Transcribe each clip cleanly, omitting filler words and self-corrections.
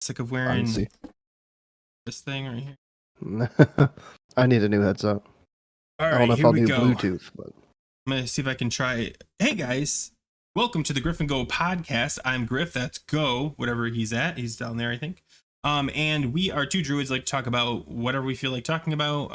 Sick of wearing Honestly. this thing right here. I need a new headset. All I don't right, know if here I'll we do go. Bluetooth, but I'm gonna see if I can try it. Hey guys, welcome to the Grif and Go podcast. I'm Grif. That's Go, whatever he's at. He's down there, I think. And we are two druids like to talk about whatever we feel like talking about.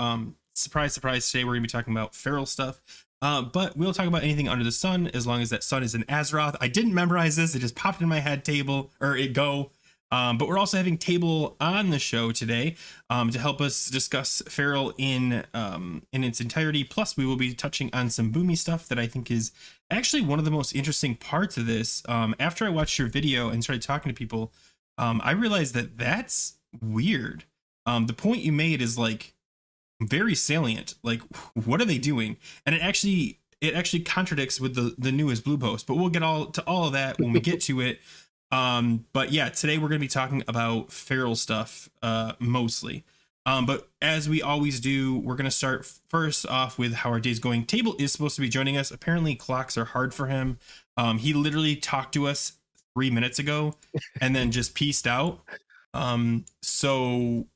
Surprise, surprise. Today we're gonna be talking about feral stuff. But we'll talk about anything under the sun as long as that sun is in Azeroth. I didn't memorize this; it just popped in my head. Table or it Go. But we're also having Table on the show today to help us discuss Feral in its entirety. Plus, we will be touching on some boomy stuff that I think is actually one of the most interesting parts of this. After I watched your video and started talking to people, I realized that that's weird. The point you made is like very salient. Like, what are they doing? And it actually contradicts with the newest blue post. But we'll get all of that when we get to it. But yeah, today we're going to be talking about feral stuff, mostly. But as we always do, we're going to start first off with how our day's going. Table is supposed to be joining us. Apparently clocks are hard for him. He literally talked to us 3 minutes ago and then just pieced out. So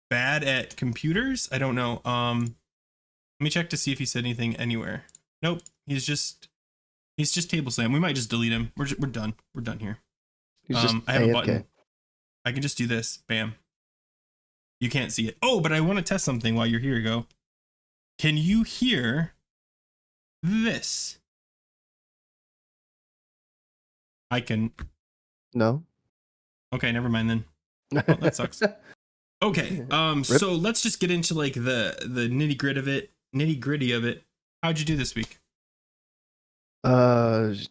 bad at computers. I don't know. Let me check to see if he said anything anywhere. Nope. He's just table slam. We might just delete him. We're done. We're done here. I have a button. I can just do this. Bam. You can't see it. Oh, but I want to test something while you're here. Go. Can you hear this? I can. no. Okay, never mind then. Oh, that sucks. Okay. So let's just get into like the nitty gritty of it. How'd you do this week?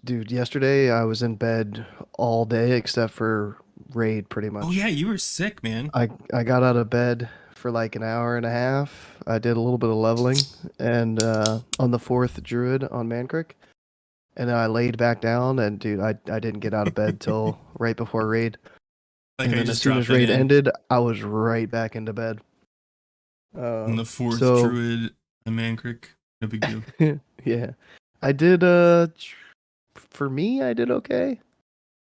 Dude, yesterday I was in bed all day except for raid pretty much. Oh yeah, you were sick, man. I got out of bed for like an hour and a half. I did a little bit of leveling and on the 4th druid on Mancreek. And then I laid back down and dude, I didn't get out of bed till right before raid. Like and I then just as soon dropped as that raid in. ended, I was right back into bed. On the 4th so, druid on Mancreek. No big deal. Yeah. I did for me I did okay.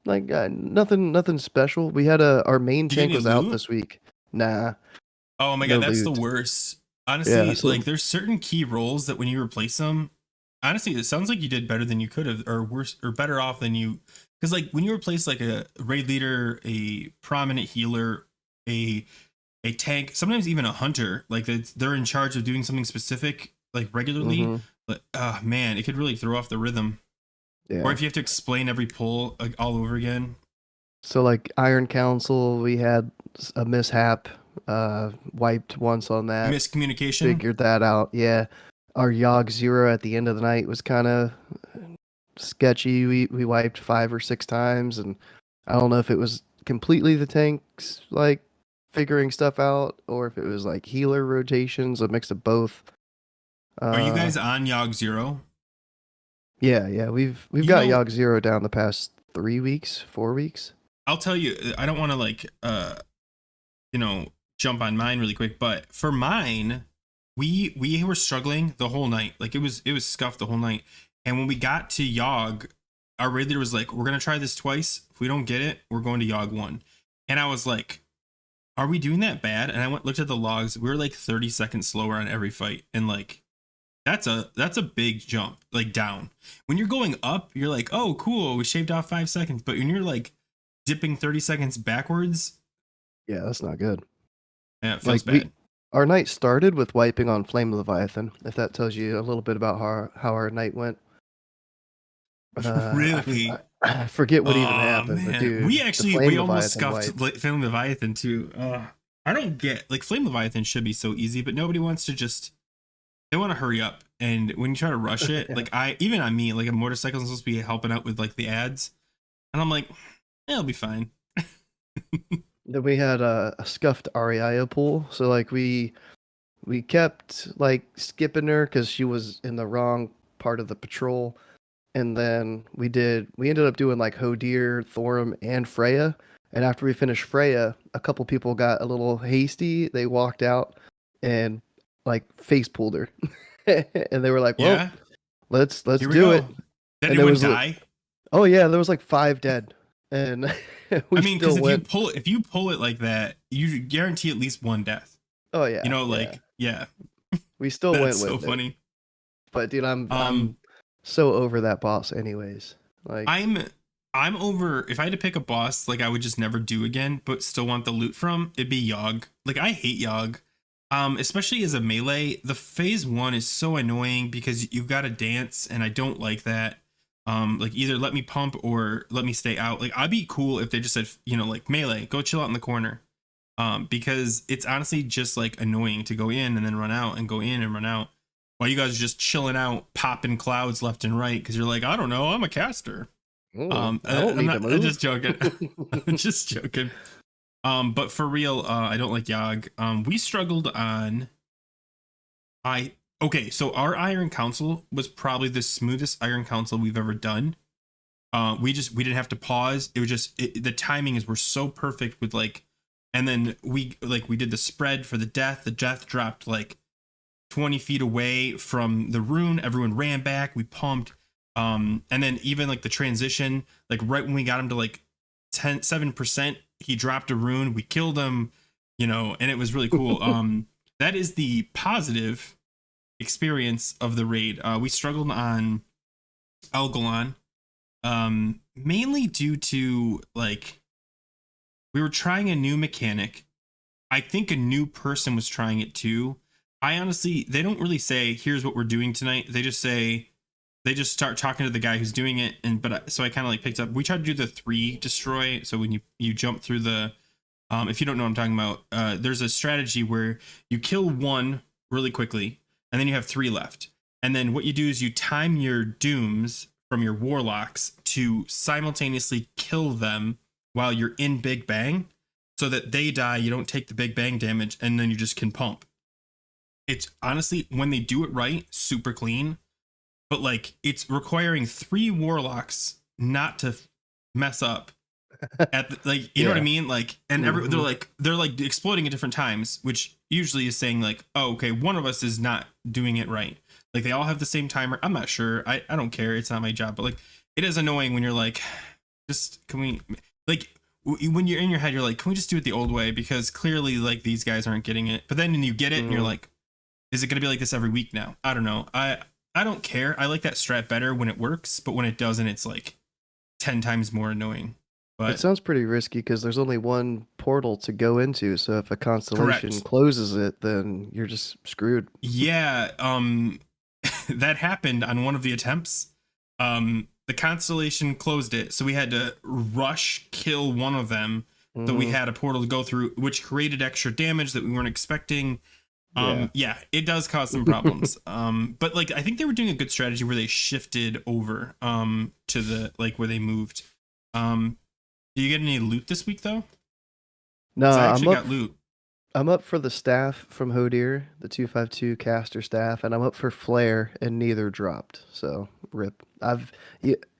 Like nothing special. We had our main Did you tank get was any out loot? this week. Nah. Oh my No god, that's loot. the worst. Honestly, Yeah, so, like there's certain key roles that when you replace them, honestly, it sounds like you did better than you could have, or worse, or better off than you. Because like when you replace like a raid leader, a prominent healer, a tank, sometimes even a hunter, like they're in charge of doing something specific, like regularly. But man, it could really throw off the rhythm. yeah. Or if you have to explain every pull like, all over again. So like Iron Council, we had a mishap. Wiped once on that. Miscommunication. Figured that out. Yeah. Our Yogg 0 at the end of the night was kind of sketchy. We wiped 5 or 6 times, and I don't know if it was completely the tanks like figuring stuff out, or if it was like healer rotations, a mix of both. Are you guys on Yogg 0? Yeah. We've got Yogg 0 down the past 3 weeks, 4 weeks. I'll tell you, I don't want to like jump on mine really quick, but for mine, we were struggling the whole night. Like it was scuffed the whole night. And when we got to Yogg, our raid leader was like, we're gonna try this twice. If we don't get it, we're going to Yogg 1. And I was like, are we doing that bad? And I looked at the logs. We were like 30 seconds slower on every fight. And like that's a big jump, like down. When you're going up, you're like, oh cool, we shaved off 5 seconds. But when you're like dipping 30 seconds backwards, yeah, that's not good. Yeah, it feels bad. Our night started with wiping on Flame Leviathan, if that tells you a little bit about how our night went. Really? I forget what even happened, man. but dude, we almost scuffed Flame Leviathan too. I don't get, like, Flame Leviathan should be so easy, but nobody wants to they want to hurry up. And when you try to rush it, yeah. like even on me, like a motorcycle is supposed to be helping out with like the ads, and I'm like, it'll be fine. Then we had a scuffed Ariaya pool, so like we kept like skipping her because she was in the wrong part of the patrol, and then we ended up doing like Hodir, Thorim, and Freya. And after we finished Freya, a couple people got a little hasty. They walked out and like face pulled her, and they were like, "Well, yeah, let's do it." Did anyone die? Oh yeah, there was like 5 dead. and I mean, because still went. if you pull it like that, you guarantee at least one death. Oh yeah, You know, yeah. like yeah, We still that's went so with it. funny. But dude, I'm Um, so over that boss anyways. Like I'm over. If I had to pick a boss, like I would just never do again, but still want the loot from, it'd be Yogg. Like I hate Yogg. Especially as a melee, the phase 1 is so annoying because you gotta dance, and I don't like that. Like either let me pump or let me stay out. Like I'd be cool if they just said, you know, like melee, go chill out in the corner. Because it's honestly just like annoying to go in and then run out and go in and run out while you guys are just chilling out, popping clouds left and right because you're like, I don't know, I'm a caster. I don't need to move. I'm just joking. I'm just joking. But for real, I don't like Yogg. We struggled on. So our Iron Council was probably the smoothest Iron Council we've ever done. We didn't have to pause. It was just the timings were so perfect with like, and then we did the spread for the death. The death dropped like 20 feet away from the rune. Everyone ran back. We pumped. And then even like the transition, like right when we got him to like 7%, he dropped a rune. We killed him, you know, and it was really cool. That is the positive experience of the raid. We struggled on Algalon, mainly due to like we were trying a new mechanic. I think a new person was trying it too. I honestly, they don't really say, here's what we're doing tonight. They just start talking to the guy who's doing it. So I kind of like picked up, we tried to do the 3 destroy. So when you jump through the, if you don't know what I'm talking about, there's a strategy where you kill 1 really quickly and then you have 3 left. And then what you do is you time your dooms from your warlocks to simultaneously kill them while you're in Big Bang so that they die. You don't take the Big Bang damage and then you just can pump. It's honestly, when they do it right, super clean. But like it's requiring 3 warlocks not to mess up at like you know what I mean, like, and they're like exploding at different times, which usually is saying like, oh okay, one of us is not doing it right. Like they all have the same timer. I'm not sure. I don't care. It's not my job. But like it is annoying when you're like, just can we like when you're in your head you're like, can we just do it the old way, because clearly like these guys aren't getting it. But then you get it and you're like, is it going to be like this every week now? I don't know. I don't care. I like that strat better when it works, but when it doesn't, it's like 10 times more annoying. But it sounds pretty risky because there's only one portal to go into. So if a constellation closes it, then you're just screwed. Yeah, that happened on one of the attempts. The constellation closed it, so we had to rush kill one of them. So we had a portal to go through, which created extra damage that we weren't expecting. Yeah, it does cause some problems. But like I think they were doing a good strategy where they shifted over to the like where they moved. Do you get any loot this week though? No, I actually got loot. I'm up for the staff from Hodir, the 252 caster staff, and I'm up for flare, and neither dropped. So rip.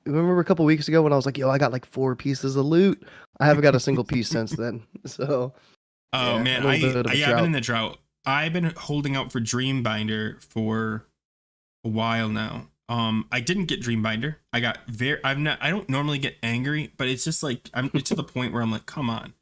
Remember a couple weeks ago when I was like, yo, I got like 4 pieces of loot. I haven't got a single piece since then. So man, I've been in the drought. I've been holding out for Dreambinder for a while now. I didn't get Dreambinder. I don't normally get angry, but it's just like it's to the point where I'm like, come on.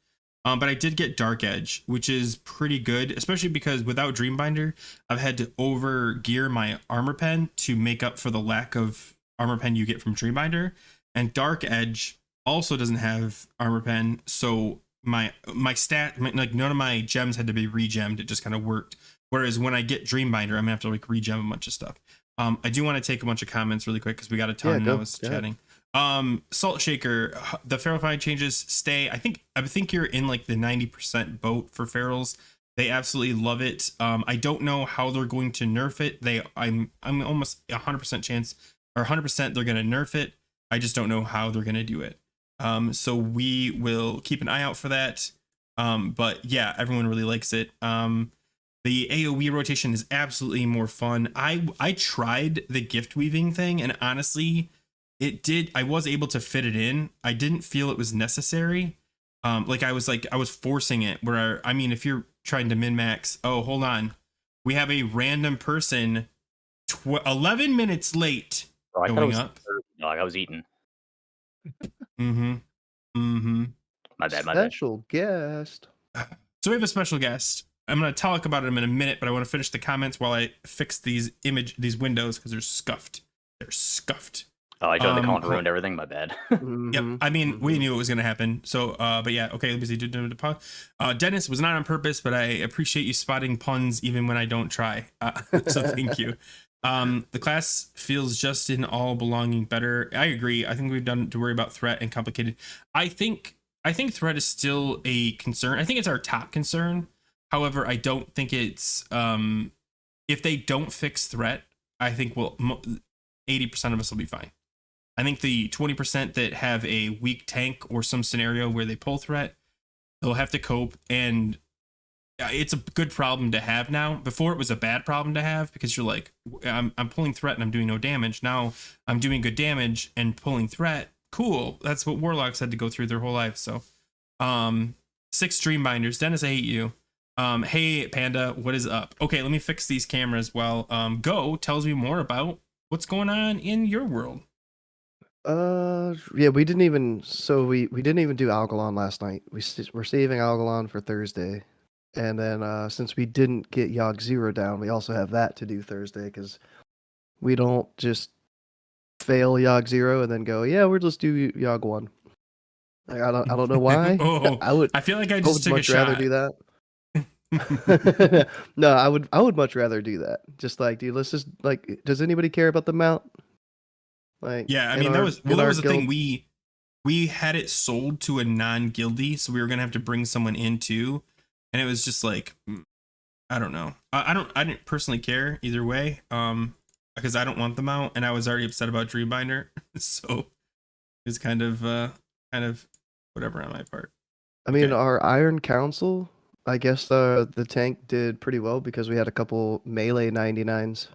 But I did get Dark Edge, which is pretty good, especially because without Dreambinder, I've had to over gear my armor pen to make up for the lack of armor pen you get from Dreambinder. And Dark Edge also doesn't have armor pen, so my like none of my gems had to be regemmed. It just kind of worked. Whereas when I get Dreambinder, I'm gonna have to like regem a bunch of stuff. I do want to take a bunch of comments really quick because we got a ton. I was chatting. Salt Shaker, the feral find changes stay. I think you're in like the 90% boat for ferals. They absolutely love it. I don't know how they're going to nerf it. I'm almost 100% chance or 100% they're gonna nerf it. I just don't know how they're gonna do it. So we will keep an eye out for that. But yeah, everyone really likes it. The AoE rotation is absolutely more fun. I tried the gift weaving thing, and honestly, I was able to fit it in. I didn't feel it was necessary. I was forcing it where, I mean, if you're trying to min-max, oh, hold on. We have a random person 11 minutes late going up. I was eating. Mm-hmm. Mm-hmm. My bad. Special guest. So we have a special guest. I'm going to talk about him in a minute, but I want to finish the comments while I fix these windows because they're scuffed. They're scuffed. Oh, I joined the call and ruined everything. My bad. Yep. I mean, we knew it was going to happen. So, but yeah. Okay. Let me see. Dennis, was not on purpose, but I appreciate you spotting puns even when I don't try. So thank you. The class feels just in all belonging better. I agree. I think we've done to worry about threat and complicated. I think threat is still a concern. I think it's our top concern. However, I don't think it's if they don't fix threat, I think 80% of us will be fine. I think the 20% that have a weak tank or some scenario where they pull threat, they'll have to cope, and it's a good problem to have now. Before it was a bad problem to have because you're like, I'm pulling threat and I'm doing no damage. Now I'm doing good damage and pulling threat. Cool. That's what warlocks had to go through their whole life. So, 6 Dreambinders. Dennis, I hate you. Hey Panda, what is up? Okay, let me fix these cameras while Go tells me more about what's going on in your world. Yeah, we didn't even we didn't even do Algalon last night. We're saving Algalon for Thursday. And then since we didn't get Yogg 0 down, we also have that to do Thursday because we don't just fail Yogg 0 and then go, yeah, we'll just do Yogg 1. Like, I don't know why. I feel like I just took much a shot. rather do that. No, I would much rather do that. Just like, dude, let's just like, does anybody care about the mount? Like, yeah, I mean, that was the thing. We had it sold to a non-guildy, so we were gonna have to bring someone in too, and it was just like, I don't know. I didn't personally care either way, because I don't want them out, and I was already upset about Dreambinder, so it's kind of whatever on my part. I mean, our Iron Council, I guess the tank did pretty well because we had a couple melee 99s.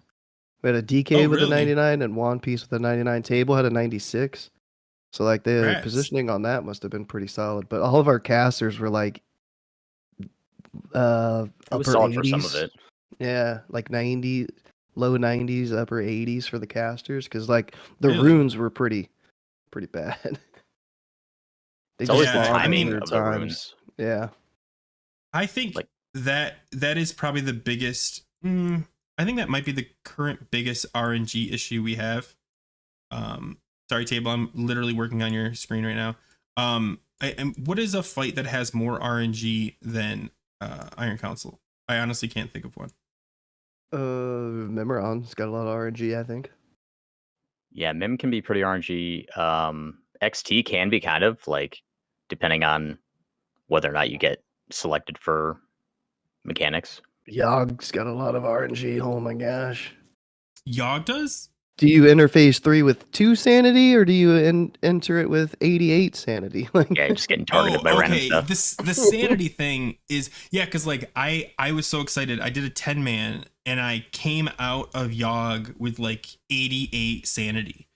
We had a DK with a 99 and One Piece with a 99. Table had a 96. So like the positioning on that must have been pretty solid. But all of our casters were like upper 80s. For some of it. Yeah, like 90, low 90s, upper 80s for the casters because like the runes were pretty bad. They just timing of the runes. Yeah. I think that is probably the biggest. I think that might be the current biggest RNG issue we have. Sorry, Table. I'm literally working on your screen right now. What is a fight that has more RNG than Iron Council? I honestly can't think of one. Mimiron's got a lot of RNG, I think. Yeah, Mim can be pretty RNG. XT can be kind of like, depending on whether or not you get selected for mechanics. Yogg's got a lot of RNG. Oh my gosh. Yogg does? Do you interface 3 with 2 sanity or do you enter it with 88 sanity? Yeah, you're just getting targeted by random stuff. The sanity thing is, because like I was so excited. I did a 10-man and I came out of Yogg with like 88 sanity.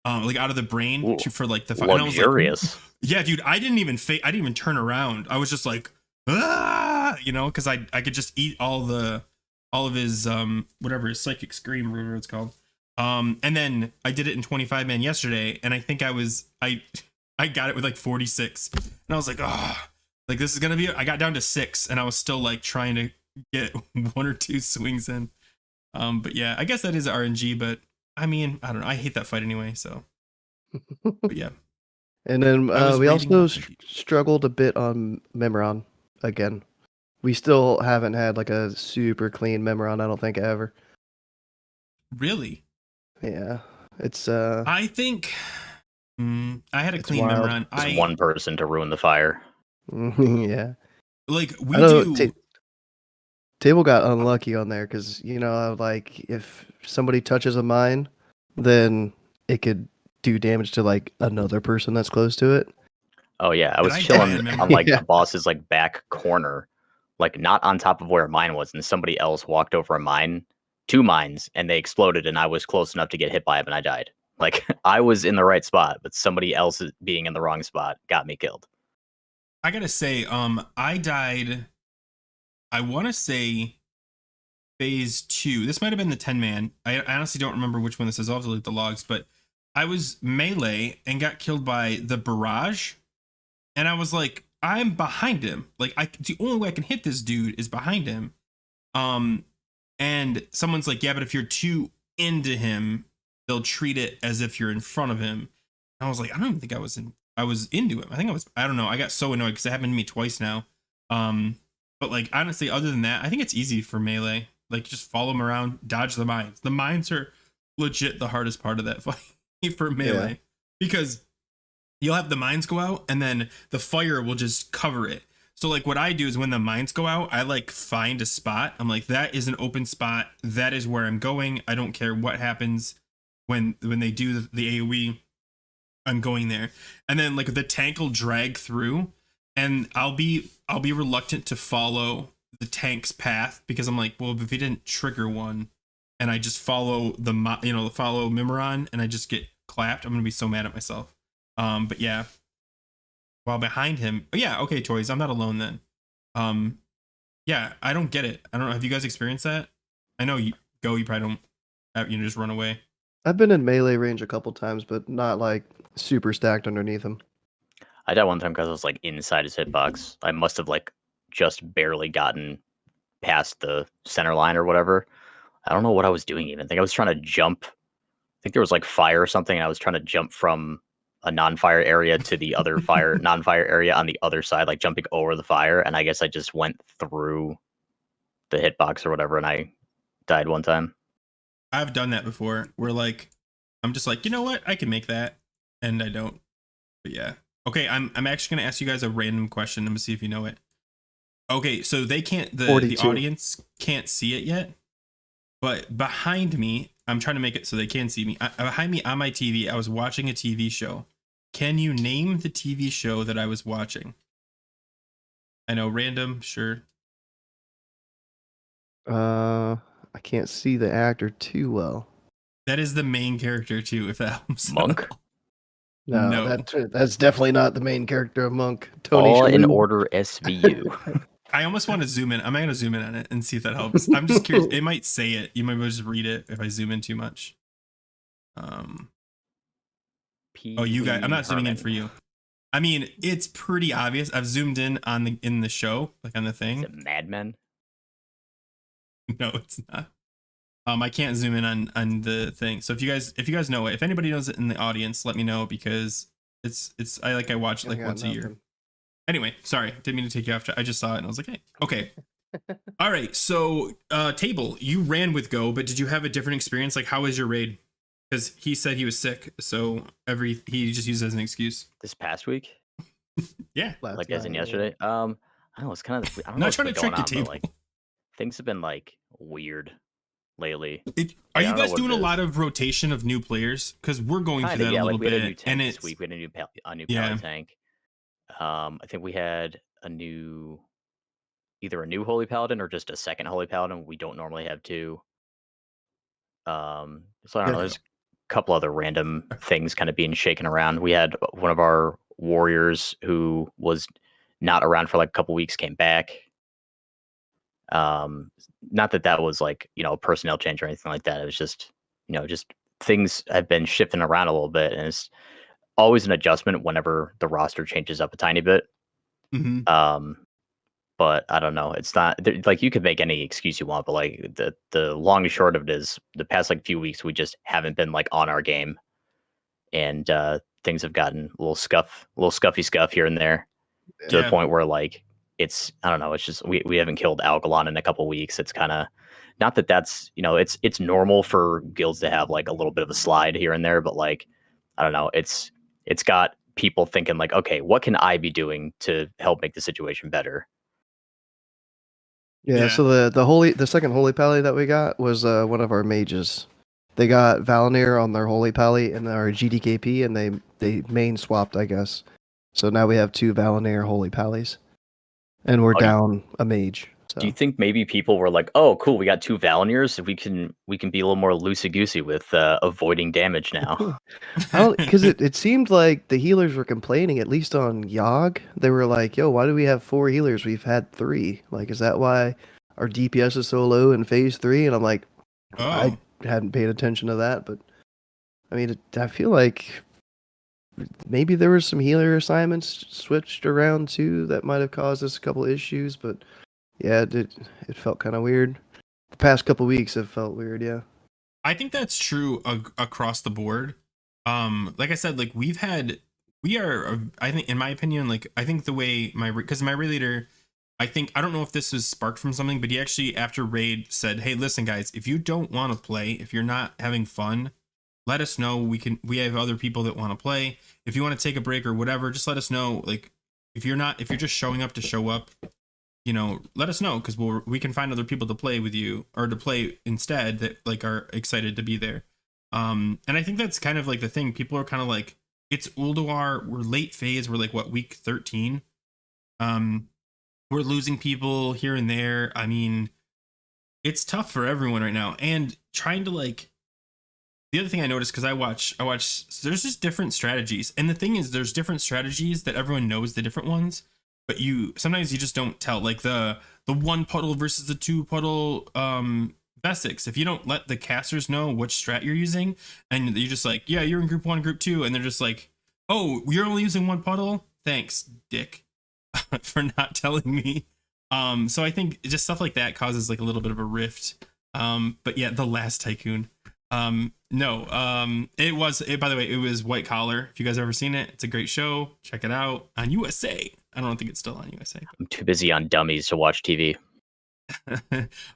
Like out of the brain for like the fight. Luxurious. Like, yeah, dude, I didn't even turn around. I was just like, because I could just eat all of his whatever his psychic scream, whatever it's called. And then I did it in 25-man yesterday, and I think I got it with like 46, and I was like, like this is gonna be. I got down to 6, and I was still like trying to get 1 or 2 swings in. But yeah, I guess that is RNG, but I mean, I don't know. I hate that fight anyway, so. But yeah. And then we also struggled a bit on Mimiron again. We still haven't had like a super clean Mimiron, I don't think, ever. Really? Yeah. It's I think I had a clean Mimiron. Just one person to ruin the fire. Yeah. Like we do. Table got unlucky on there because like if somebody touches a mine, then it could do damage to like another person that's close to it. Oh yeah, I was chilling on like the boss's like back corner, like not on top of where mine was, and somebody else walked over a mine, 2 mines, and they exploded, and I was close enough to get hit by them, and I died. Like I was in the right spot, but somebody else being in the wrong spot got me killed. I gotta say, I died. I want to say phase 2. This might have been the 10-man. I honestly don't remember which one this is. I'll have to look at the logs, but I was melee and got killed by the barrage. and I was like, I'm behind him. Like the only way I can hit this dude is behind him. And someone's like, yeah, but if you're too into him, they'll treat it as if you're in front of him. And I was like, I don't even think I was into him. I don't know. I got so annoyed because it happened to me twice now. But like, honestly, other than that, I think it's easy for melee. Like, just follow him around, dodge the mines. The mines are legit the hardest part of that fight for melee, because you'll have the mines go out and then the fire will just cover it. So like what I do is when the mines go out, I like find a spot. I'm like, that is an open spot. That is where I'm going. I don't care what happens when they do the AoE. I'm going there. And then like the tank will drag through, and I'll be reluctant to follow the tank's path, because I'm like, well, if he didn't trigger one and I just follow follow Mimiron and I just get clapped, I'm gonna be so mad at myself. But yeah, while behind him, yeah, okay, Toys, I'm not alone then. Yeah, I don't get it. I don't know. Have you guys experienced that? I know you probably don't. Just run away. I've been in melee range a couple times, but not like super stacked underneath him. I died one time because I was like inside his hitbox. I must have like just barely gotten past the center line or whatever. I don't know what I was doing even. I think I was trying to jump. I think there was like fire or something, and I was trying to jump from a non-fire area to the other non-fire area on the other side, like jumping over the fire. And I guess I just went through the hitbox or whatever, and I died one time. I've done that before, where like I'm just like, you know what, I can make that, and I don't. But yeah, okay. I'm actually gonna ask you guys a random question. I'm gonna see if you know it. Okay, so they can't. The audience can't see it yet, but behind me, I'm trying to make it so they can see me. Behind me on my TV, I was watching a TV show. Can you name the TV show that I was watching? I know, random, sure. I can't see the actor too well. That is the main character too, if that helps. Monk? No. That's definitely not the main character of Monk. Tony All Shalhoub. in order SVU. I almost want to zoom in. I'm going to zoom in on it and see if that helps. I'm just curious. It might say it. You might just read it if I zoom in too much. You guys, I'm not zooming in for you. I mean, it's pretty obvious. I've zoomed in in the show, like on the thing. Is it Mad Men? No, it's not. I can't zoom in on the thing. So if you guys know it, if anybody knows it in the audience, let me know, because I watch it like once a year. Anyway, sorry, didn't mean to take you after. I just saw it and I was like, hey, okay. All right, so Table, you ran with Go, but did you have a different experience? Like, how was your raid? Because he said he was sick, so he just used it as an excuse. This past week? Yeah, like as in yesterday. I don't know. It's kind of. I don't know not trying to trick you, Table. Like, things have been like weird lately. Are you guys doing a lot of rotation of new players? Because we're going through that a little bit. We had a new tank this week. We had a new power tank. I think we had either a new Holy Paladin or just a second Holy Paladin. We don't normally have two. So I don't know. There's a couple other random things kind of being shaken around. We had one of our warriors who was not around for like a couple weeks came back. Not that was like, a personnel change or anything like that. It was just, just things have been shifting around a little bit, and it's always an adjustment whenever the roster changes up a tiny bit. Mm-hmm. But I don't know. It's not like you could make any excuse you want, but like the long and short of it is the past like few weeks we just haven't been like on our game, and things have gotten a little scuffy scuff here and there to the point where like I don't know. It's just we haven't killed Algalon in a couple weeks. It's kind of not that's it's normal for guilds to have like a little bit of a slide here and there, but like I don't know. It's got people thinking like, okay, what can I be doing to help make the situation better? Yeah, so the second Holy Pally that we got was one of our mages. They got Valinir on their Holy Pally and our GDKP, and they main swapped, I guess. So now we have two Valinir Holy Pallies, and we're down a mage. So. Do you think maybe people were like, "Oh, cool, we got two Valinirs. We can be a little more loosey goosey with avoiding damage now"? Because it seemed like the healers were complaining, at least on Yogg. They were like, "Yo, why do we have 4 healers? We've had 3. Like, is that why our DPS is so low in phase 3?" And I'm like, I hadn't paid attention to that, but I mean, I feel like maybe there were some healer assignments switched around too that might have caused us a couple issues, but yeah, it felt kind of weird. The past couple weeks have felt weird, yeah. I think that's true across the board. Like I said, like I think, in my opinion, like I think the way because my raid leader, I don't know if this was sparked from something, but he actually after raid said, "Hey, listen, guys, if you don't want to play, if you're not having fun, let us know. We have other people that want to play. If you want to take a break or whatever, just let us know. Like if you're just showing up to show up, let us know, because we can find other people to play with you or to play instead that like are excited to be there." And I think that's kind of like the thing. People are kind of like, it's Ulduar, we're late phase, we're like week 13. We're losing people here and there. I mean, it's tough for everyone right now. And trying to like, the other thing I noticed, because I watch, there's just different strategies. And the thing is, there's different strategies that everyone knows the different ones, but sometimes you just don't tell. Like the 1 puddle versus the 2 puddle basics. If you don't let the casters know which strat you're using, and you're just like, yeah, you're in group 1, group 2, and they're just like, oh, you're only using 1 puddle? Thanks, dick, for not telling me. So I think just stuff like that causes like a little bit of a rift. But yeah, the last tycoon. It was, by the way, it was White Collar. If you guys have ever seen it, it's a great show. Check it out on USA. I don't think it's still on USA. I'm too busy on dummies to watch TV.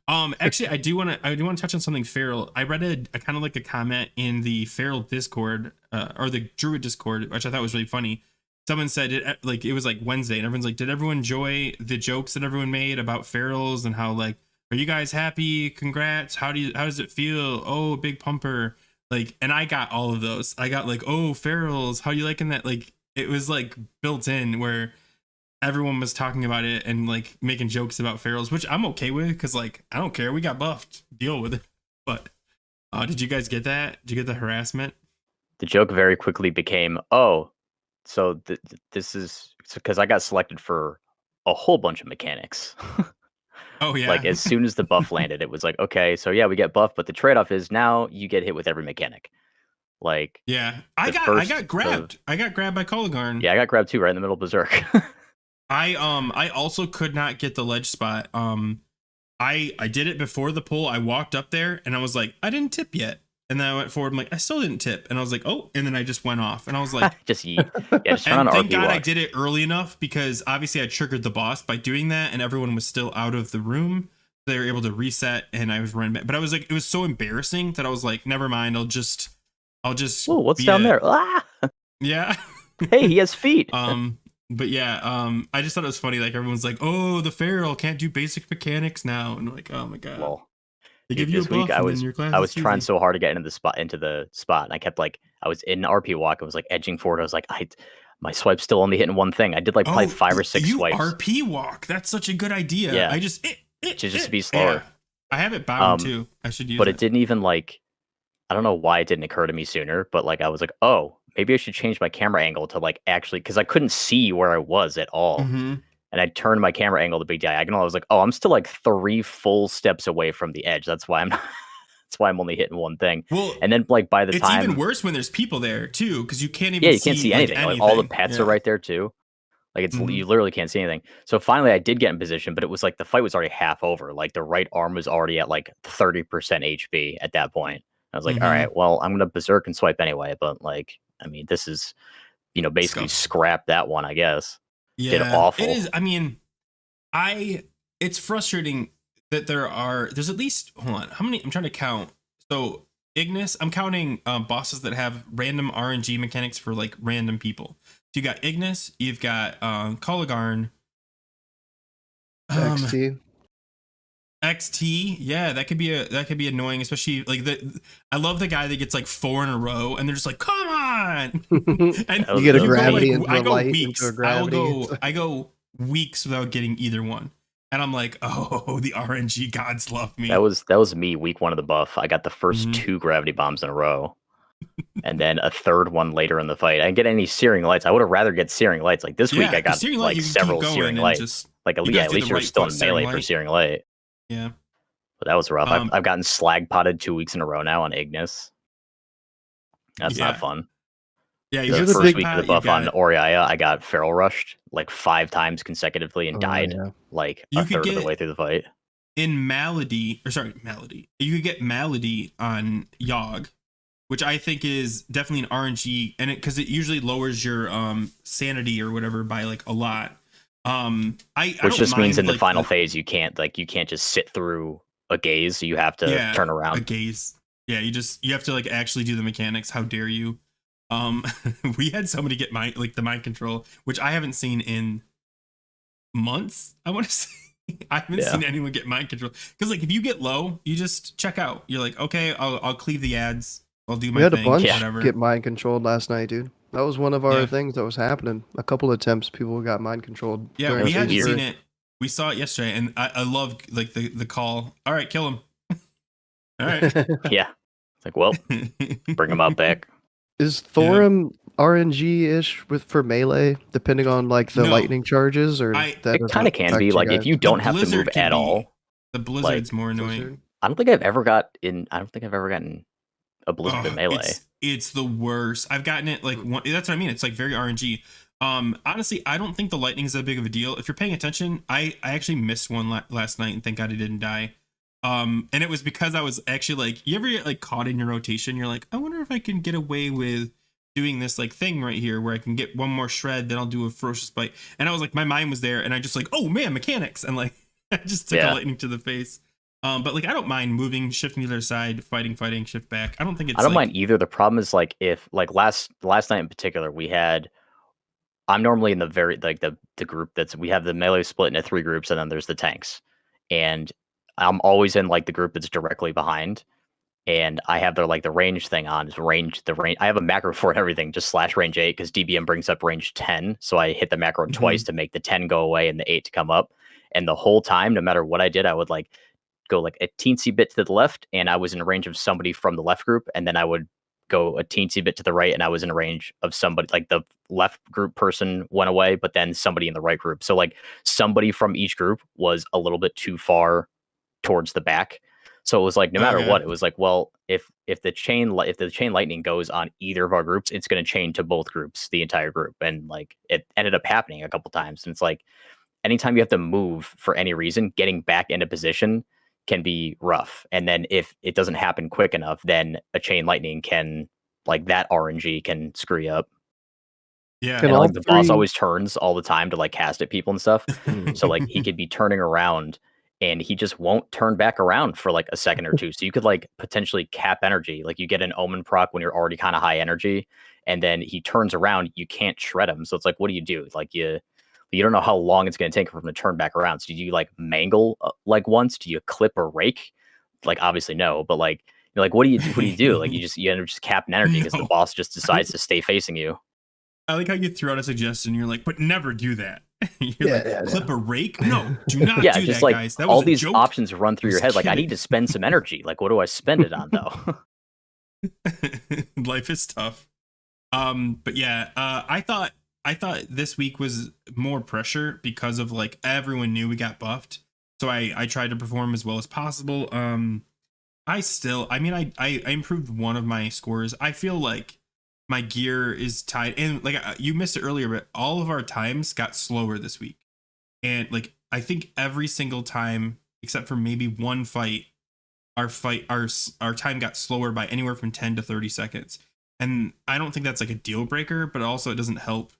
Actually, I do want to touch on something Feral. I read a kind of like a comment in the Feral Discord, or the Druid Discord, which I thought was really funny. Someone said it was like Wednesday, and everyone's like, did everyone enjoy the jokes that everyone made about Ferals and how like, are you guys happy? Congrats. How does it feel? Oh, big pumper. Like, and I got all of those. I got like, oh, Ferals, how you liking that? Like, it was like built in where everyone was talking about it and like making jokes about Ferals, which I'm okay with, because like, I don't care. We got buffed. Deal with it. But did you guys get that? Did you get the harassment? The joke very quickly became, oh, so this is because I got selected for a whole bunch of mechanics. Oh yeah. Like as soon as the buff landed, it was like, okay, so yeah, we get buffed, but the trade-off is now you get hit with every mechanic. Like, yeah, I got grabbed. I got grabbed by Algalon. Yeah, I got grabbed too, right in the middle of Berserk. I also could not get the ledge spot. I did it before the pull. I walked up there and I was like, I didn't tip yet. And then I went forward. I'm like, I still didn't tip. And I was like, oh, and then I just went off. And I was like, just turn on thank RP God walk. I did it early enough, because obviously I triggered the boss by doing that, and everyone was still out of the room. They were able to reset, and I was running back. But I was like, it was so embarrassing that I was like, never mind. I'll just. Whoa, what's down there? Ah! Yeah. Hey, he has feet. But yeah, I just thought it was funny. Like everyone's like, oh, the Feral can't do basic mechanics now, and like, oh my god. Well, they give you a buff, I was trying so hard to get into the spot, and I kept like, I was in RP walk, I was like edging forward. I was like, my swipe's still only hitting one thing. I did like probably 5 or 6 swipes. RP walk. That's such a good idea. Yeah. I just just to be slower. Yeah. I have it bound too. I should use it. But it didn't even like, I don't know why it didn't occur to me sooner, but like I was like, oh, maybe I should change my camera angle to like actually, because I couldn't see where I was at all. Mm-hmm. And I turned my camera angle to be diagonal. I was like, oh, I'm still like 3 full steps away from the edge. That's why I'm only hitting one thing. Well, and then like by the time, it's even worse when there's people there too, because you can't even you can't see anything. Like all the pets are right there too. Like it's you literally can't see anything. So finally I did get in position, but it was like the fight was already half over. Like the right arm was already at like 30% HP at that point. I was like, all right, well, I'm gonna berserk and swipe anyway. But like, I mean, this is, basically scrap that one, I guess. Yeah, did awful. It is. I mean, it's frustrating that there's at least, hold on, how many? I'm trying to count. So Ignis, I'm counting bosses that have random RNG mechanics for like random people. So you got Ignis, you've got Algalon, XT, yeah, that could be annoying, especially like I love the guy that gets like 4 in a row, and they're just like, come on, and you get a gravity I go weeks. I go weeks without getting either one, and I'm like, oh, the RNG gods love me. That was me week 1 of the buff. I got the first 2 gravity bombs in a row, and then a third one later in the fight. I didn't get any searing lights. I would have rather get searing lights. Like this week, I got like several searing lights. Like at least you were still in melee for searing light. Yeah, but that was rough. I've gotten slag potted 2 weeks in a row now on Ignis. That's not fun. Yeah, you The get the first big week of the pot, buff you got on it. Oriaya, I got feral rushed like 5 times consecutively and Oh, died yeah. like You a could third of the get- way through the fight. In Malady, you could get Malady on Yogg, which I think is definitely an RNG, and because it usually lowers your sanity or whatever by like a lot. I Which don't just means mind, in the like, final phase you can't just sit through a gaze. You have to turn a around. gaze. Yeah, you have to like actually do the mechanics. How dare you? We had somebody get the mind control, which I haven't seen in months. I want to say I haven't Yeah. seen anyone get mind control, because like if you get low, you just check out. You're like, okay, I'll cleave the ads. I'll do my We had a thing. bunch Whatever. get mind controlled last night, dude. That was one of our Yeah. things that was happening. A couple attempts, people got mind controlled. Yeah, during we was hadn't phase seen three. it. We saw it yesterday, and I love like the call. All right, kill him. All right. Yeah. It's like, well, bring him out back. Is Thorim RNG ish for melee, depending on like the No. lightning charges, or It that It doesn't kind of can affect be you like if guys? you don't The have to move blizzard can at be- all. The blizzard's more annoying. Blizzard? I don't think I've ever gotten a blizzard in melee. It's the worst. I've gotten it like one. That's what I mean. It's like very RNG. Honestly, I don't think the lightning is that big of a deal. If you're paying attention, I actually missed one last night, and thank God I didn't die. And it was because I was actually like, you ever get like caught in your rotation? You're like, I wonder if I can get away with doing this like thing right here where I can get one more shred, then I'll do a ferocious bite. And I was like, my mind was there, and I just like, oh man, mechanics, and like I just took a lightning to the face. But like I don't mind moving, shifting to the other side, fighting, shift back. I don't think it's. I don't mind either. The problem is like if like last night in particular, I'm normally in the the group we have the melee split into 3 groups, and then there's the tanks, and I'm always in like the group that's directly behind, and I have the range thing on. Is range. I have a macro for everything, just slash range 8, because DBM brings up range 10, so I hit the macro twice to make the 10 go away and the 8 to come up. And the whole time, no matter what I did, I would like go like a teensy bit to the left, and I was in range of somebody from the left group, and then I would go a teensy bit to the right, and I was in range of somebody. Like the left group person went away, but then somebody in the right group. So like somebody from each group was a little bit too far towards the back. So it was like no matter what, it was like, well, if the chain lightning goes on either of our groups, it's going to chain to both groups, the entire group. And like it ended up happening a couple times. And it's like anytime you have to move for any reason, getting back into position can be rough. And then if it doesn't happen quick enough, then a chain lightning can, like that RNG can screw you up. Yeah. And like the boss always turns all the time to like cast at people and stuff. So like he could be turning around and he just won't turn back around for like a second or two. So you could like potentially cap energy. Like you get an omen proc when you're already kind of high energy, and then he turns around, you can't shred him. So it's like, what do? Like you don't know how long it's going to take for him to turn back around. So do you like mangle like once? Do you clip or rake? Like obviously no, but like you're like, what do you do? Like you end up just capping energy because the boss just decides to stay facing you. I like how you threw out a suggestion. You're like, but never do that. You're clip a rake? No, do not do just that, like guys. That all was a these joke. options run through your head. Like I need to spend some energy. Like what do I spend it on though? Life is tough. But yeah, I thought this week was more pressure because of like everyone knew we got buffed. So I tried to perform as well as possible. I improved one of my scores. I feel like my gear is tied, and like you missed it earlier, but all of our times got slower this week. And like I think every single time except for maybe one fight, our time got slower by anywhere from 10 to 30 seconds. And I don't think that's like a deal breaker, but also it doesn't help,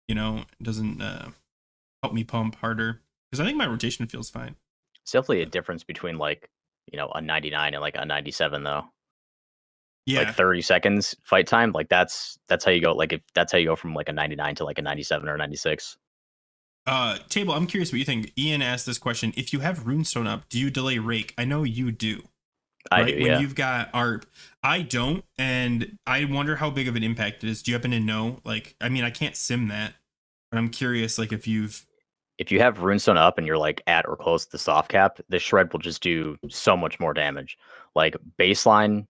it doesn't help me pump harder, because I think my rotation feels fine. It's definitely a difference between like, a 99 and like a 97 though. Yeah. Like 30 seconds fight time, like that's how you go. Like if that's how you go from like a 99 to like a 97 or a 96. Table, I'm curious what you think. Ian asked this question: if you have Runestone up, do you delay rake? I know you do. I right? do, When yeah. you've got ARP, I don't, and I wonder how big of an impact it is. Do you happen to know? Like, I mean, I can't sim that, but I'm curious, like, if you have Runestone up and you're like at or close to the soft cap, the shred will just do so much more damage. Like baseline,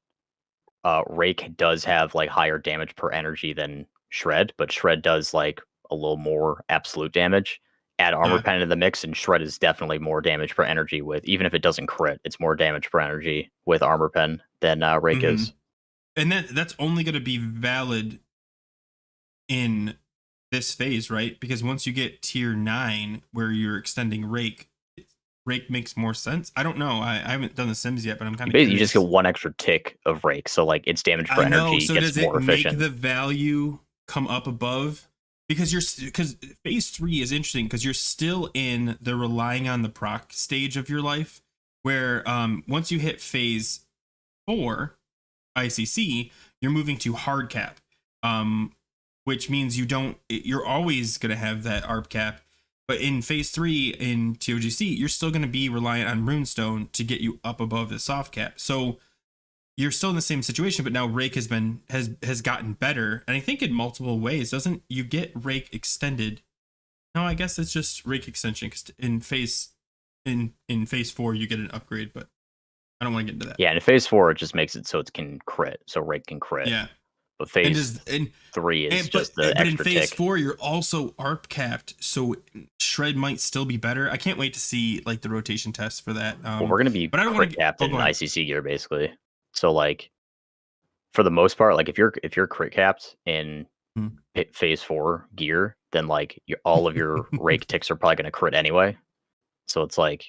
rake does have like higher damage per energy than shred, but shred does like a little more absolute damage. Add armor pen into the mix, and shred is definitely more damage per energy with, even if it doesn't crit, it's more damage per energy with armor pen than rake is. And that's only going to be valid in this phase, right? Because once you get tier 9 where you're extending Rake makes more sense. I don't know. I haven't done the Sims yet, but I'm kind of curious. You just get one extra tick of Rake, so like its damage per energy so gets more efficient. Make the value come up above? Because phase 3 is interesting because you're still in the relying on the proc stage of your life, where once you hit phase 4 ICC, you're moving to hard cap, which means you're always going to have that ARP cap. But in phase 3 in TOGC, you're still going to be reliant on Runestone to get you up above the soft cap. So you're still in the same situation, but now Rake has gotten better, and I think in multiple ways. Doesn't you get Rake extended? No, I guess it's just Rake extension. Cause in phase 4 you get an upgrade, but I don't want to get into that. Yeah, in phase 4 it just makes it so it can crit, so Rake can crit. Yeah. But phase 3 is just the extra tick. But in phase 4, you're also ARP capped, so Shred might still be better. I can't wait to see like the rotation test for that. Well, we're gonna be crit capped in ICC gear basically. So like, for the most part, like if you're crit capped in phase 4 gear, then like all of your Rake ticks are probably gonna crit anyway. So it's like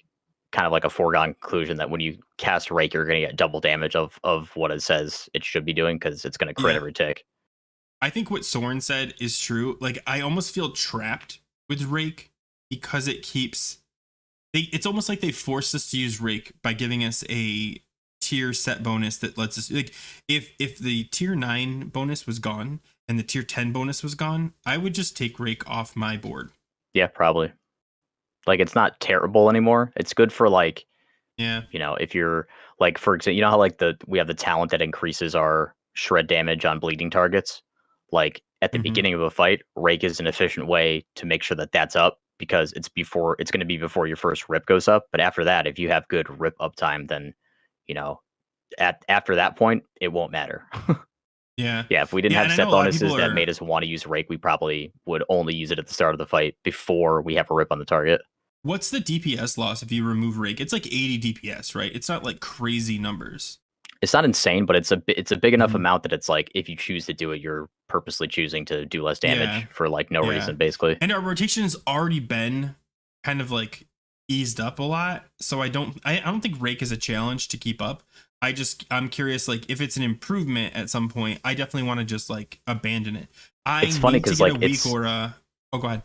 kind of like a foregone conclusion that when you cast Rake, you're going to get double damage of what it says it should be doing because it's going to crit every tick. I think what Soren said is true. Like, I almost feel trapped with Rake because it's almost like they forced us to use Rake by giving us a tier set bonus that lets us, like, if the tier 9 bonus was gone and the tier 10 bonus was gone, I would just take Rake off my board. Yeah, probably. Like, it's not terrible anymore. It's good for like, if you're like, for example, you know how like we have the talent that increases our shred damage on bleeding targets. Like at the beginning of a fight, Rake is an efficient way to make sure that that's up because it's going to be before your first rip goes up. But after that, if you have good rip uptime, then after that point, it won't matter. Yeah. If we didn't have set bonuses that made us want to use Rake, we probably would only use it at the start of the fight before we have a rip on the target. What's the DPS loss if you remove Rake? It's like 80 DPS, right? It's not like crazy numbers. It's not insane, but it's a big enough amount that it's like if you choose to do it, you're purposely choosing to do less damage for like no reason, basically. And our rotation has already been kind of like eased up a lot, so I don't think Rake is a challenge to keep up. I'm curious, like if it's an improvement at some point, I definitely want to just like abandon it. It's funny because like go ahead.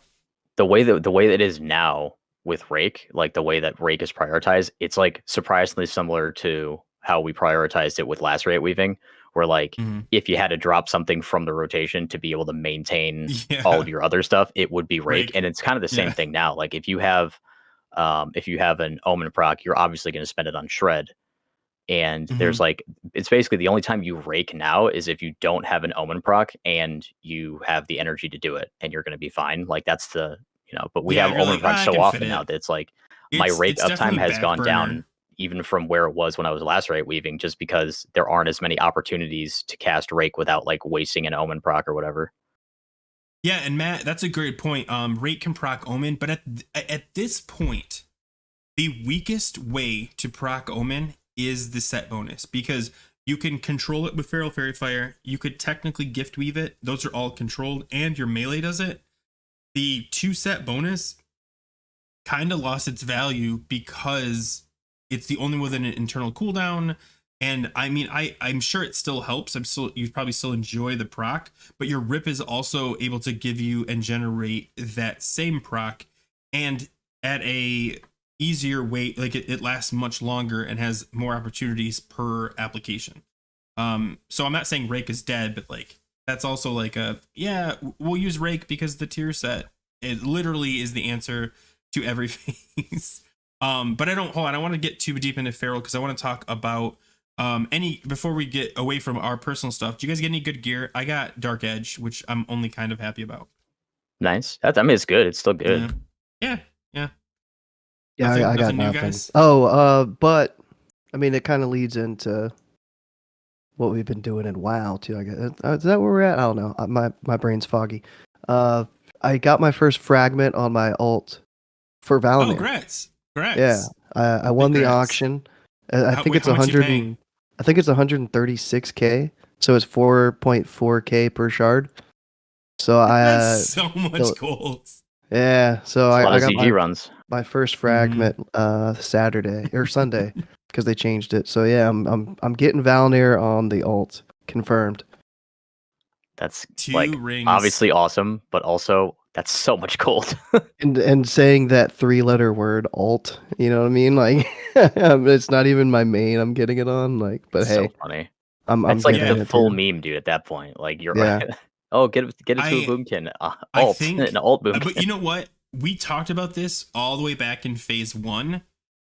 The way that it is now with Rake, like the way that Rake is prioritized, it's like surprisingly similar to how we prioritized it with Lacerate Weaving, where like if you had to drop something from the rotation to be able to maintain all of your other stuff, it would be Rake. And it's kind of the same thing now. Like if you have an Omen proc, you're obviously going to spend it on Shred. And there's like, it's basically the only time you Rake now is if you don't have an Omen proc and you have the energy to do it and you're going to be fine. Like that's but we have Omen proc so often now that it's like my Rake uptime has gone down even from where it was when I was Lacerate Weaving, just because there aren't as many opportunities to cast Rake without like wasting an Omen proc or whatever. Yeah, and Matt, that's a great point. Rake can proc Omen, but at this point, the weakest way to proc Omen is the set bonus, because you can control it with Feral Fairy Fire. You could technically gift weave it. Those are all controlled, and your melee does it. The 2 set bonus kind of lost its value because it's the only with an internal cooldown. And I mean, I'm sure it still helps. You probably still enjoy the proc, but your rip is also able to give you and generate that same proc, and at a easier way. Like it lasts much longer and has more opportunities per application. So I'm not saying Rake is dead, but like that's also like we'll use Rake because the tier set, it literally is the answer to every phase. But I don't want to get too deep into Feral because I want to talk about before we get away from our personal stuff. Do you guys get any good gear? I got Dark Edge, which I'm only kind of happy about. Nice. I mean, it's good. It's still good. Yeah. I got nothing. But I mean, it kind of leads into what we've been doing in WoW too. I guess is that where we're at? I don't know. My brain's foggy. I got my first fragment on my ult for Valinor. Oh, congrats! Yeah, I won the auction. I think it's 100. I think it's 136k. So it's 4.4k per shard. So I That's so much so- gold. yeah. So It's a lot I of got ZG runs. my first fragment Saturday or Sunday because they changed it. So yeah, I'm getting Valnir on the alt confirmed. That's 2 like rings. obviously awesome, but also that's so much gold. And saying that 3-letter word alt, you know what I mean? Like it's not even my main I'm getting it on. Like, but It's hey, so funny. I'm It's like getting the it full too. meme, dude. At that point, like you're Yeah. oh, get it to a I Boomkin. I Alt think, an alt Boomkin. but you know what? We talked about this all the way back in phase 1,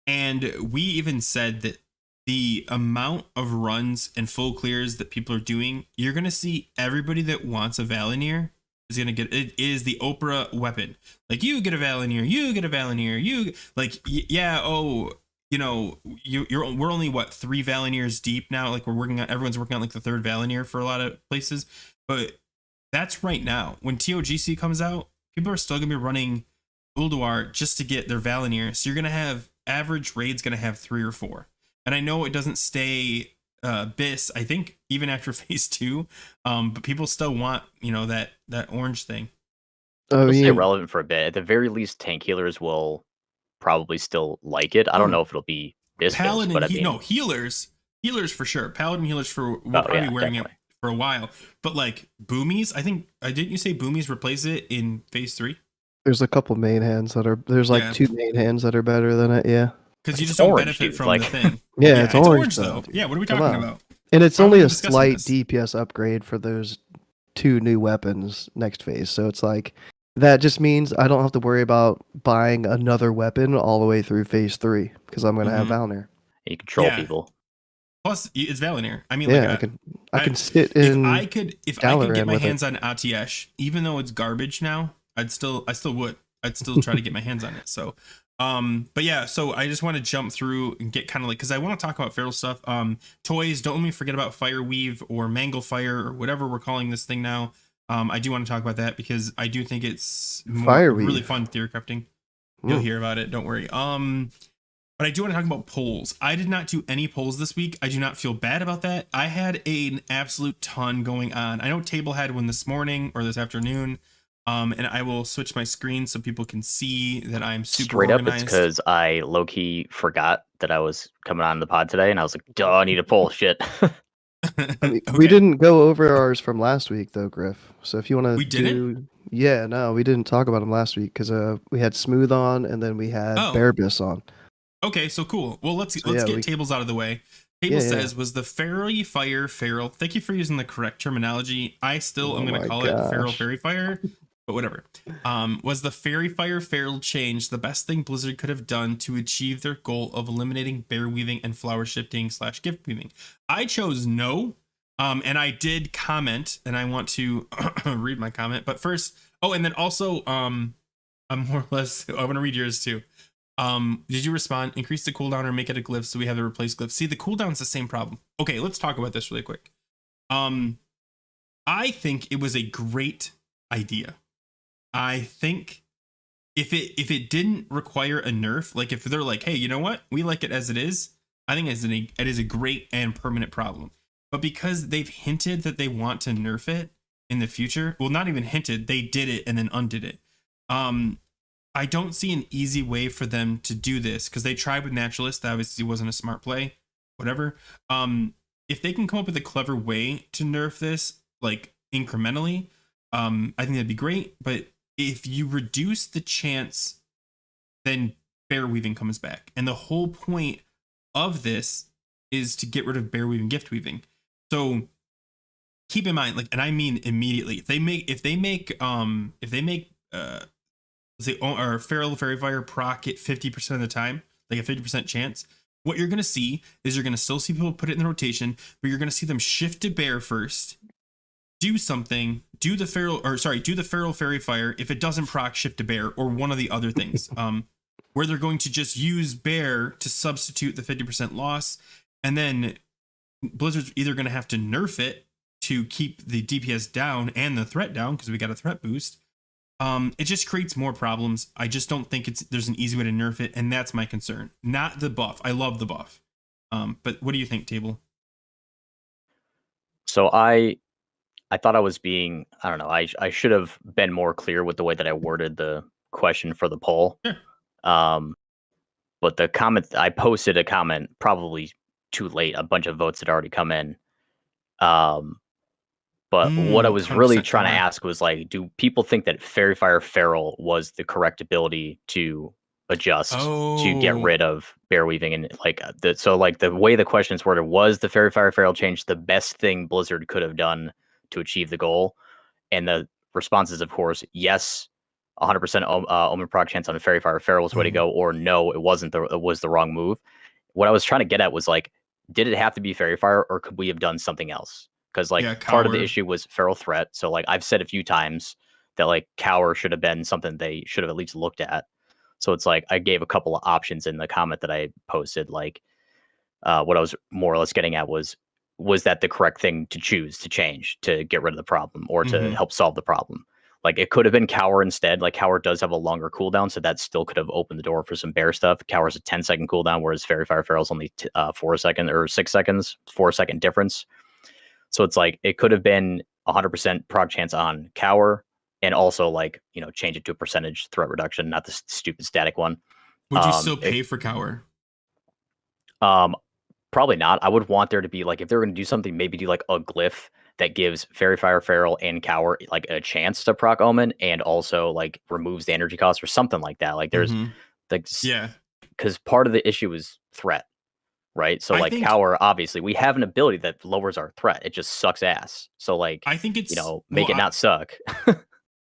and we even said that the amount of runs and full clears that people are doing, you're gonna see everybody that wants a Valinir is gonna get it. Is the Oprah weapon? Like, you get a Valinir, you get a Valinir, you like yeah. Oh, you know, we're only what 3 Valinirs deep now. Like, everyone's working on like the 3rd Valinir for a lot of places, but that's right now. When TOGC comes out, people are still gonna be running Ulduar just to get their Valinir. So you're gonna have average raid's gonna have 3 or 4. And I know it doesn't stay bis, I think, even after phase 2. But people still want, you know, that orange thing. I It'll stay mean, relevant for a bit. At the very least, tank healers will probably still like it. I don't know if it'll be bis, Paladin, but I mean, healers for sure. Paladin healers will oh, probably yeah, be wearing definitely. it for a while. But like boomies, I think didn't you say boomies replace it in phase 3? there's a couple main hands that are there's like Yeah. 2 main hands that are better than it. Yeah. Because you It's just don't orange, benefit dude, from like- the thing. Yeah, it's orange though. dude. Yeah, what are we Come talking on. about? And it's Why only are we a discussing slight this? DPS upgrade for those 2 new weapons next phase. So it's like that just means I don't have to worry about buying another weapon all the way through phase 3 because I'm gonna have Valnir. You control Yeah. people. Plus, it's Valinir. I mean, Yeah, like, I can sit if in. I could get Dalaran my with it. hands on Atiyesh, even though it's garbage now, I still would. I'd still try to get my hands on it. So, but yeah, so I just want to jump through and get kind of like, because I want to talk about feral stuff. Toys, don't let me forget about Fireweave or Mangle Fire or whatever we're calling this thing now. I do want to talk about that because I do think it's Fireweave. really fun theory crafting. You'll hear about it. Don't worry. But I do want to talk about polls. I did not do any polls this week. I do not feel bad about that. I had an absolute ton going on. I know Table had one this morning or this afternoon. And I will switch my screen so people can see that I'm super Straight organized. up, it's because I low-key forgot that I was coming on the pod today, and I was like, duh, I need a poll. Shit. I mean, Okay. we didn't go over ours from last week though, Griff. So if you want to We didn't? yeah, no, we didn't talk about them last week because we had Smooth on and then we had Oh. Bearbiss on. Okay, so cool. Well, let's yeah, get Tables out of the way. Table says, was the Fairy Fire feral? Thank you for using the correct terminology. I still am going to call it Feral Fairy Fire, but whatever. Was the Fairy Fire feral change the best thing Blizzard could have done to achieve their goal of eliminating bear weaving and flower shifting / gift weaving? I chose no. And I did comment, and I want to read my comment. But first, and then also, I'm more or less, I want to read yours too. Did you respond? Increase the cooldown or make it a glyph so we have to replace glyph. See, the cooldown's the same problem. Okay, let's talk about this really quick. I think it was a great idea. I think if it didn't require a nerf, like if they're like, hey, you know what? We like it as it is. I think it is a great and permanent problem. But because they've hinted that they want to nerf it in the future, well, not even hinted, they did it and then undid it. I don't see an easy way for them to do this because they tried with Naturalist. That obviously wasn't a smart play. Whatever. If they can come up with a clever way to nerf this, like incrementally, I think that'd be great. But if you reduce the chance, then bear weaving comes back. And the whole point of this is to get rid of bear weaving, gift weaving. So keep in mind, like, and I mean immediately, if they make say, or Feral Fairy Fire proc it 50% of the time, like a 50% chance, what you're going to see is you're going to still see people put it in the rotation, but you're going to see them shift to bear first, do something, do the Feral Fairy Fire. If it doesn't proc, shift to bear, or one of the other things, where they're going to just use bear to substitute the 50% loss. And then Blizzard's either going to have to nerf it to keep the DPS down and the threat down because we got a threat boost. It just creates more problems. I just don't think there's an easy way to nerf it, and that's my concern. Not the buff. I love the buff. But what do you think, Table? So I I thought I was being, I don't know, I should have been more clear with the way that I worded the question for the poll. Sure. But the comment, I posted a comment probably too late. A bunch of votes had already come in. But what I was really trying to ask was like, do people think that Fairy Fire Feral was the correct ability to adjust to get rid of Bear Weaving? And like, so like the way the questions worded, was the Fairy Fire Feral change the best thing Blizzard could have done to achieve the goal? And the response is, of course, yes, 100% Omen proc chance on Fairy Fire Feral was the way to go, or no, it wasn't. It was the wrong move. What I was trying to get at was like, did it have to be Fairy Fire, or could we have done something else? Because like part of the issue was feral threat. So like I've said a few times that like cower should have been something they should have at least looked at. So it's like I gave a couple of options in the comment that I posted. Like what I was more or less getting at was that the correct thing to choose to change to get rid of the problem or to help solve the problem? Like it could have been cower instead. Like cower does have a longer cooldown, so that still could have opened the door for some bear stuff. Cower's a 10-second cooldown, whereas Fairy Fire Feral's only 4 seconds or 6 seconds, 4-second difference. So it's like it could have been 100% proc chance on cower, and also like, you know, change it to a percentage threat reduction, not the stupid static one. Would you still pay for cower? Probably not. I would want there to be like, if they're going to do something, maybe do like a glyph that gives Fairy Fire Feral and cower like a chance to proc Omen, and also like removes the energy cost or something like that. Like there's like, because part of the issue is threat. Right. So like cower, obviously we have an ability that lowers our threat. It just sucks ass. So like, I think it's, you know, make it not suck.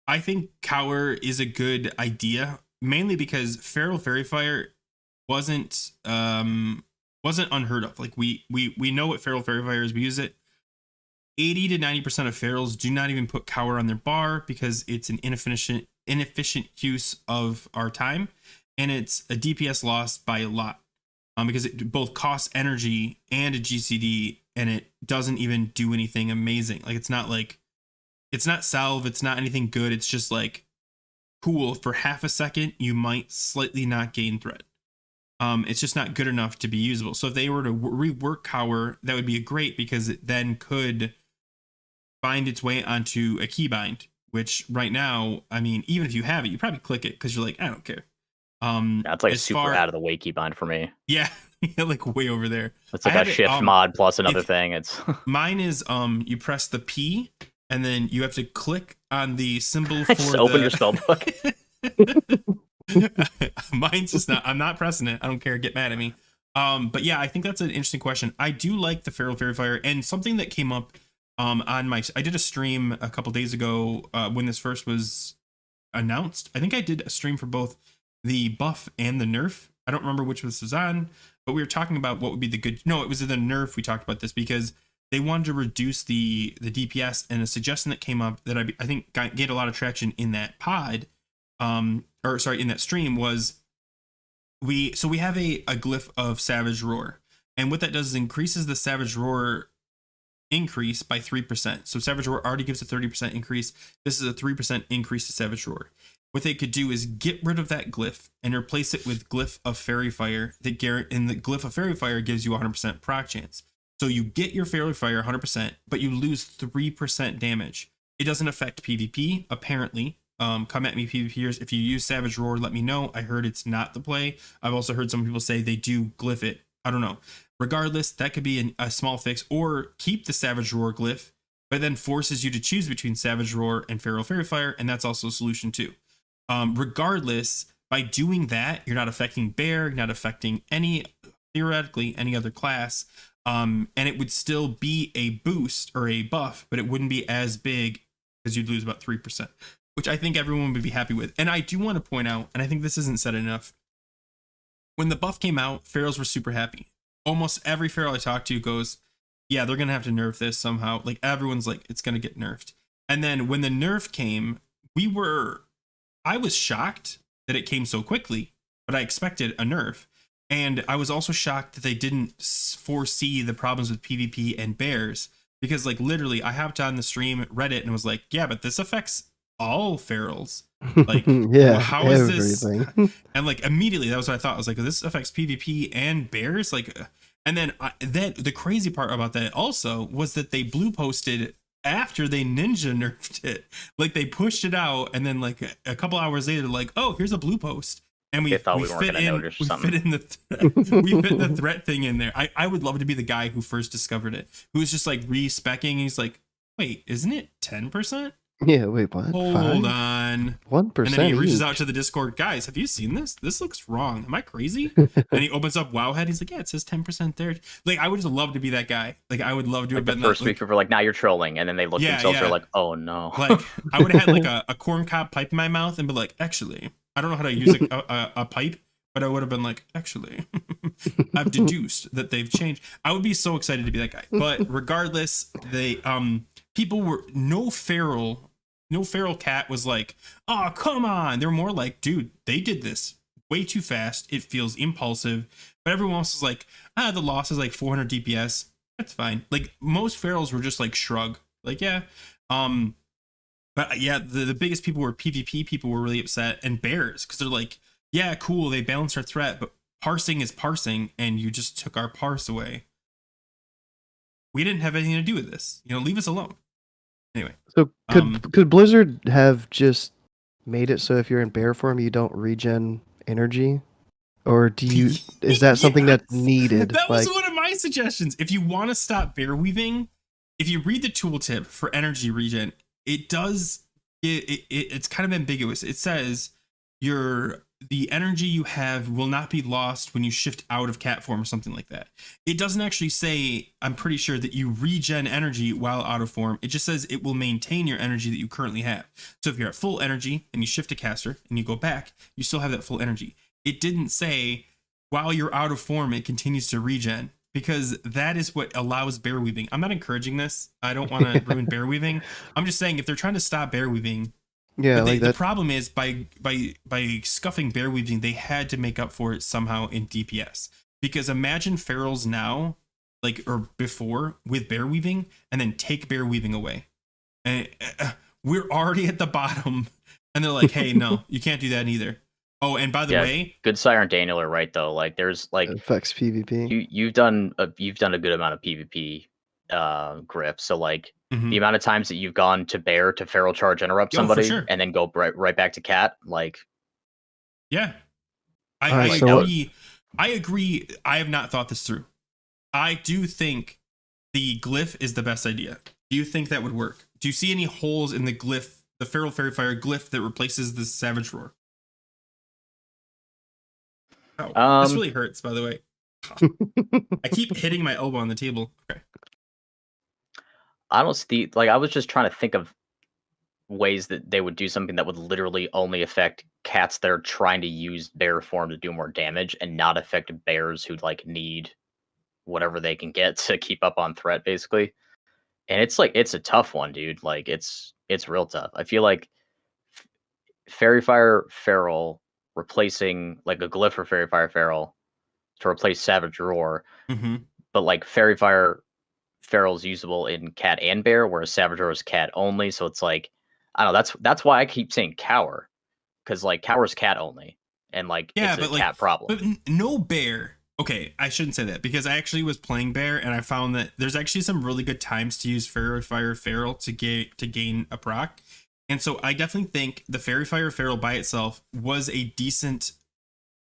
I think cower is a good idea, mainly because feral Fairy Fire wasn't unheard of. Like we know what feral Fairy Fire is. We use it. 80 to 90% of ferals do not even put cower on their bar because it's an inefficient use of our time, and it's a DPS loss by a lot. Because it both costs energy and a GCD, and it doesn't even do anything amazing. Like it's not salve, it's not anything good. It's just like cool for half a second. You might slightly not gain threat. It's just not good enough to be usable. So if they were to rework cower, that would be great, because it then could find its way onto a keybind. Which right now, I mean, even if you have it, you probably click it because you're like, I don't care. That's like super out of the way keybind for me. Yeah, like way over there. It's like a shift mod plus another thing. It's mine is you press the P and then you have to click on the symbol for just open your spell book. Mine's just not. I'm not pressing it. I don't care. Get mad at me. But yeah, I think that's an interesting question. I do like the feral Fairy Fire, and something that came up on my. I did a stream a couple days ago when this first was announced. I think I did a stream for both the buff and the nerf. I don't remember which this was on, but we were talking about what would be the good. No, it was the nerf. We talked about this because they wanted to reduce the DPS, and a suggestion that came up that I think gained a lot of traction in that pod, in that stream was we have a glyph of Savage Roar, and what that does is increases the Savage Roar increase by 3%. So Savage Roar already gives a 30% increase. This is a 3% increase to Savage Roar. What they could do is get rid of that glyph and replace it with Glyph of Fairy Fire. And the Glyph of Fairy Fire gives you 100% proc chance. So you get your Fairy Fire 100%, but you lose 3% damage. It doesn't affect PvP, apparently. Come at me, PvPers. If you use Savage Roar, let me know. I heard it's not the play. I've also heard some people say they do glyph it. I don't know. Regardless, that could be a small fix, or keep the Savage Roar glyph, but then forces you to choose between Savage Roar and Feral Fairy Fire, and that's also a solution too. Regardless, by doing that, you're not affecting bear, you're not affecting theoretically any other class, and it would still be a boost or a buff, but it wouldn't be as big because you'd lose about 3%, which I think everyone would be happy with. And I do want to point out, and I think this isn't said enough, when the buff came out, ferals were super happy. Almost every feral I talk to goes, yeah, they're going to have to nerf this somehow. Like everyone's like, it's going to get nerfed. And then when the nerf came, I was shocked that it came so quickly, but I expected a nerf. And I was also shocked that they didn't foresee the problems with PvP and bears, because like literally I hopped on the stream, read it, and was like, yeah, but this affects all ferals. Like, yeah, how is this? And like immediately that was what I thought. I was like, this affects PvP and bears. Like, and then the crazy part about that also was that they blue posted after they ninja nerfed it. Like they pushed it out, and then like a couple hours later, like, oh, here's a blue post, and we thought we weren't fit gonna in, notice we something. fit in the we fit the threat thing in there. I would love to be the guy who first discovered it, who was just like respecking. He's like, wait, isn't it 10%? Yeah, wait, what? Hold on. 1%. And then he reaches out to the Discord, guys, have you seen this? This looks wrong. Am I crazy? And he opens up Wowhead. He's like, yeah, it says 10% there. Like, I would just love to be that guy. Like, I would love to have the been first that, week. People were like, "Now you're trolling," and then they look themselves. They're like, "Oh no!" Like, I would have had like a corn cob pipe in my mouth and be like, actually, I don't know how to use a pipe, but I would have been like, actually, I've deduced that they've changed. I would be so excited to be that guy. But regardless, they people were no feral cat was like, oh, come on. They're more like, dude, they did this way too fast. It feels impulsive. But everyone else is like, the loss is like 400 DPS. That's fine. Like most ferals were just like shrug. Like, yeah. But yeah, the biggest people were PvP people were really upset, and bears, because they're like, yeah, cool, they balanced our threat, but parsing is parsing, and you just took our parse away. We didn't have anything to do with this. Leave us alone. Anyway, so could Blizzard have just made it so if you're in bear form you don't regen energy, or is that something that's needed? That was one of my suggestions. If you want to stop bear weaving, if you read the tooltip for energy regen, it does it's kind of ambiguous. It says the energy you have will not be lost when you shift out of cat form or something like that. It doesn't actually say, I'm pretty sure, that you regen energy while out of form. It just says it will maintain your energy that you currently have. So if you're at full energy and you shift to caster and you go back, you still have that full energy. It didn't say while you're out of form, it continues to regen, because that is what allows bear weaving. I'm not encouraging this. I don't want to ruin bear weaving. I'm just saying if they're trying to stop bear weaving, yeah, but the problem is by scuffing bear weaving, they had to make up for it somehow in DPS. Because imagine ferals now, or before, with bear weaving, and then take bear weaving away, and we're already at the bottom, and they're like, hey, no, you can't do that either. Oh, and by the way, good Sire and Daniel are right though. Like, there's like it affects PvP. You've done a good amount of PvP, Grif. So like the amount of times that you've gone to bear to feral charge interrupt somebody, and then go right back to cat, like, yeah, I agree. I have not thought this through. I do think the glyph is the best idea. Do you think that would work? Do you see any holes in the glyph, the feral fairy fire glyph that replaces the savage roar? Oh, this really hurts, by the way. I keep hitting my elbow on the table. Okay. I don't see, like, I was just trying to think of ways that they would do something that would literally only affect cats that are trying to use bear form to do more damage, and not affect bears who like need whatever they can get to keep up on threat, basically. And it's like, it's a tough one, dude. Like, it's real tough. I feel like Fairy Fire Feral replacing like a glyph for Fairy Fire Feral to replace Savage Roar, but like Fairy Fire Feral's usable in cat and bear, whereas Savage Roar is cat only. So it's like, I don't know. That's why I keep saying Cower, because like Cower's cat only, and like, yeah, it's but a cat problem. But no bear. Okay, I shouldn't say that, because I actually was playing bear and I found that there's actually some really good times to use Fairy Fire Feral to gain a proc. And so I definitely think the Fairy Fire Feral by itself was a decent,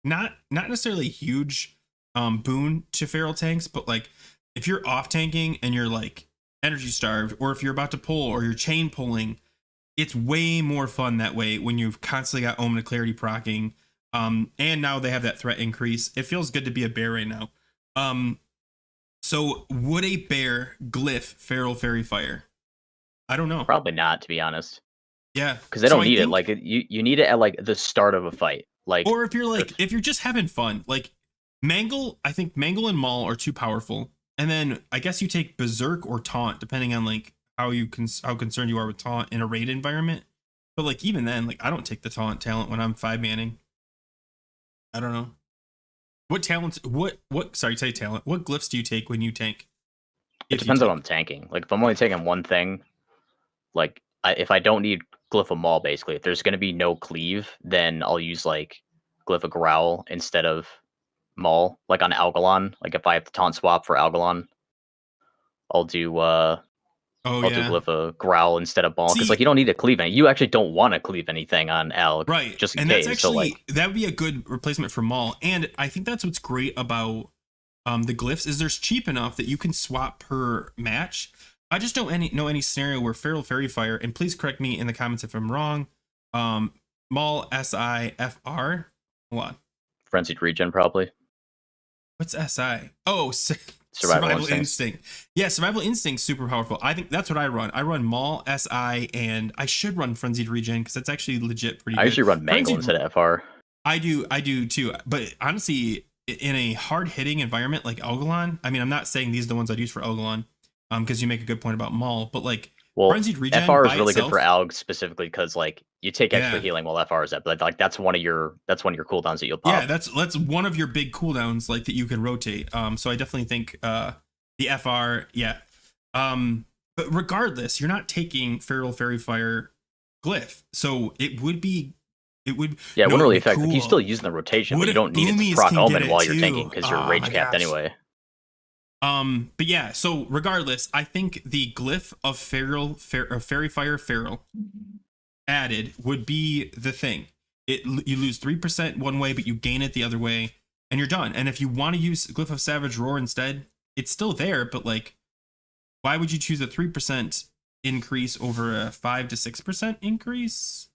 not necessarily huge boon to feral tanks, but like if you're off tanking and you're like energy starved, or if you're about to pull or you're chain pulling, it's way more fun that way when you've constantly got Omen of Clarity procking. And now they have that threat increase. It feels good to be a bear right now. So would a bear glyph feral fairy fire? I don't know. Probably not, to be honest. Yeah, because they don't need it. Like, you need it at like the start of a fight. Like, or if you're just having fun, like Mangle. I think Mangle and Maul are too powerful, and then I guess you take Berserk or Taunt, depending on like how concerned you are with Taunt in a raid environment. But like even then, like I don't take the Taunt talent when I'm 5-manning. I don't know. What talents? Sorry, say talent. What glyphs do you take when you tank? It depends on what I'm tanking. Like, if I'm only taking one thing, like if I don't need Glyph of Maul, basically, if there's going to be no cleave, then I'll use like Glyph of Growl instead of Maul. Like on Algalon, like if I have the taunt swap for Algalon, I'll do Oh I'll yeah. do Glyph growl instead of ball because See- like you don't need to cleave any. You actually don't want to cleave anything on Alg, Right. just in And case. that's actually So like that would be a good replacement for Maul. And I think that's what's great about the Glyphs is there's cheap enough that you can swap per match. I just don't know any scenario where Feral Fairy Fire, and please correct me in the comments if I'm wrong. Maul SIFR. Hold on. frenzied regen probably. What's SI? Oh, Survival instinct. Yeah, survival instinct super powerful. I think that's what I run. I run Maul SI, and I should run frenzied regen because that's actually legit pretty good. I usually run Mangle instead of FR. I do too. But honestly, in a hard hitting environment like Algalon, I mean, I'm not saying these are the ones I'd use for Algalon, because you make a good point about Maul, but like frenzied regen FR is really itself, good for Alg specifically because like you take extra healing while FR is up, but like that's one of your cooldowns that you'll pop. Yeah, that's one of your big cooldowns like that you can rotate. So I definitely think the FR, yeah. But regardless, you're not taking Feral Fairy Fire Glyph, so it would wouldn't really affect. cool. Like, you're still using the rotation, but you don't need it to proc Omen while you're tanking because you're rage capped anyway. But yeah, so regardless, I think the Glyph of Fairy Fire Feral added would be the thing. You lose 3% one way, but you gain it the other way, and you're done. And if you want to use Glyph of Savage Roar instead, it's still there, but like, why would you choose a 3% increase over a 5 to 6% increase?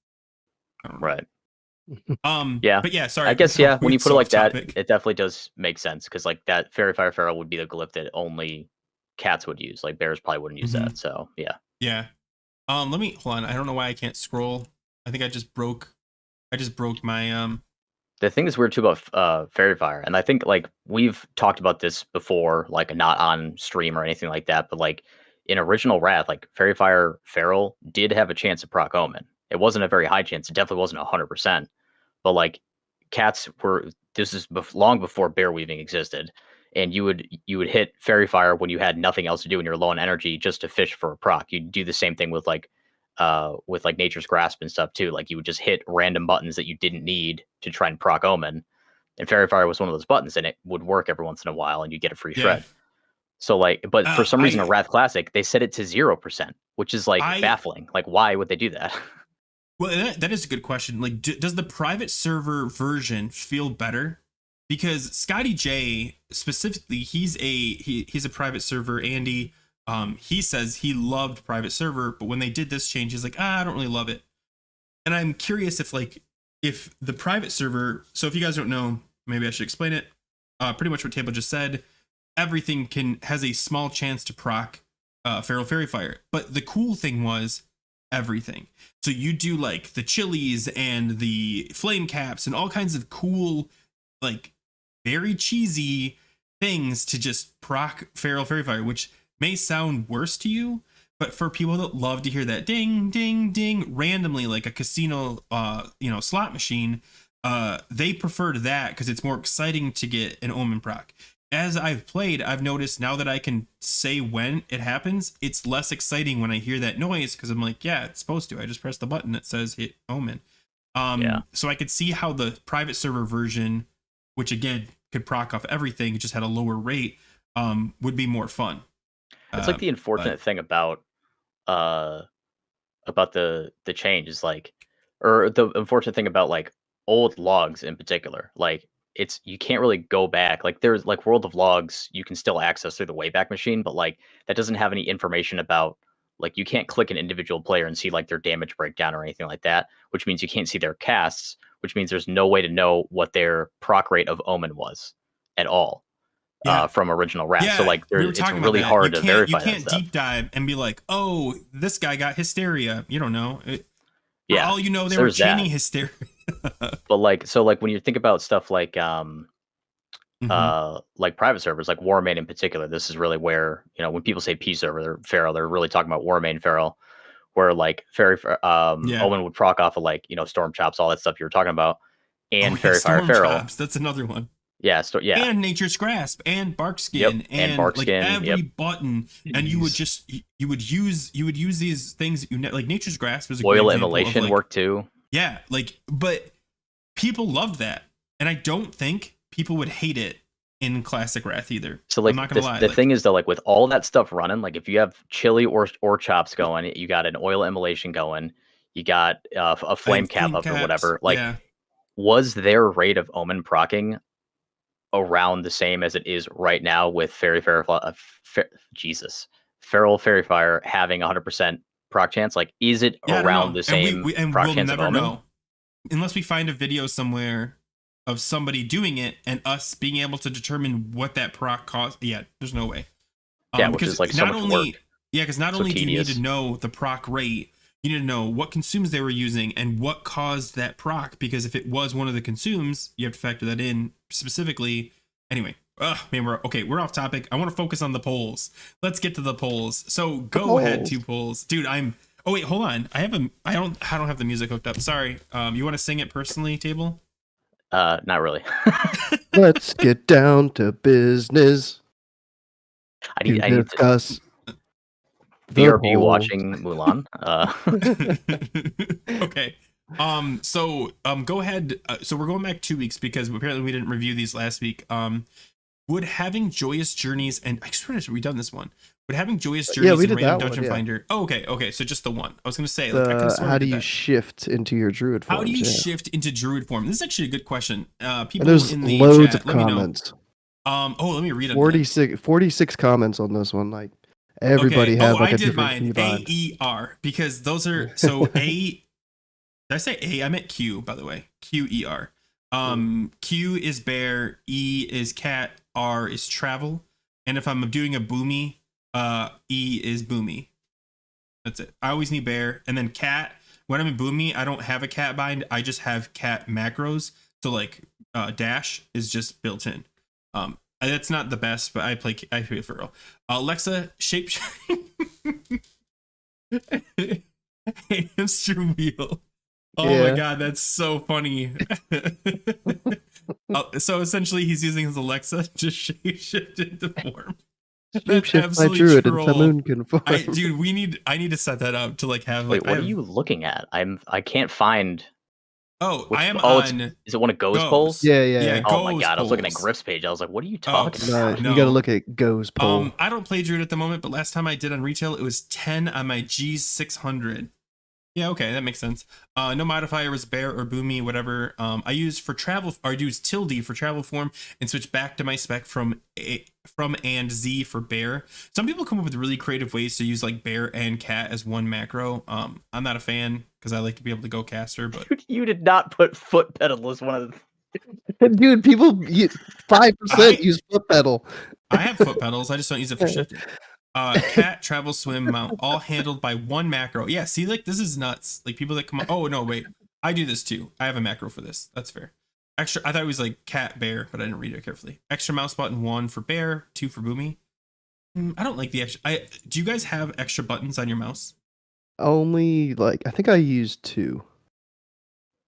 I don't know. Right. Yeah, but yeah, sorry. I guess when you put it like that, it definitely does make sense because like that Fairy Fire Feral would be the glyph that only cats would use. Like bears probably wouldn't use that. So yeah. Let me hold on. I don't know why I can't scroll. I think I just broke my The thing that's weird too about Fairy Fire, and I think like we've talked about this before, like not on stream or anything like that, but like in original Wrath, like Fairy Fire Feral did have a chance of proc Omen. It wasn't a very high chance. It definitely wasn't 100%. But like cats were, this is long before bear weaving existed, and you would hit Fairy Fire when you had nothing else to do and you're low on energy just to fish for a proc. You'd do the same thing with like Nature's Grasp and stuff too. Like you would just hit random buttons that you didn't need to try and proc Omen, and Fairy Fire was one of those buttons, and it would work every once in a while, and you get a free shred. So like, but for some reason, a Wrath Classic they set it to 0%, which is like baffling. Like, why would they do that? Well, that is a good question. Like, does the private server version feel better? Because Scotty J specifically, he's a private server. Andy, he says he loved private server, but when they did this change, he's like, I don't really love it. And I'm curious if the private server. So if you guys don't know, maybe I should explain it. Pretty much what Table just said. Everything has a small chance to proc Feral Fairy Fire, but the cool thing was everything. So you do like the chilies and the flame caps and all kinds of cool, like very cheesy things to just proc Feral Fairy Fire, which may sound worse to you, but for people that love to hear that ding, ding, ding randomly, like a casino, slot machine, they prefer that because it's more exciting to get an Omen proc. As I've played, I've noticed now that I can say when it happens, it's less exciting when I hear that noise because I'm like, yeah, it's supposed to. I just press the button that says hit Omen. So I could see how the private server version, which again could proc off everything, it just had a lower rate, would be more fun. It's like the unfortunate thing about the change is like, or the unfortunate thing about like old logs in particular, like you can't really go back. Like there's like World of Logs you can still access through the Wayback Machine, but like that doesn't have any information about, like you can't click an individual player and see like their damage breakdown or anything like that, which means you can't see their casts, which means there's no way to know what their proc rate of Omen was at all from original Wrath. Yeah, so like it's really hard to verify that stuff. You can't deep dive and be like, oh, this guy got hysteria. You don't know. All you know, they were chaining hysteria. But like, so like when you think about stuff like like private servers, like Warmane in particular, this is really where, when people say P server Feral, they're really talking about Warmane Feral, where like Omen would proc off of like, Storm Chops, all that stuff you were talking about, and Fairy Fire Feral. Chops, that's another one. Yeah, and Nature's Grasp and Barkskin and Barkskin, like every button, and you would use these things that like Nature's Grasp was a Oil Immolation worked too. Yeah, like, but people loved that, and I don't think people would hate it in Classic Wrath either. So like I'm not gonna lie. The thing is though, like with all that stuff running, like if you have chili or chops going, you got an oil immolation going, you got a flame cap up or whatever. Like, was their rate of omen proccing around the same as it is right now with Feral Fairy Fire having 100% proc chance? Like, is it around the same and proc we'll chance never of omen? know unless we find a video somewhere of somebody doing it and us being able to determine what that proc cost. Yeah, there's no way. Which is like so much work. Yeah, because not only do you need to know the proc rate, you need to know what consumes they were using and what caused that proc, because if it was one of the consumes, you have to factor that in specifically. Anyway, man, we're off topic. I want to focus on the polls. Let's get to the polls. So go ahead, 2 polls. Dude, oh wait, hold on. I don't have the music hooked up. Sorry. You want to sing it personally, Table? Not really. Let's get down to business. I need to discuss. BRB watching Mulan. Okay. So go ahead. So we're going back 2 weeks because apparently we didn't review these last week. Would having Joyous Journeys, and I swear we've done this one. Would having Joyous Journeys and Random Dungeon Finder. Oh, okay. So just the one. I was gonna say, how do you shift into your druid form? How do you shift into druid form? This is actually a good question. People there's in the loads chat, of comments. Let me read it. 46 comments on this one. Like everybody had like a different keybind. AER, because those are so A. Did I say A? I meant Q, by the way. QER. Q is bear, E is cat, R is travel, and if I'm doing a boomy, E is boomy. That's it. I always need bear, and then cat. When I'm in boomy, I don't have a cat bind. I just have cat macros. So like dash is just built in. That's not the best, but I play for real. Alexa, shape hamster wheel. Oh my god, that's so funny. So essentially he's using his Alexa to shift into form. Shapeshift my druid into Moonkin form. Dude, I need to set that up to like have like. Wait, what are you looking at? I can't find. I am on. Is it one of Go's polls? Yeah. Oh my god, I was looking at Grif's page. I was like, what are you talking about? No. You gotta look at Go's poll. I don't play druid at the moment, but last time I did on retail, it was 10 on my G600. Yeah, okay, that makes sense. No modifier was bear or boomy, whatever. I use for travel, or I use tilde for travel form and switch back to my spec from and Z for bear. Some people come up with really creative ways to use like bear and cat as one macro. I'm not a fan because I like to be able to go caster, but you did not put foot pedal as one of the. Dude, people 5% use foot pedal. I have foot pedals. I just don't use it for shifting. Cat, travel, swim, mount, all handled by one macro. Yeah, see, like this is nuts. Like people that come up. Oh no, wait, I do this too. I have a macro for this. That's fair. Extra. I thought it was like cat, bear, but I didn't read it carefully. Extra mouse button 1 for bear, 2 for boomy. I don't like the extra. Do you guys have extra buttons on your mouse? Only like I think I use 2.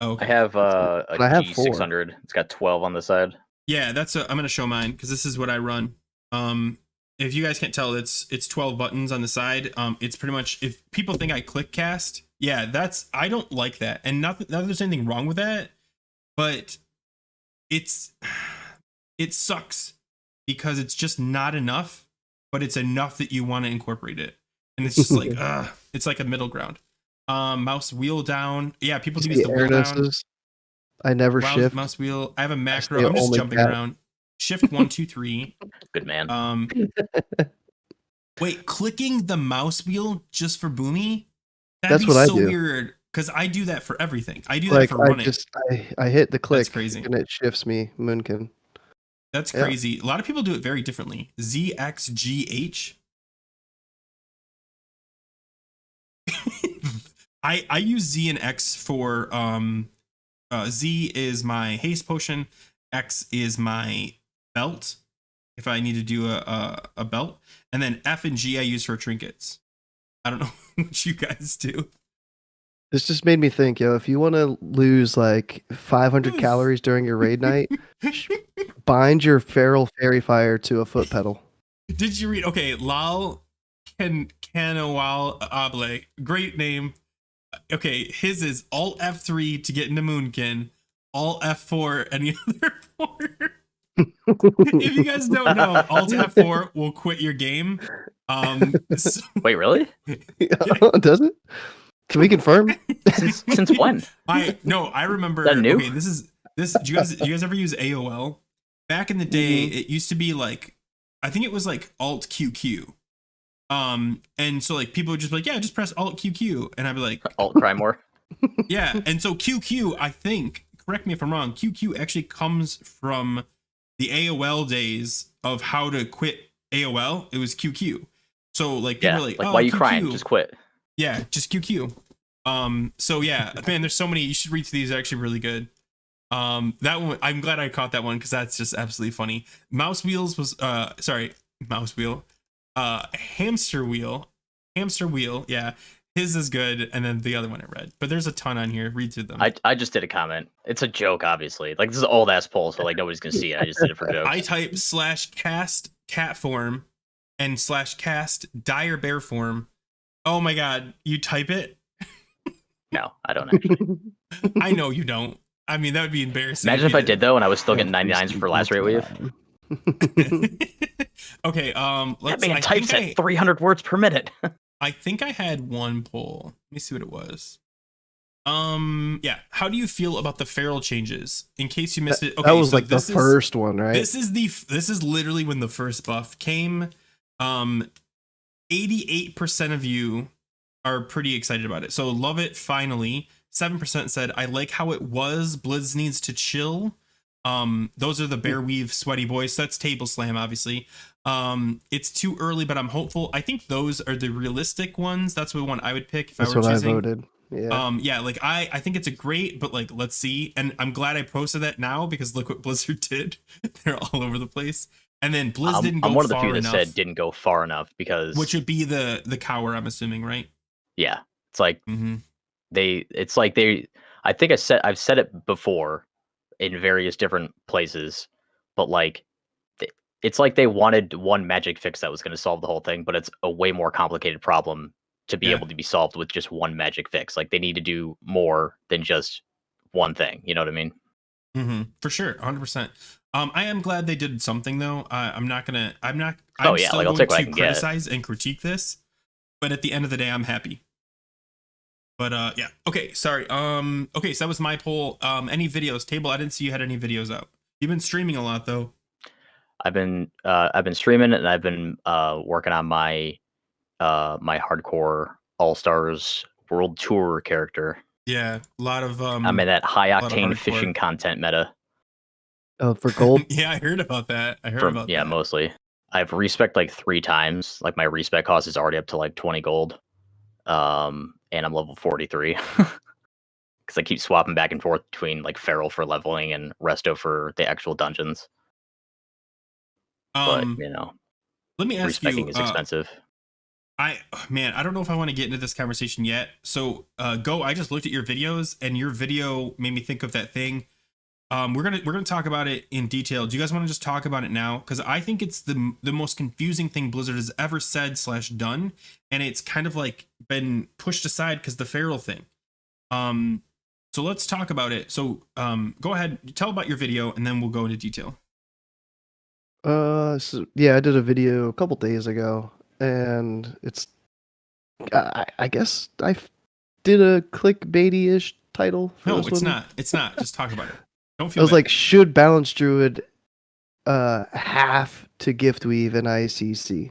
Oh, okay. I have a G600. It's got 12 on the side. Yeah, I'm gonna show mine because this is what I run. If you guys can't tell, it's 12 buttons on the side. It's pretty much, if people think I click cast, yeah, I don't like that. And not that there's anything wrong with that, but it sucks because it's just not enough, but it's enough that you want to incorporate it. And it's just like, it's like a middle ground. Mouse wheel down. Yeah, people use the wheel down. I never shift. Mouse wheel. I have a macro. I'm just jumping around. Shift 1, 2, 3. Good man. Wait, clicking the mouse wheel just for boomy? That's what I do. Weird because I do that for everything. I do that for running. I hit the click. That's crazy. And it shifts me Moonkin. That's crazy. A lot of people do it very differently. ZXGH. I use Z and X for Z is my haste potion. X is my belt if I need to do a belt, and then F and G I use for trinkets. I don't know what you guys do. This just made me think, if you want to lose like 500 calories during your raid night, bind your feral fairy fire to a foot pedal. Did you read? Okay, Lal Canawal Able, great name. Okay, his is Alt F3 to get into Moonkin, Alt F4 any other 4. If you guys don't know, Alt F4 will quit your game. So, Wait, really? Does it? Can we confirm? Since when? I remember. That new? Okay, this. Do you guys ever use AOL? Back in the day, it used to be like, I think it was like Alt QQ. And so like people would just be like, yeah, just press Alt QQ, and I'd be like, Alt cry more. yeah. And so QQ, I think, correct me if I'm wrong, QQ actually comes from the AOL days of how to quit AOL. It was QQ. So like people were like, oh, why are you QQ. crying? Just quit. Yeah, just QQ. So yeah, man, there's so many. You should read through these. They're actually really good. That one, I'm glad I caught that one because that's just absolutely funny. Mouse wheels was mouse wheel. Hamster wheel. Yeah, his is good, and then the other one I read. But there's a ton on here. Read through them. I just did a comment. It's a joke, obviously. Like, this is an old ass poll, so like nobody's gonna see it. I just did it for jokes. I type /cast cat form and /cast dire bear form. Oh my god, you type it? No, I don't actually. I know you don't. I mean, that would be embarrassing. Imagine if I did though, and I was still getting 99s for last rate wave. Okay, That man types at 300 words per minute. I think I had one poll. Let me see what it was. Yeah. How do you feel about the feral changes? In case you missed it, okay, that was so like the first one, right? This is literally when the first buff came. 88% of you are pretty excited about it. So love it finally. 7% said I like how it was. Blizz needs to chill. Those are the bear weave sweaty boys. So that's table slam, obviously. It's too early, but I'm hopeful. I think those are the realistic ones. That's the one I would pick if that's I were choosing. I voted. Yeah. Yeah, like I think it's a great, but like let's see. And I'm glad I posted that now because look what Blizzard did. They're all over the place. And then Blizz didn't go far enough. I'm one of the few that said didn't go far enough because which would be the cower, I'm assuming, right? Yeah. It's like I think I've said it before in various different places, but like it's like they wanted one magic fix that was going to solve the whole thing, but it's a way more complicated problem to be able to be solved with just one magic fix. Like they need to do more than just one thing. You know what I mean? For sure, 100%. I am glad they did something though. I'm still I'll take what I can criticize and critique this, but at the end of the day, I'm happy. But yeah, okay, sorry. Okay, so that was my poll. Any videos? Table, I didn't see you had any videos out. You've been streaming a lot though. I've been streaming and I've been working on my my hardcore All-Stars World Tour character. Yeah, a lot of I'm in that high octane fishing content meta. Oh, for gold? Yeah, I heard about that. Yeah, mostly. I've respec like 3 times. Like my respec cost is already up to like 20 gold. And I'm level 43. Because I keep swapping back and forth between like Feral for leveling and Resto for the actual dungeons. But you know, let me ask respecing you, is expensive. I don't know if I want to get into this conversation yet. So Go, I just looked at your videos and your video made me think of that thing. We're gonna talk about it in detail. Do you guys want to just talk about it now? Because I think it's the most confusing thing Blizzard has ever said / done, and it's kind of like been pushed aside because the feral thing. So let's talk about it. So go ahead, tell about your video, and then we'll go into detail. So yeah, I did a video a couple days ago, and it's I guess I did a clickbaity-ish title. No, it's not. It's not. Just talk about it. Don't feel. I was like, should Balance Druid have to gift weave in ICC?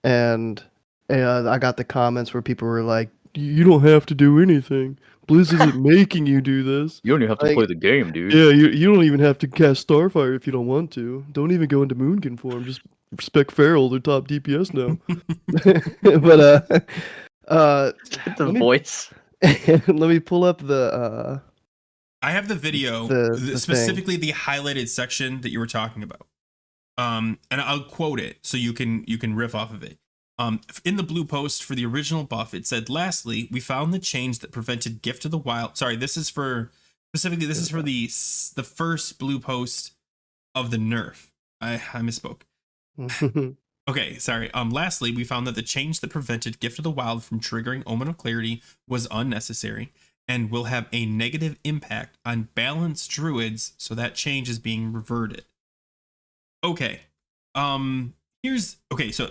And I got the comments where people were like, "You don't have to do anything. Blizz isn't making you do this. You don't even have to play the game, dude. Yeah, you don't even have to cast Starfire if you don't want to. Don't even go into Boomkin form. Just respect Feral, they're top DPS now." But the voice. Let me pull up the. I have the video, specifically the highlighted section that you were talking about. And I'll quote it so you can riff off of it. In the blue post for the original buff, it said, "Lastly, we found the change that prevented Gift of the Wild." Sorry, this is for the first blue post of the nerf. I misspoke. Okay, sorry. Lastly, we found that the change that prevented Gift of the Wild from triggering Omen of Clarity was unnecessary and will have a negative impact on balanced druids, so that change is being reverted. Okay. So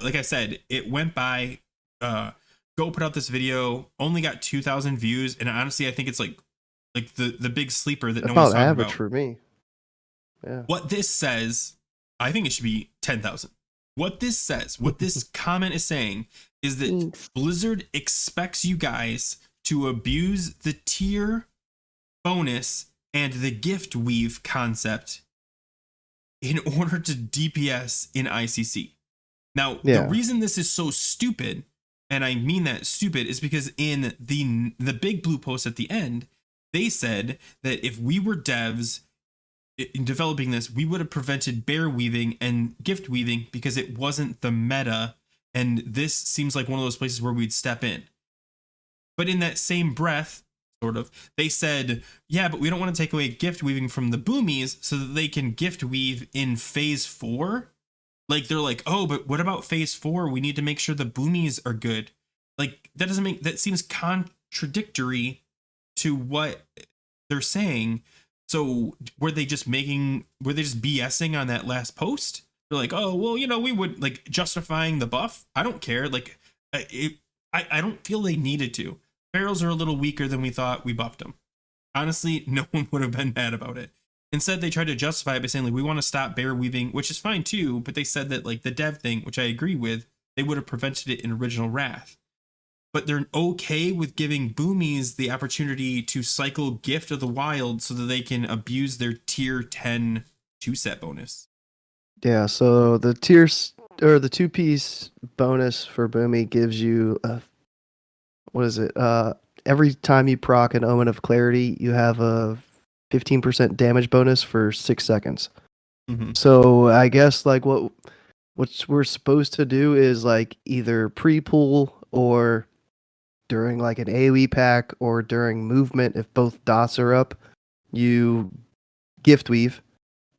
like I said, it went by. Go put out this video, only got 2,000 views, and honestly, I think it's like the big sleeper that no one's About talking average about. for me. Yeah. What this says, I think it should be 10,000. What this says, what this comment is saying, is that Blizzard expects you guys to abuse the tier bonus and the gift weave concept in order to DPS in ICC. Now, the reason this is so stupid, and I mean that stupid, is because in the big blue post at the end, they said that if we were devs in developing this, we would have prevented bear weaving and gift weaving because it wasn't the meta, and this seems like one of those places where we'd step in. But in that same breath, sort of, they said, yeah, but we don't want to take away gift weaving from the boomies so that they can gift weave in phase 4. Like, they're like, oh, but what about phase 4? We need to make sure the boomies are good. Like, that seems contradictory to what they're saying. So were they just BSing on that last post? They're like, oh, well, we would, like, justifying the buff. I don't care. Like, I don't feel they needed to. Barrels are a little weaker than we thought. We buffed them. Honestly, no one would have been mad about it. Instead, they tried to justify it by saying, like, we want to stop bear weaving, which is fine too. But they said that, like, the dev thing, which I agree with, they would have prevented it in original Wrath. But they're okay with giving boomies the opportunity to cycle Gift of the Wild so that they can abuse their tier 10 2-set bonus. Yeah, so the tiers or the 2-piece bonus for Boomy gives you every time you proc an Omen of Clarity, you have a 15% damage bonus for 6 seconds. Mm-hmm. So I guess like what we're supposed to do is like either pre-pull or during like an AoE pack or during movement, if both dots are up, you gift weave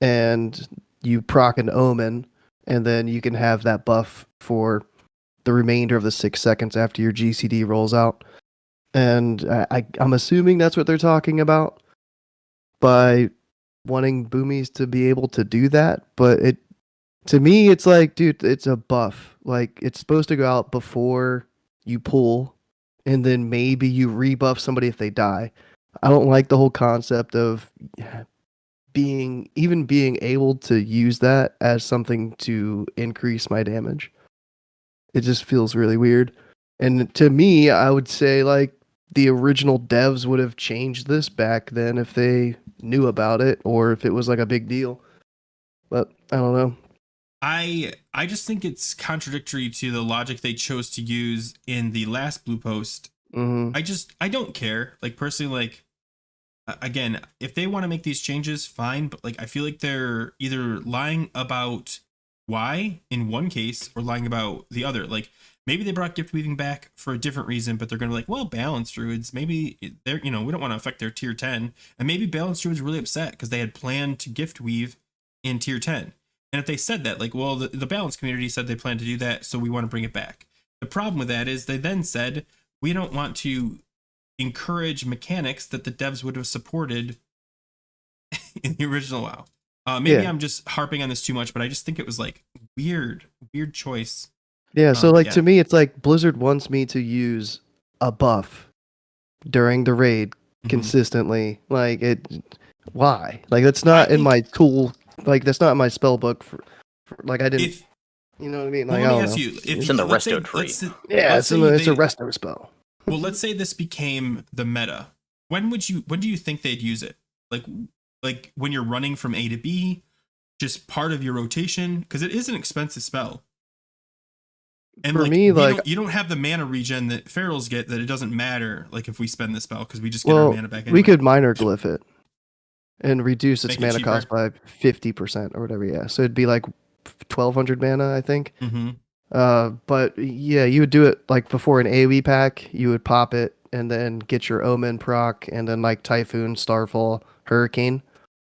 and you proc an Omen, and then you can have that buff for the remainder of the 6 seconds after your GCD rolls out. And I'm assuming that's what they're talking about by wanting boomies to be able to do that. But to me, it's like, dude, it's a buff. Like, it's supposed to go out before you pull, and then maybe you rebuff somebody if they die. I don't like the whole concept of being able to use that as something to increase my damage. It just feels really weird. And to me, I would say like the original devs would have changed this back then if they knew about it or if it was like a big deal. But I don't know. I just think it's contradictory to the logic they chose to use in the last blue post. Mm-hmm. I don't care. Like, personally, like, again, if they want to make these changes, fine. But like, I feel like they're either lying about why in one case or lying about the other. Like, maybe they brought gift weaving back for a different reason, but they're going to be like, well, balance druids, maybe they're, we don't want to affect their tier 10. And maybe balance druids were really upset because they had planned to gift weave in tier 10. And if they said that, like, well, the balance community said they plan to do that, so we want to bring it back. The problem with that is they then said, we don't want to encourage mechanics that the devs would have supported in the original WoW. Maybe I'm just harping on this too much, but I just think it was like weird choice. Yeah, so to me, it's like Blizzard wants me to use a buff during the raid consistently. Like, why? Like, that's not in my tool. Like, that's not in my spell book. For like, I didn't. You know what I mean? Like, well, let me ask you. It's in the resto tree. It's a resto spell. Well, let's say this became the meta. When do you think they'd use it? Like when you're running from A to B, just part of your rotation, because it is an expensive spell. And for like, me, you don't have the mana regen that Ferals get, that it doesn't matter. Like, if we spend the spell, because we just get our mana back. Anyway. We could minor glyph it and reduce its mana cost by 50% or whatever. Yeah, so it'd be like 1,200 mana, I think. Mm-hmm. But yeah, you would do it like before an AoE pack. You would pop it and then get your Omen proc, and then like Typhoon, Starfall, Hurricane,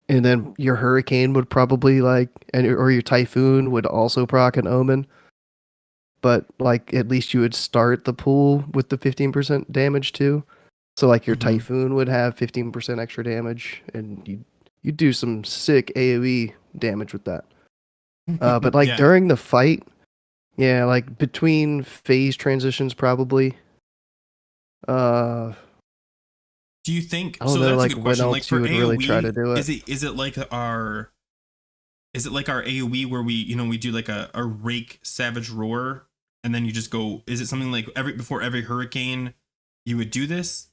and then your Hurricane would probably or your Typhoon would also proc an Omen. But like, at least you would start the pool with the 15% damage too. So like your Typhoon would have 15% extra damage, and you do some sick AoE damage with that. But like Yeah. during the fight, yeah, like between phase transitions, probably. Uh, Do you think I don't so? know, That's a like good when question. Like else you for would really try to AoE, do it. is it like our AoE where we do like a rake savage roar and then you just go? Is it something like before every hurricane you would do this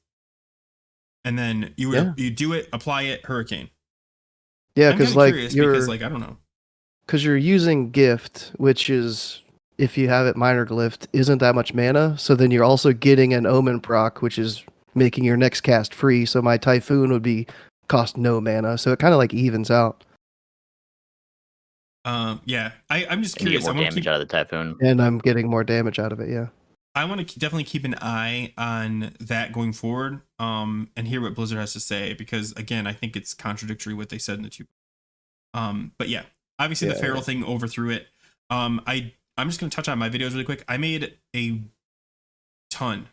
and then Yeah, you do it, apply it, hurricane? yeah, I'm kind because of curious because like I don't know. you're using gift, which is if you have it minor glyphed, isn't that much mana. So then you're also getting an omen proc, which is making your next cast free. So my typhoon would be cost no mana. So it kind of like evens out. Yeah, I'm just And you get curious. more damage out of the typhoon. And I'm getting more damage out of it. Yeah. I want to definitely keep an eye on that going forward, and hear what Blizzard has to say because again, I think it's contradictory what they said in the two. But yeah, obviously the feral thing overthrew it. I'm just gonna touch on my videos really quick. I made a ton.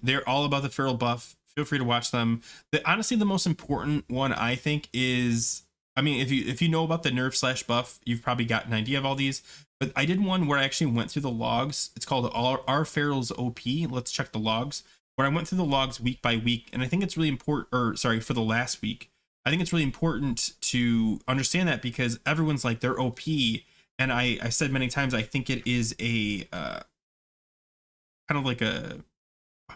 They're all about the feral buff. Feel free to watch them. Honestly, the most important one I think is, I mean, if you know about the nerf / buff, you've probably got an idea of all these. But I did one where I actually went through the logs. It's called Our Feral's OP. Let's check the logs. Where I went through the logs week by week, and I think it's really important. Or sorry, for the last week, I think it's really important to understand that because everyone's like they're OP, and I said many times I think it is a kind of like a,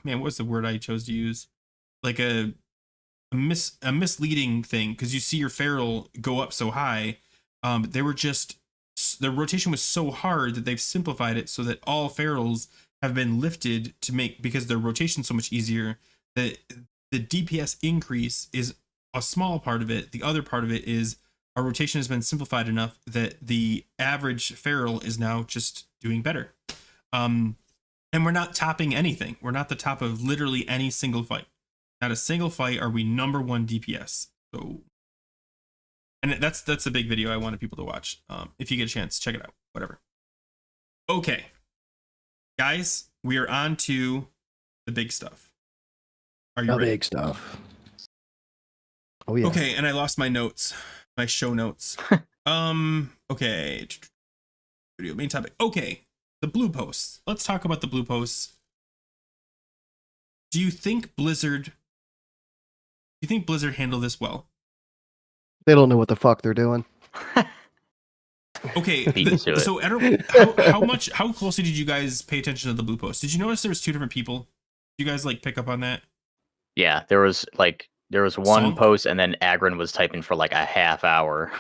man, what was the word I chose to use? Like a misleading thing because you see your feral go up so high. They were just, the rotation was so hard that they've simplified it so that all ferals have been lifted to make, because their rotation so much easier, that the DPS increase is a small part of it. The other part of it is our rotation has been simplified enough that the average feral is now just doing better. And we're not topping anything. We're not the top of literally any single fight. Not a single fight are we #1 DPS. So, and that's a big video I wanted people to watch. If you get a chance, check it out. Whatever. Okay, guys, we are on to the big stuff. Are you The ready? big stuff. Oh yeah. Okay, and I lost my notes, my show notes. Okay. Video main topic. Okay, the blue posts. Let's talk about the blue posts. Do you think Blizzard handled this well? They don't know what the fuck they're doing. Okay, so how closely did you guys pay attention to the blue post? Did you notice there was 2 different people? Did you guys like pick up on that? Yeah, there was one post, and then Agron was typing for like a half hour.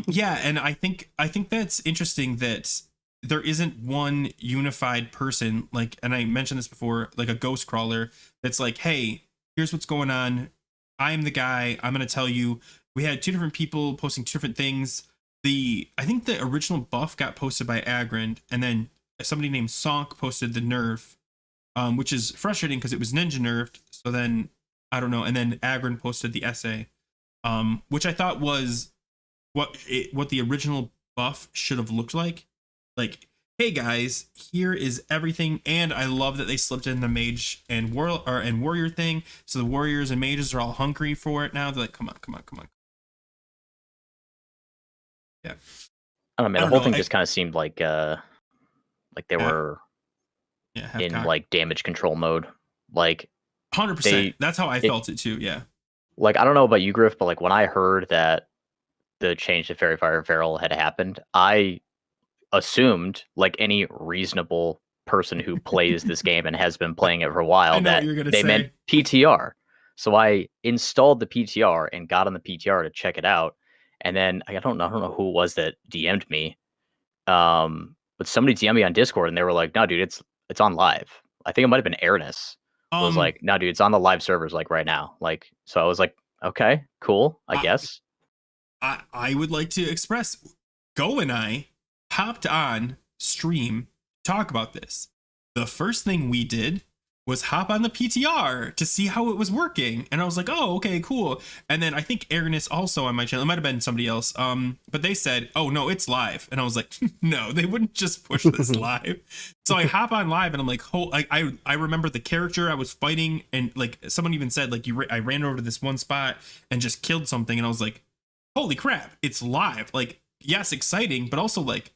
Yeah, and I think that's interesting that there isn't one unified person, like, and I mentioned this before, like a ghost crawler that's like, hey, here's what's going on. I'm the guy. I'm gonna tell you. We had 2 different people posting 2 different things. I think the original buff got posted by Agrand, and then somebody named Sonk posted the nerf, which is frustrating because it was ninja nerfed. So then I don't know, and then Agrand posted the essay, which I thought was what the original buff should have looked like. Like, hey guys, here is everything, and I love that they slipped in the mage and warrior thing. So the warriors and mages are all hungry for it now. They're like, come on. Yeah. I don't know, man. The whole thing just kind of seemed like they were in like damage control mode. Like 100%. That's how I felt it too. Yeah. Like, I don't know about you, Grif, but like when I heard that the change to Fairy Fire Feral had happened, I assumed, like any reasonable person who plays this game and has been playing it for a while, that they meant PTR. So I installed the PTR and got on the PTR to check it out. And then I don't know who it was that DM'd me. But somebody DM'd me on Discord and they were like, no, dude, it's on live. I think it might have been Airness. Was like, no, dude, it's on the live servers like right now. Like, so I was like, okay, cool, I guess. I would like to express, Go and I hopped on stream, talk about this. The first thing we did was hop on the PTR to see how it was working. And I was like, oh, okay, cool. And then I think Airness also on my channel, it might have been somebody else, but they said, oh no, it's live. And I was like, no, they wouldn't just push this live. So I hop on live and I'm like, I remember the character I was fighting, and like someone even said, like, I ran over to this one spot and just killed something. And I was like, holy crap, it's live. Like, yes, exciting, but also like,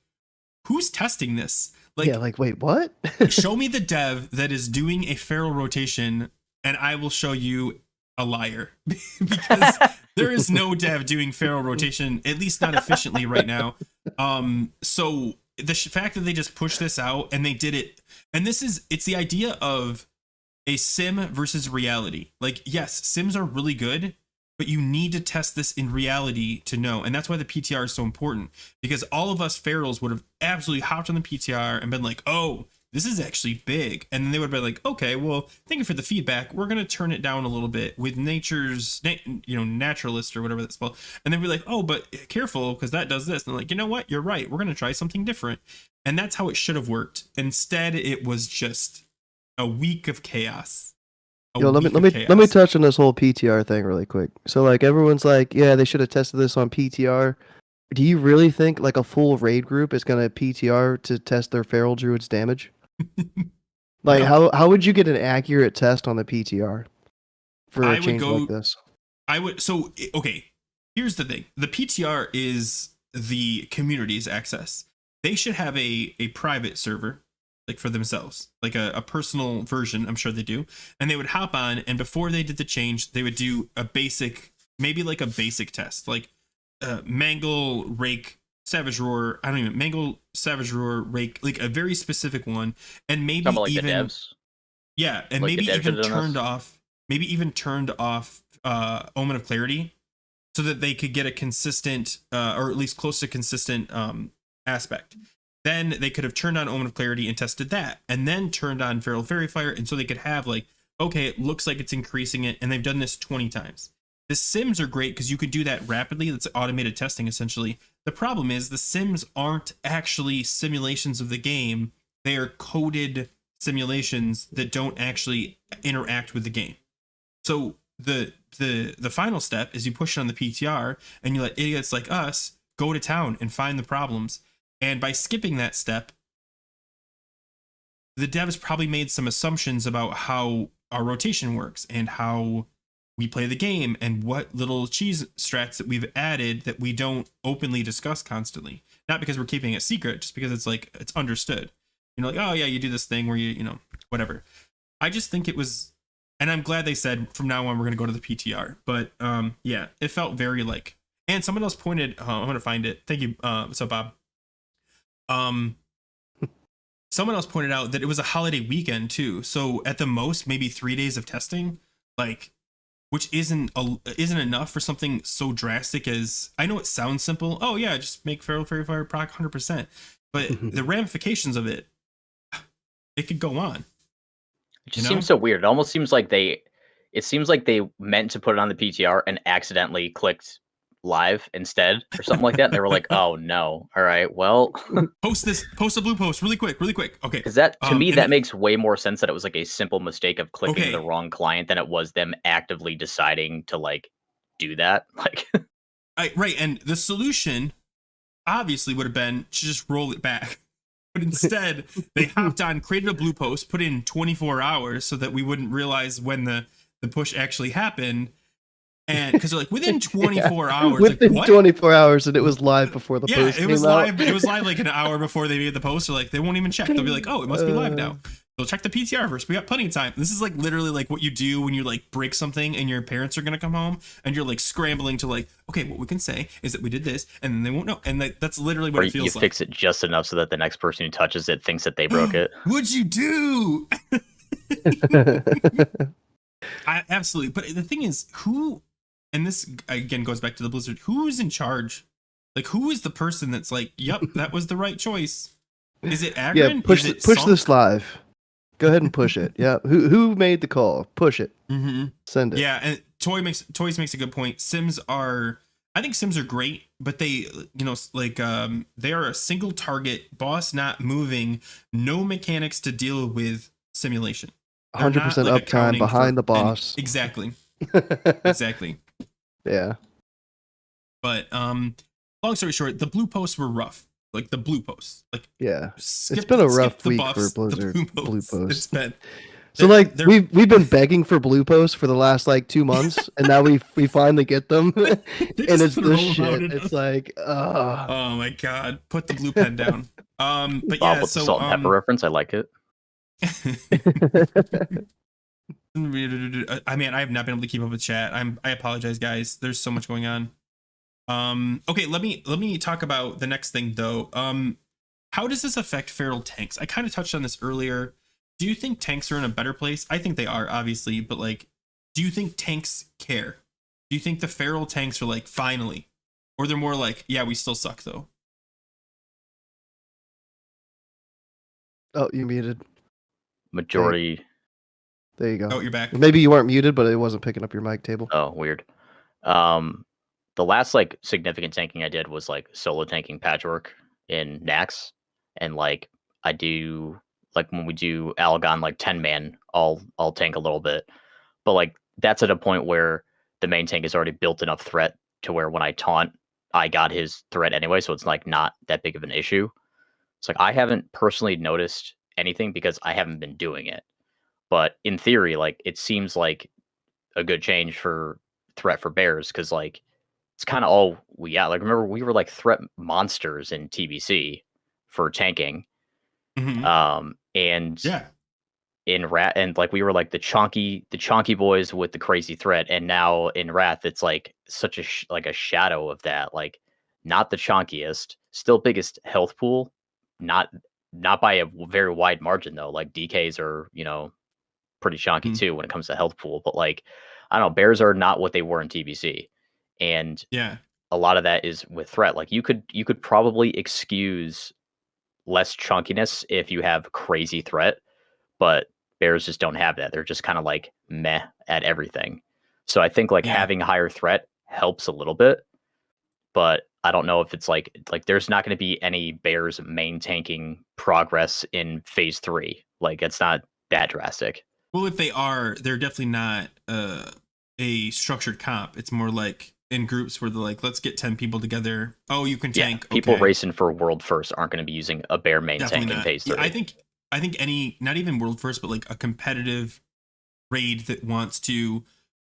who's testing this? Like, yeah, like, wait, what? show me the dev that is doing a feral rotation, and I will show you a liar. Because there is no dev doing feral rotation, at least not efficiently right now. So the fact that they just pushed this out and they did it, and it's the idea of a sim versus reality. Like, yes, sims are really good, but you need to test this in reality to know. And that's why the PTR is so important, because all of us ferals would have absolutely hopped on the PTR and been like, oh, this is actually big. And then they would have been like, okay, well, thank you for the feedback. We're going to turn it down a little bit with naturalist or whatever that's called. And then we're like, oh, but careful, because that does this. And they're like, you know what? You're right. We're going to try something different. And that's how it should have worked. Instead, it was just a week of chaos. Let me touch on this whole PTR thing really quick. So like everyone's like, yeah, they should have tested this on PTR. Do you really think like a full raid group is gonna PTR to test their feral druid's damage? Like No. how would you get an accurate test on the PTR for a change like this? Okay, here's the thing. The PTR is the community's access. They should have a private server, like for themselves, like a personal version. I'm sure they do. And they would hop on, and before they did the change, they would do a basic, maybe like a basic test, like mangle, rake, savage roar. I don't even mangle, savage roar, rake, like a very specific one. And maybe like even the devs. Yeah, and like maybe even turned off Omen of Clarity, so that they could get a consistent or at least close to consistent aspect. Then they could have turned on Omen of Clarity and tested that, and then turned on Feral Fairy Fire, and so they could have like, okay, it looks like it's increasing it, and they've done this 20 times. The sims are great because you could do that rapidly. That's automated testing essentially. The problem is the sims aren't actually simulations of the game. They are coded simulations that don't actually interact with the game. So the final step is you push it on the PTR and you let idiots like us go to town and find the problems. And by skipping that step, the devs probably made some assumptions about how our rotation works and how we play the game and what little cheese strats that we've added that we don't openly discuss constantly. Not because we're keeping it secret, just because it's like, it's understood. You know, like, oh yeah, you do this thing where you know, whatever. I just think it was, and I'm glad they said from now on we're going to go to the PTR. But yeah, it felt very like, and someone else pointed, I'm going to find it. Thank you. What's up, Bob? Someone else pointed out that it was a holiday weekend too. So at the most, maybe 3 days of testing, like, which isn't enough for something so drastic as, I know it sounds simple. Oh yeah, just make Feral Fairy Fire proc 100%. But the ramifications of it could go on. It just seems so weird. It almost seems like it seems like they meant to put it on the PTR and accidentally clicked live instead or something like that. And they were like, oh no. All right, well, post a blue post really quick. Okay. Because that, to me, that makes way more sense that it was like a simple mistake of clicking the wrong client than it was them actively deciding to like do that. Like, right. And the solution obviously would have been to just roll it back. But instead, they hopped on, created a blue post, put in 24 hours so that we wouldn't realize when the push actually happened. And because they're like, within 24 hours, within like, what? 24 hours, and it was live before the post it was came live. out. It was live like an hour before they made the post. So like, they won't even check. They'll be like, oh, it must be live now. They'll check the PTR first. We got plenty of time. This is like literally like what you do when you like break something and your parents are gonna come home and you're like scrambling to like, okay, what we can say is that we did this, and then they won't know. And that's literally what it feels like. You fix it just enough so that the next person who touches it thinks that they broke it. What'd you do? Absolutely. But the thing is, who? And this again goes back to the Blizzard. Who's in charge? Like, who is the person that's like, yep, that was the right choice? Is it Agron? Yeah, push this live. Go ahead and push it. Yeah, who made the call? Push it. Mm-hmm. Send it. Yeah, and Toys makes a good point. I think Sims are great, but they, you know, like they are a single target, boss not moving, no mechanics to deal with simulation. 100% uptime behind the boss. Exactly. Yeah. But long story short, the blue posts were rough. Like the blue posts. Like, yeah. It's been a rough week for Blizzard blue posts. It's been. So like we've been begging for blue posts for the last like 2 months, and now we finally get them, and it's this shit. It's like, oh my god, put the blue pen down. But Bob yeah, with so the salt and pepper reference, I like it. I mean, I have not been able to keep up with chat. I apologize, guys. There's so much going on. Okay, let me talk about the next thing though. How does this affect feral tanks? I kind of touched on this earlier. Do you think tanks are in a better place? I think they are, obviously, but like, do you think tanks care? Do you think the feral tanks are like, finally? Or they're more like, yeah, we still suck though? Oh, you muted. Majority. There you go. Oh, you're back. Maybe you weren't muted, but it wasn't picking up your mic table. Oh, weird. The last like significant tanking I did was like solo tanking patchwork in Nax, and like I do like when we do Algalon like 10-man, I'll tank a little bit, but like that's at a point where the main tank is already built enough threat to where when I taunt, I got his threat anyway, so it's like not that big of an issue. It's like I haven't personally noticed anything because I haven't been doing it, but in theory, like it seems like a good change for threat for bears because like it's kind of all we got. Like remember we were like threat monsters in TBC for tanking. Mm-hmm. And yeah, in Wrath, and like we were like the chonky boys with the crazy threat, and now in Wrath it's like such a like a shadow of that. Like not the chonkiest, still biggest health pool, not by a very wide margin though. Like DKs are pretty chonky too when it comes to health pool, but like I don't know, bears are not what they were in TBC, and yeah, a lot of that is with threat. Like you could probably excuse less chunkiness if you have crazy threat, but bears just don't have that. They're just kind of like meh at everything. So I think like having higher threat helps a little bit, but I don't know if it's like there's not going to be any bears main tanking progress in phase 3. Like it's not that drastic. Well, if they are, they're definitely not a structured comp. It's more like in groups where they're like, let's get 10 people together. Oh, you can tank. Yeah, people racing for world first aren't going to be using a bear main tank in phase 3. Yeah, I think any, not even world first, but like a competitive raid that wants to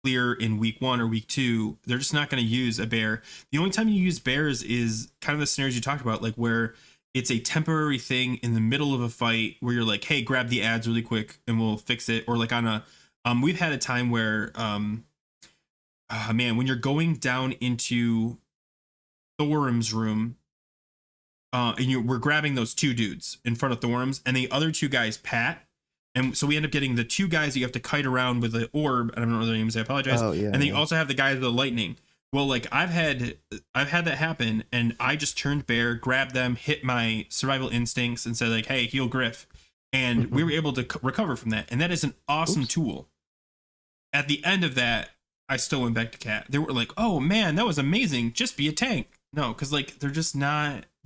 clear in week 1 or week 2, they're just not going to use a bear. The only time you use bears is kind of the scenarios you talked about, like where it's a temporary thing in the middle of a fight where you're like, hey, grab the ads really quick and we'll fix it. Or like on a, we've had a time where, man, when you're going down into Thorim's room, and we're grabbing those 2 dudes in front of Thorim's, and the other 2 guys pat, and so we end up getting the 2 guys that you have to kite around with the orb. I don't know their names. I apologize. Oh, yeah, and then you also have the guys with the lightning. Well, like I've had that happen, and I just turned bear, grabbed them, hit my survival instincts, and said like, "Hey, heal Grif," and we were able to recover from that. And that is an awesome tool. At the end of that, I still went back to cat. They were like, "Oh man, that was amazing. Just be a tank." No, because like they're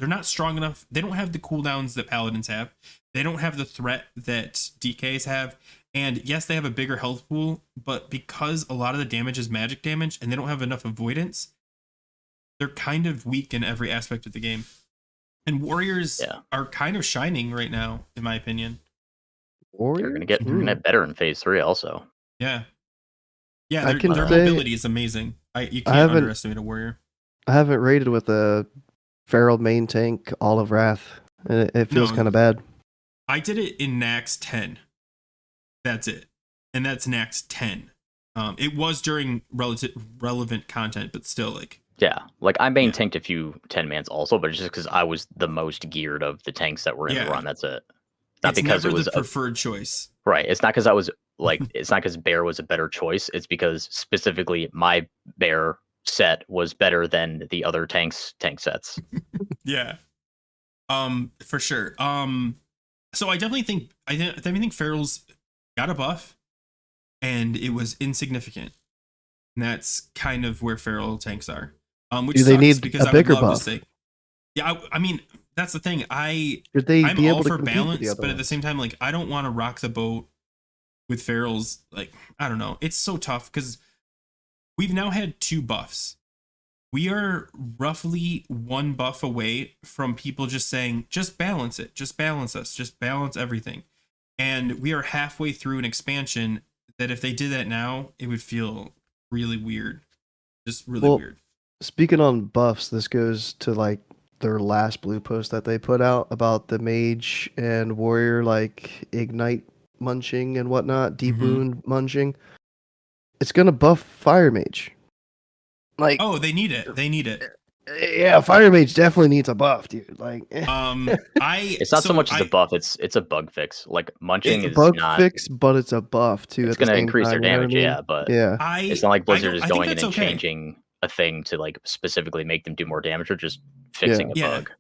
not strong enough. They don't have the cooldowns that paladins have. They don't have the threat that DKs have. And yes, they have a bigger health pool, but because a lot of the damage is magic damage and they don't have enough avoidance, they're kind of weak in every aspect of the game. And warriors are kind of shining right now, in my opinion. Warriors? They're gonna get better in phase 3 also. Yeah. Yeah, their mobility is amazing. You can't underestimate a warrior. I haven't raided with a feral main tank all of Wrath. It feels kind of bad. I did it in Nax 10. That's it. And that's Nax 10. It was during relevant content, but still like... Yeah, like I main tanked a few 10-mans also, but it's just because I was the most geared of the tanks that were in the run. That's it. Not because it was the preferred choice. Right. It's not because I was like, it's not because bear was a better choice. It's because specifically my bear set was better than the other tank sets. Yeah. For sure. So I definitely think ferals got a buff, and it was insignificant. And that's kind of where feral tanks are. Which do they need because a bigger buff? Yeah, I mean that's the thing. I'm all for balance, but at the same time, like I don't want to rock the boat with ferals. Like I don't know, it's so tough because we've now had 2 buffs. We are roughly 1 buff away from people just saying, just balance it, just balance us, just balance everything. and we are halfway through an expansion that if they did that now, it would feel really weird. Just really weird. Speaking on buffs, this goes to like their last blue post that they put out about the mage and warrior like ignite munching and whatnot, deep wound munching. It's gonna buff fire mage. Like, oh, they need it. They need it. Yeah, fire mage definitely needs a buff, dude. Like, it's not so much as a buff; it's a bug fix. Like munching is bug not fix, but it's a buff too. It's going to increase their damage, yeah, but it's not like Blizzard is going in and changing a thing to like specifically make them do more damage or just fixing a bug.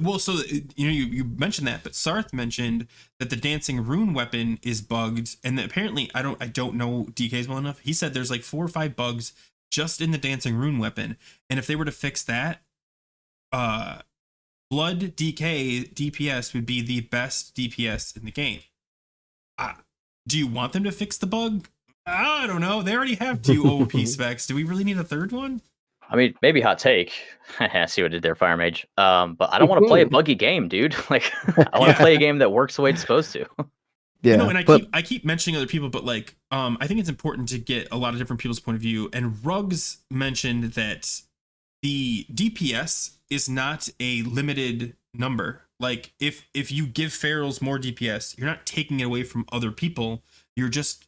Well, so you mentioned that, but Sarth mentioned that the dancing rune weapon is bugged, and that apparently I don't know DKs well enough. He said there's like 4 or 5 bugs just in the dancing rune weapon, and if they were to fix that, blood DK DPS would be the best DPS in the game. Do you want them to fix the bug? I don't know. They already have 2 OP specs. Do we really need a third one? I mean, maybe hot take. See what I did there, Fire Mage. But I don't want to play a buggy game, dude. Like, I want to play a game that works the way it's supposed to. Yeah, and I keep mentioning other people, but like, I think it's important to get a lot of different people's point of view. And Ruggs mentioned that the DPS is not a limited number. Like, if you give ferals more DPS, you're not taking it away from other people. You're just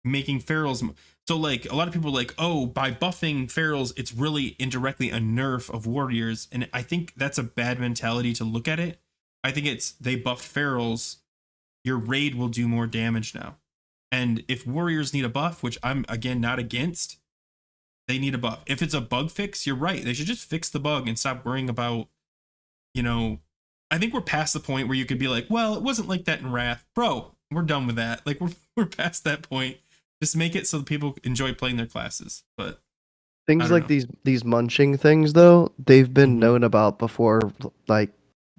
making ferals. So like, a lot of people are like, oh, by buffing ferals, it's really indirectly a nerf of warriors. And I think that's a bad mentality to look at it. I think it's they buffed ferals. Your raid will do more damage now. And if warriors need a buff, which I'm, again, not against, they need a buff. If it's a bug fix, you're right. They should just fix the bug and stop worrying about, I think we're past the point where you could be like, well, it wasn't like that in Wrath. Bro, we're done with that. Like, we're past that point. Just make it so that people enjoy playing their classes. But things like these munching things, though, they've been known about before, like,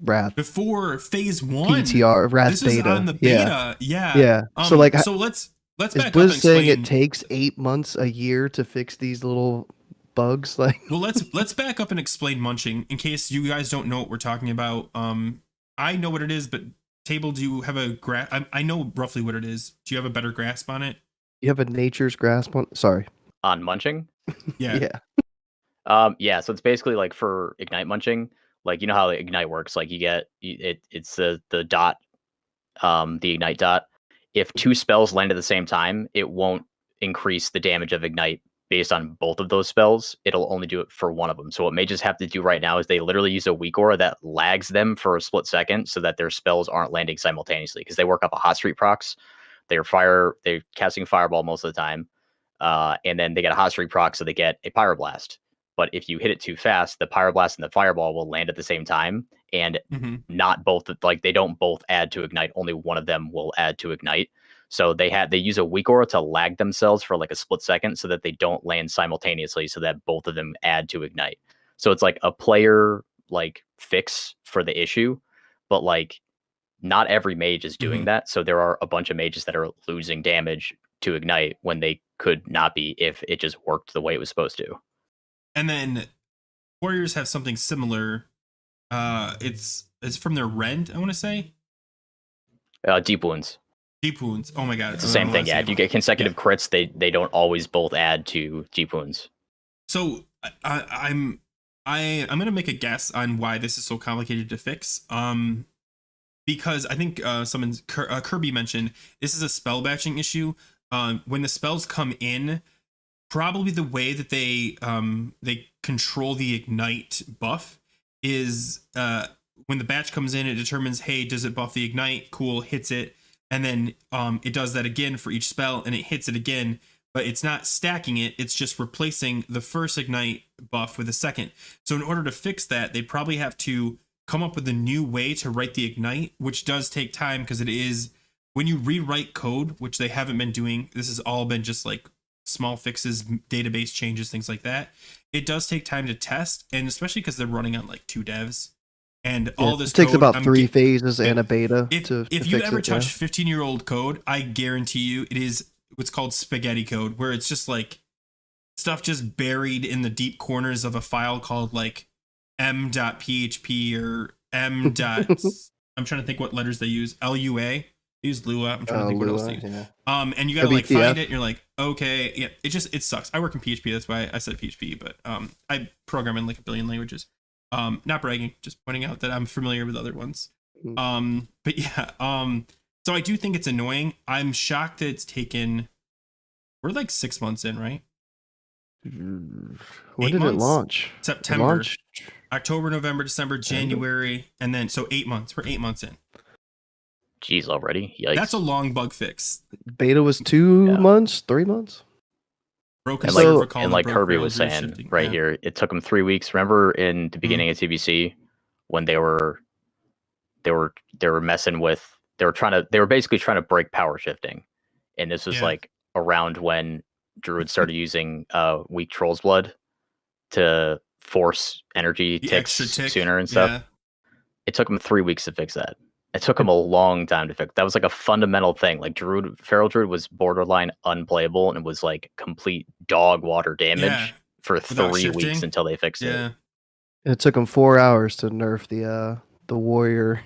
Wrath. Before phase 1. PTR, Wrath this beta. Is on the beta. Yeah. Yeah. So like, so let's back up and Blizz explain. saying it takes 8 months, a year to fix these little bugs? Like, well, let's back up and explain munching in case you guys don't know what we're talking about. I know what it is, but Table, do you have a grasp? I know roughly what it is. Do you have a better grasp on it? You have a nature's grasp on? Sorry. On munching? Yeah. Yeah. So it's basically like for ignite munching. Like, you know how ignite works. Like, you get it's the dot, the ignite dot. If 2 spells land at the same time, it won't increase the damage of ignite based on both of those spells. It'll only do it for one of them. So what mages have to do right now is they literally use a weak aura that lags them for a split second so that their spells aren't landing simultaneously, because they work off a hot streak procs. They're casting fireball most of the time, and then they get a hot streak proc, so they get a pyroblast. But if you hit it too fast, the pyroblast and the fireball will land at the same time, and not both. Like, they don't both add to ignite. Only one of them will add to ignite. So they use a weak aura to lag themselves for like a split second, so that they don't land simultaneously, so that both of them add to ignite. So it's like a player like fix for the issue, but like not every mage is doing that. So there are a bunch of mages that are losing damage to ignite when they could not be if it just worked the way it was supposed to. And then warriors have something similar. It's from their rend, I want to say. Deep wounds. Deep wounds. Oh my god, it's the same thing. Yeah, if you get consecutive crits, they don't always both add to deep wounds. So I'm gonna make a guess on why this is so complicated to fix. Because I think Kirby mentioned this is a spell batching issue. When the spells come in, probably the way that they control the ignite buff is when the batch comes in, it determines, hey, does it buff the ignite? Cool, hits it, and then it does that again for each spell, and it hits it again, but it's not stacking it. It's just replacing the first ignite buff with a second. So in order to fix that, they probably have to come up with a new way to write the ignite, which does take time, because it is, when you rewrite code, which they haven't been doing, this has all been just like small fixes, database changes, things like that. It does take time to test, and especially because they're running on like 2 devs, and all this takes code, about 3 phases and a beta. If you ever touch 15-year-old code, I guarantee you it is what's called spaghetti code, where it's just like stuff just buried in the deep corners of a file called like m.php or m. I'm trying to think what letters they use. LUA. They use Lua. I'm trying to think what else they use. Yeah. And you gotta like WTF. find it. And you're like, okay, yeah. It sucks. I work in PHP. That's why I said PHP. But I program in like a billion languages. Not bragging, just pointing out that I'm familiar with other ones. But yeah. So I do think it's annoying. I'm shocked that it's taken. We're like 6 months in, right? When 8 did it months? launch? September, Launch? October, November, December, January, and then so 8 months. We're 8 months in. Jeez, already. Yikes. That's a long bug fix. Beta was 2 months, 3 months. Broken And server like, call and that like broke Kirby rails was saying reshifting. right Yeah. here, it took them 3 weeks. Remember in the beginning of TBC when they were messing with, they were basically trying to break power shifting, and this was like around when Druid started using weak Troll's Blood to force energy The ticks extra tick. sooner and stuff. Yeah. It took them 3 weeks to fix that. It took them a long time to fix. That was like a fundamental thing. Like Feral Druid was borderline unplayable, and it was like complete dog water damage for Without 3 shifting. weeks until they fixed it. It took them 4 hours to nerf the warrior.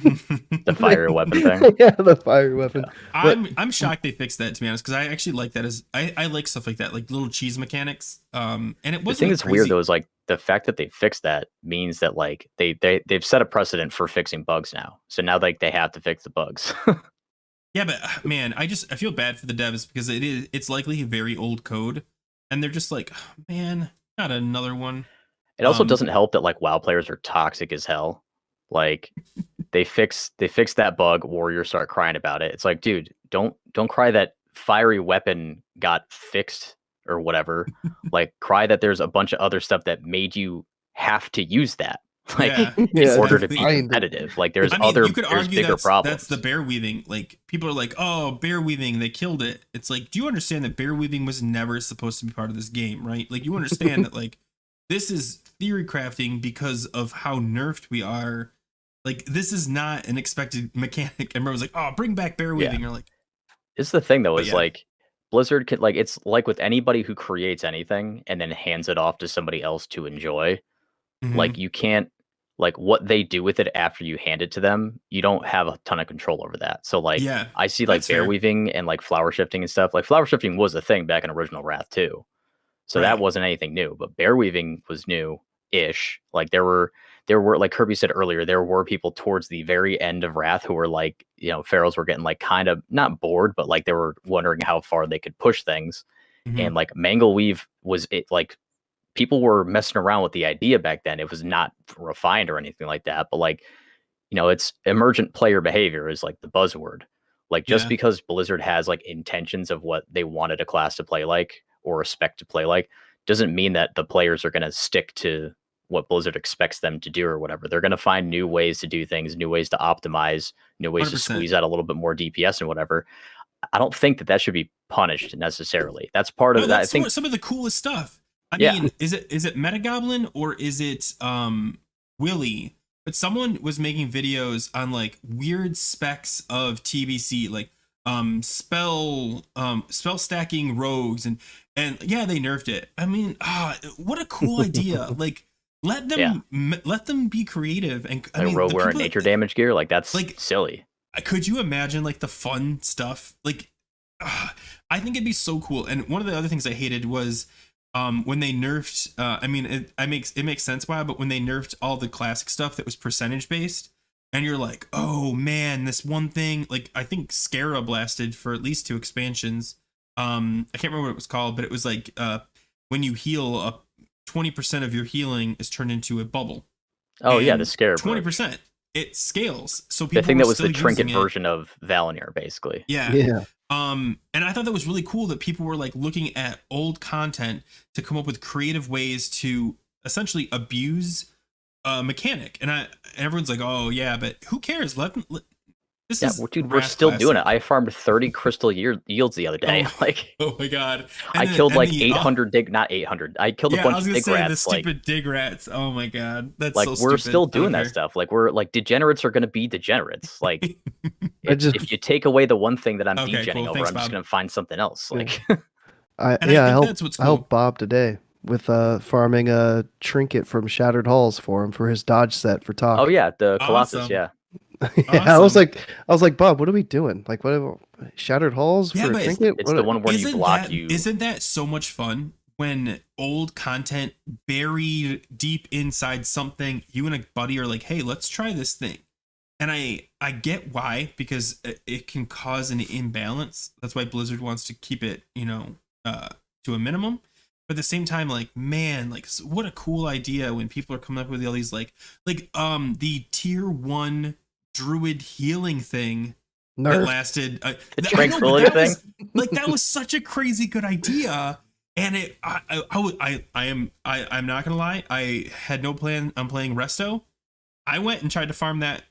The fire weapon thing. Yeah, the fire weapon. I'm shocked they fixed that, to be honest, because I actually like that as I like stuff like that, like little cheese mechanics. And it wasn't The thing that's crazy. weird though is like the fact that they fixed that means that like they've set a precedent for fixing bugs now. So now like they have to fix the bugs. Yeah, but man, I feel bad for the devs because it's likely very old code, and they're just like, oh, man, not another one. It also doesn't help that like WoW players are toxic as hell. Like they fix that bug, warriors start crying about it. It's like, dude, don't cry that fiery weapon got fixed or whatever. Like cry that there's a bunch of other stuff that made you have to use that. Like in order to be competitive. Like there's bigger problems. That's the bear weaving. Like people are like, oh, bear weaving, they killed it. It's like, do you understand that bear weaving was never supposed to be part of this game, right? Like you understand that like this is theory crafting because of how nerfed we are. Like this is not an expected mechanic. And everyone's like, oh, bring back bear weaving. You're like, it's the thing though, is like Blizzard can like, it's like with anybody who creates anything and then hands it off to somebody else to enjoy. Like you can't, like what they do with it after you hand it to them, you don't have a ton of control over that. So like I see like bear weaving and like flower shifting and stuff. Like flower shifting was a thing back in original Wrath too. So that wasn't anything new, but bear weaving was new-ish. Like there were like Kirby said earlier, there were people towards the very end of Wrath who were like, you know, Pharaohs were getting like kind of not bored, but like they were wondering how far they could push things. And like Mangle Weave was it, like people were messing around with the idea back then. It was not refined or anything like that, but like, you know, it's emergent player behavior is like the buzzword. Like just because Blizzard has like intentions of what they wanted a class to play like or a spec to play like doesn't mean that the players are going to stick to what Blizzard expects them to do or whatever. They're going to find new ways to do things, new ways to optimize, new ways 100%. To squeeze out a little bit more DPS and whatever. I don't think that should be punished necessarily. That's part of that. I think some of the coolest stuff. I mean, is it Metagoblin or is it Willy? But someone was making videos on like weird specs of TBC, like spell stacking rogues and yeah, they nerfed it. I mean, what a cool idea. Like let them be creative and I mean, rogue wearing nature damage gear, like that's like silly. Could you imagine like the fun stuff? Like I think it'd be so cool. And one of the other things I hated was when they nerfed I mean it makes sense why, but when they nerfed all the classic stuff that was percentage based, and you're like, oh man, this one thing, like I think Scarab lasted for at least 2 expansions. I can't remember what it was called, but it was like when you heal 20% of your healing is turned into a bubble. Oh and yeah, the Scarab 20%. It scales. So people the thing that was the trinket version of Valinor, basically. Yeah. And I thought that was really cool that people were like looking at old content to come up with creative ways to essentially abuse a mechanic. And everyone's like, oh yeah, but who cares? Dude, we're still doing it. I farmed 30 crystal yields the other day. Oh my god! I killed like 800 not 800. I killed a bunch of dig rats. The stupid dig rats. Oh my god, that's like so stupid. We're still doing that stuff. Like we're like degenerates are going to be degenerates. Like if you take away the one thing that I'm degenning over, I'm just going to find something else. Like I helped Bob today with farming a trinket from Shattered Halls for him for his dodge set for Togc. Oh yeah, the Colossus. Awesome. Yeah. Yeah, I was like, Bob, what are we doing? Like, what? Shattered halls Yeah, for a but trinket? It's the one where you block Isn't that so much fun when old content buried deep inside something, you and a buddy are like, hey, let's try this thing. And I get why, because it can cause an imbalance. That's why Blizzard wants to keep it, to a minimum. But at the same time, like, man, like, what a cool idea when people are coming up with all these like the tier 1 druid healing thing Nerf. that lasted the tranquility thing. That was such a crazy good idea. And I'm not gonna lie, I had no plan on playing Resto. I went and tried to farm that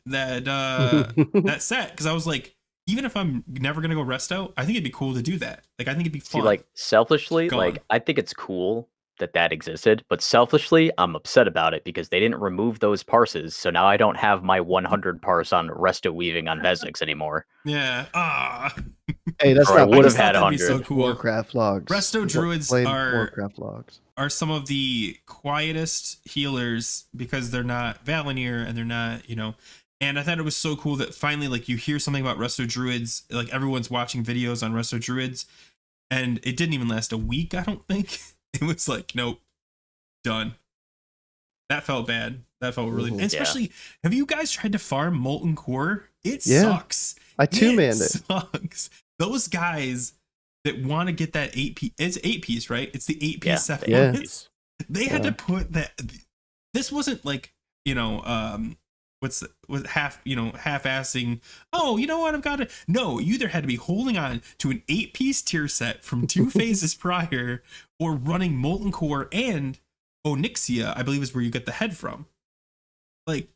set because I was like, even if I'm never gonna go Resto, I think it'd be cool to do that. Like, I think it'd be fun. See, like, selfishly, like, I think it's cool that existed, but selfishly, I'm upset about it because they didn't remove those parses, so now I don't have my 100 parse on Resto weaving on Vesix anymore. Yeah. Hey, that's or not. I would have had that'd 100. be so cool. Warcraft logs. Resto druids Warcraft logs are some of the quietest healers because they're not Valinir and they're not, and I thought it was so cool that finally, like, you hear something about Resto druids, like everyone's watching videos on Resto druids, and it didn't even last a week, I don't think. It was like, nope, done. That felt bad. That felt really bad. Especially, have you guys tried to farm Molten Core? It sucks. I two-manned it. Sucks. Those guys that want to get that 8-piece, it's 8-piece, right? It's the 8-piece set. Yeah. They had to put that. This wasn't like, half-assing. Oh, you know what? I've got to. No, you either had to be holding on to an 8-piece tier set from 2 phases prior, or running Molten Core and Onyxia, I believe is where you get the head from. Like,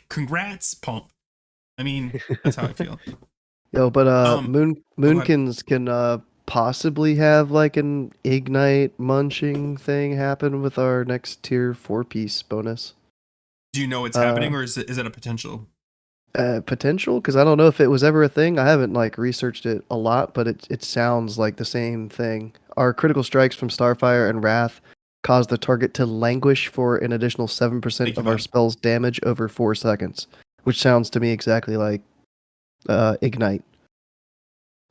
congrats, pump. I mean, that's how I feel. Yo, but Moonkins can possibly have like an ignite munching thing happen with our next tier 4-piece bonus. Do you know it's happening, or is it a potential? Potential, because I don't know if it was ever a thing. I haven't like researched it a lot, but it sounds like the same thing. Our critical strikes from Starfire and Wrath cause the target to languish for an additional 7% of our spell's damage over 4 seconds, which sounds to me exactly like ignite.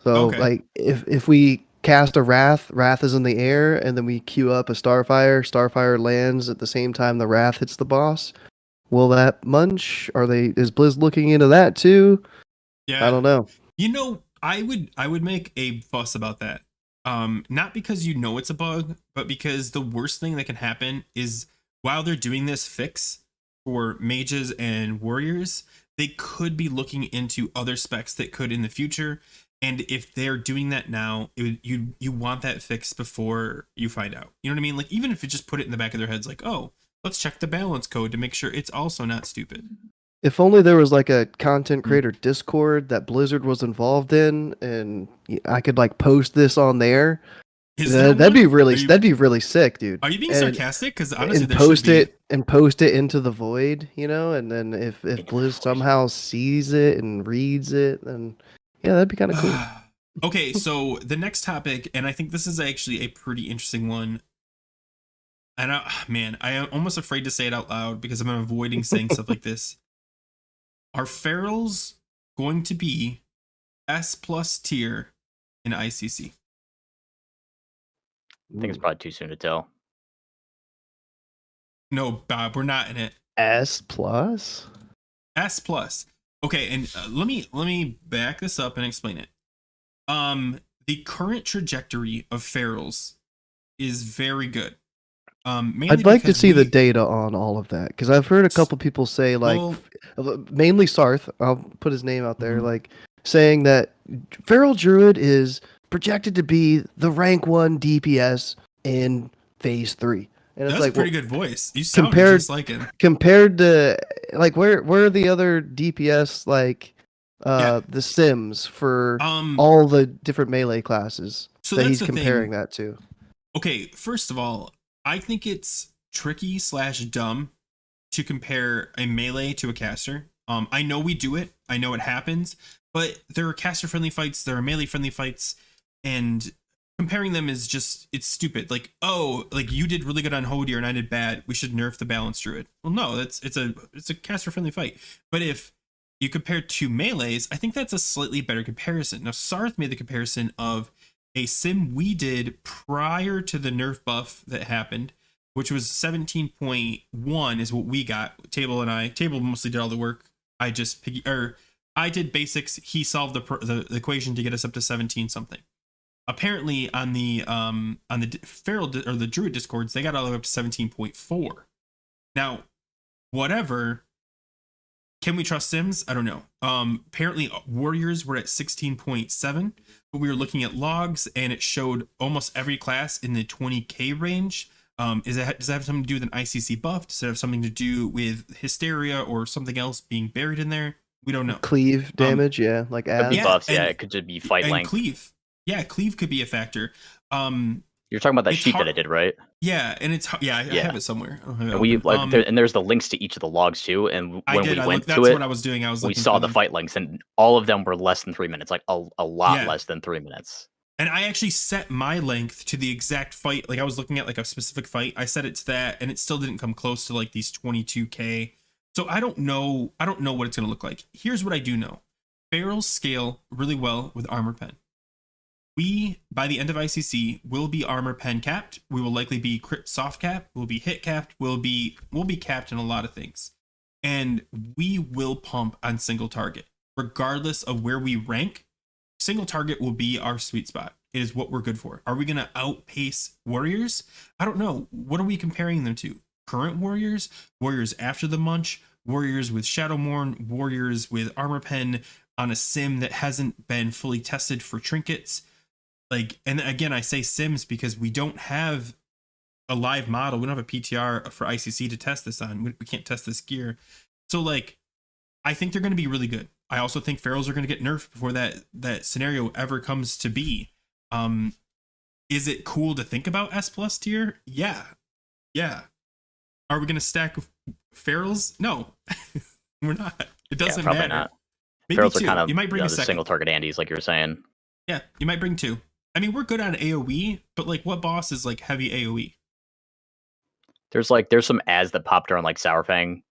So like if we cast a Wrath is in the air, and then we queue up a Starfire lands at the same time the Wrath hits the boss. Will that munch? Is Blizz looking into that too? Yeah. I don't know. I would make a fuss about that. Not because it's a bug, but because the worst thing that can happen is while they're doing this fix for mages and warriors, they could be looking into other specs that could in the future. And if they're doing that now, you want that fixed before you find out. You know what I mean? Like, even if you just put it in the back of their heads, like, oh, let's check the balance code to make sure it's also not stupid. If only there was like a content creator Discord that Blizzard was involved in, and I could like post this on there. That'd be really sick, dude. Are you being sarcastic? Because honestly, post it into the void, and then if Blizz somehow sees it and reads it, then yeah, that'd be kind of cool. Okay, so the next topic, and I think this is actually a pretty interesting one. And I am almost afraid to say it out loud because I'm avoiding saying stuff like this. Are ferals going to be S+ tier in ICC? I think it's probably too soon to tell. No, Bob, we're not in it. S+? S+. Okay, and let me back this up and explain it. The current trajectory of ferals is very good. I'd like to see the data on all of that, because I've heard a couple people say, like, mainly Sarth, I'll put his name out there, like, saying that Feral Druid is projected to be the rank 1 DPS in phase 3. And that's it's like, a pretty good voice. You sound just like him. Compared to, like, where are the other DPS, like, the Sims for all the different melee classes that he's comparing that to? Okay, first of all, I think it's tricky / dumb to compare a melee to a caster. I know we do it. I know it happens, but there are caster friendly fights. There are melee friendly fights, and comparing them is just, it's stupid. Like, oh, like you did really good on Hodir and I did bad, we should nerf the balance druid. Well, no, it's a caster friendly fight. But if you compare two melees, I think that's a slightly better comparison. Now, Sarth made the comparison of a sim we did prior to the nerf buff that happened, which was 17.1 is what we got. Table mostly did all the work. I did basics. He solved the equation to get us up to 17 something. Apparently on the feral or the druid discords, they got all the way up to 17.4. Now, whatever. Can we trust sims? I don't know. Apparently warriors were at 16.7, but we were looking at logs and it showed almost every class in the 20k range. Does that have something to do with an ICC buff? Does it have something to do with hysteria or something else being buried in there? We don't know. Cleave damage, yeah, like could be buffs, it could just be fight length. Cleave, yeah, cleave could be a factor. You're talking about that sheet that I did, right? Yeah, and it's I have it somewhere. And there's the links to each of the logs too. And when we went to it, that's what I was doing. We saw the fight lengths, and all of them were less than 3 minutes, like a lot less than 3 minutes. And I actually set my length to the exact fight. Like I was looking at like a specific fight. I set it to that, and it still didn't come close to like these 22k. So I don't know what it's gonna look like. Here's what I do know: ferals scale really well with armor pen. We, by the end of ICC, will be armor pen capped. We will likely be crit soft capped. We'll be hit capped. We'll be capped in a lot of things. And we will pump on single target. Regardless of where we rank, single target will be our sweet spot. It is what we're good for. Are we going to outpace warriors? I don't know. What are we comparing them to? Current warriors? Warriors after the munch? Warriors with Shadowmourne? Warriors with armor pen on a sim that hasn't been fully tested for trinkets? Like, and again, I say sims because we don't have a live model. We don't have a PTR for ICC to test this on. We can't test this gear. So like, I think they're going to be really good. I also think ferals are going to get nerfed before that scenario ever comes to be. Is it cool to think about S+ tier? Yeah. Are we going to stack ferals? No, we're not. It doesn't matter. Not. Maybe ferals two. are kind of, you might bring the a second. single target Andes, like you were saying. Yeah, you might bring two. I mean, we're good on AoE, but like, what boss is like heavy AoE? There's some ads that popped around like Sourfang,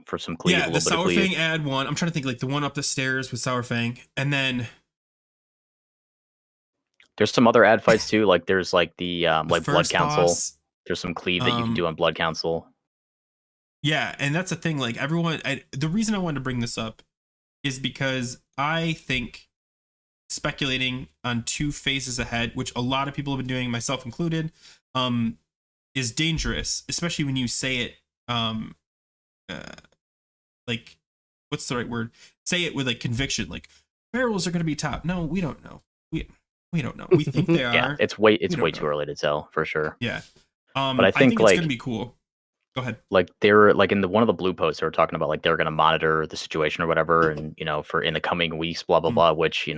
for some cleave. Yeah, the Sourfang ad one. I'm trying to think like the one up the stairs with Sourfang, and then there's some other ad fights too. Like there's like the like Blood Council. Boss, there's some cleave that you can do on Blood Council. Yeah, and that's the thing. Like everyone, the reason I wanted to bring this up is because I think speculating on 2 phases ahead, which a lot of people have been doing, myself included, is dangerous, especially when you say it like, what's the right word? Say it with like conviction, like ferals are going to be top. No, we don't know. We don't know. We think they are. Yeah, it's way too early to tell for sure. Yeah. But I think like it's going to be cool. Go ahead. Like they were like in one of the blue posts they were talking about like they're going to monitor the situation or whatever, and for in the coming weeks, blah blah blah. Which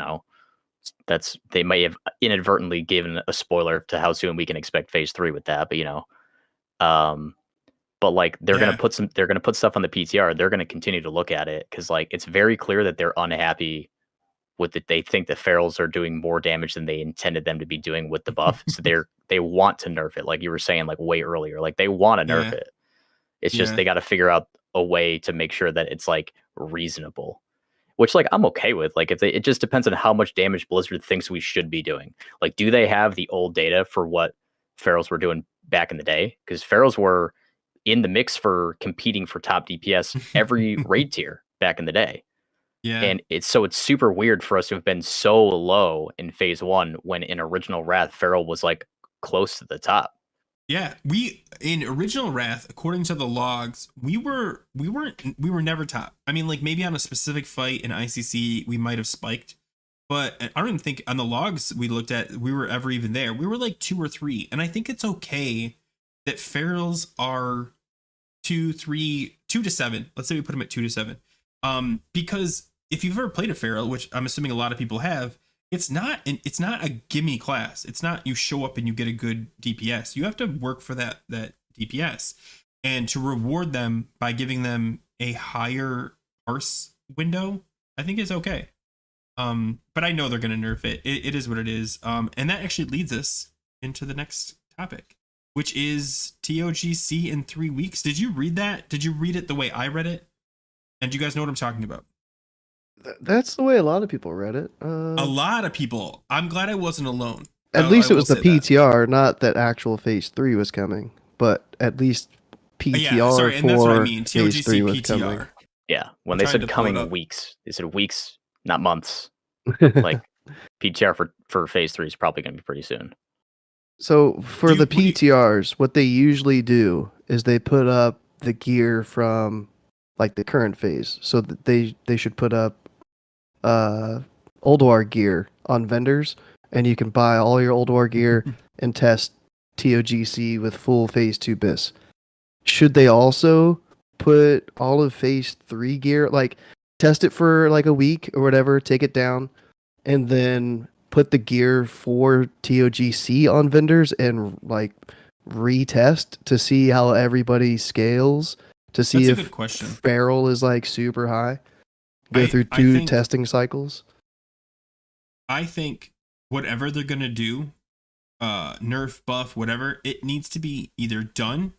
that's they may have inadvertently given a spoiler to how soon we can expect phase 3 with that, but like they're going to put stuff on the PTR. They're going to continue to look at it because like it's very clear that they're unhappy with it. They think the ferals are doing more damage than they intended them to be doing with the buff. So they want to nerf it, like you were saying, like way earlier. Like they want to nerf it. It's just they got to figure out a way to make sure that it's like reasonable, which like I'm okay with. Like it just depends on how much damage Blizzard thinks we should be doing. Like, do they have the old data for what ferals were doing back in the day? Because ferals were in the mix for competing for top DPS every raid tier back in the day. Yeah. And it's super weird for us to have been so low in phase 1 when in original Wrath, feral was like close to the top. Yeah, in original Wrath, according to the logs, we were never top. I mean, like maybe on a specific fight in ICC we might have spiked, but I don't even think on the logs we looked at we were ever even there. We were like 2 or 3, and I think it's okay that ferals are 2 to 7. Let's say we put them at 2 to 7, because if you've ever played a feral, which I'm assuming a lot of people have, it's not a gimme class. It's not you show up and you get a good DPS. You have to work for that DPS, and to reward them by giving them a higher parse window, I think is okay. But I know they're gonna nerf it. It is what it is. And that actually leads us into the next topic, which is TOGC in 3 weeks. Did you read that? Did you read it the way I read it? And do you guys know what I'm talking about? That's the way a lot of people read it. A lot of people. I'm glad I wasn't alone. At least I it was will the say that. PTR, not that actual Phase 3 was coming, but at least PTR Yeah, sorry, and that's what I mean. Phase 3 TOGC was coming. PTR. Yeah, when I'm they trying said to pull it coming up. weeks, they said weeks, not months. Like PTR for phase 3 is probably going to be pretty soon. So for the PTRs, what they usually do is they put up the gear from like the current phase. So that they should put up Ulduar gear on vendors, and you can buy all your Ulduar gear and test TOGC with full phase 2 BIS. Should they also put all of phase 3 gear, like test it for like a week or whatever, take it down, and then put the gear for TOGC on vendors and like retest to see how everybody scales, to see That's a if good question. feral is like super high? Go through I two think- testing cycles? I think whatever they're gonna do, nerf, buff, whatever, it needs to be either done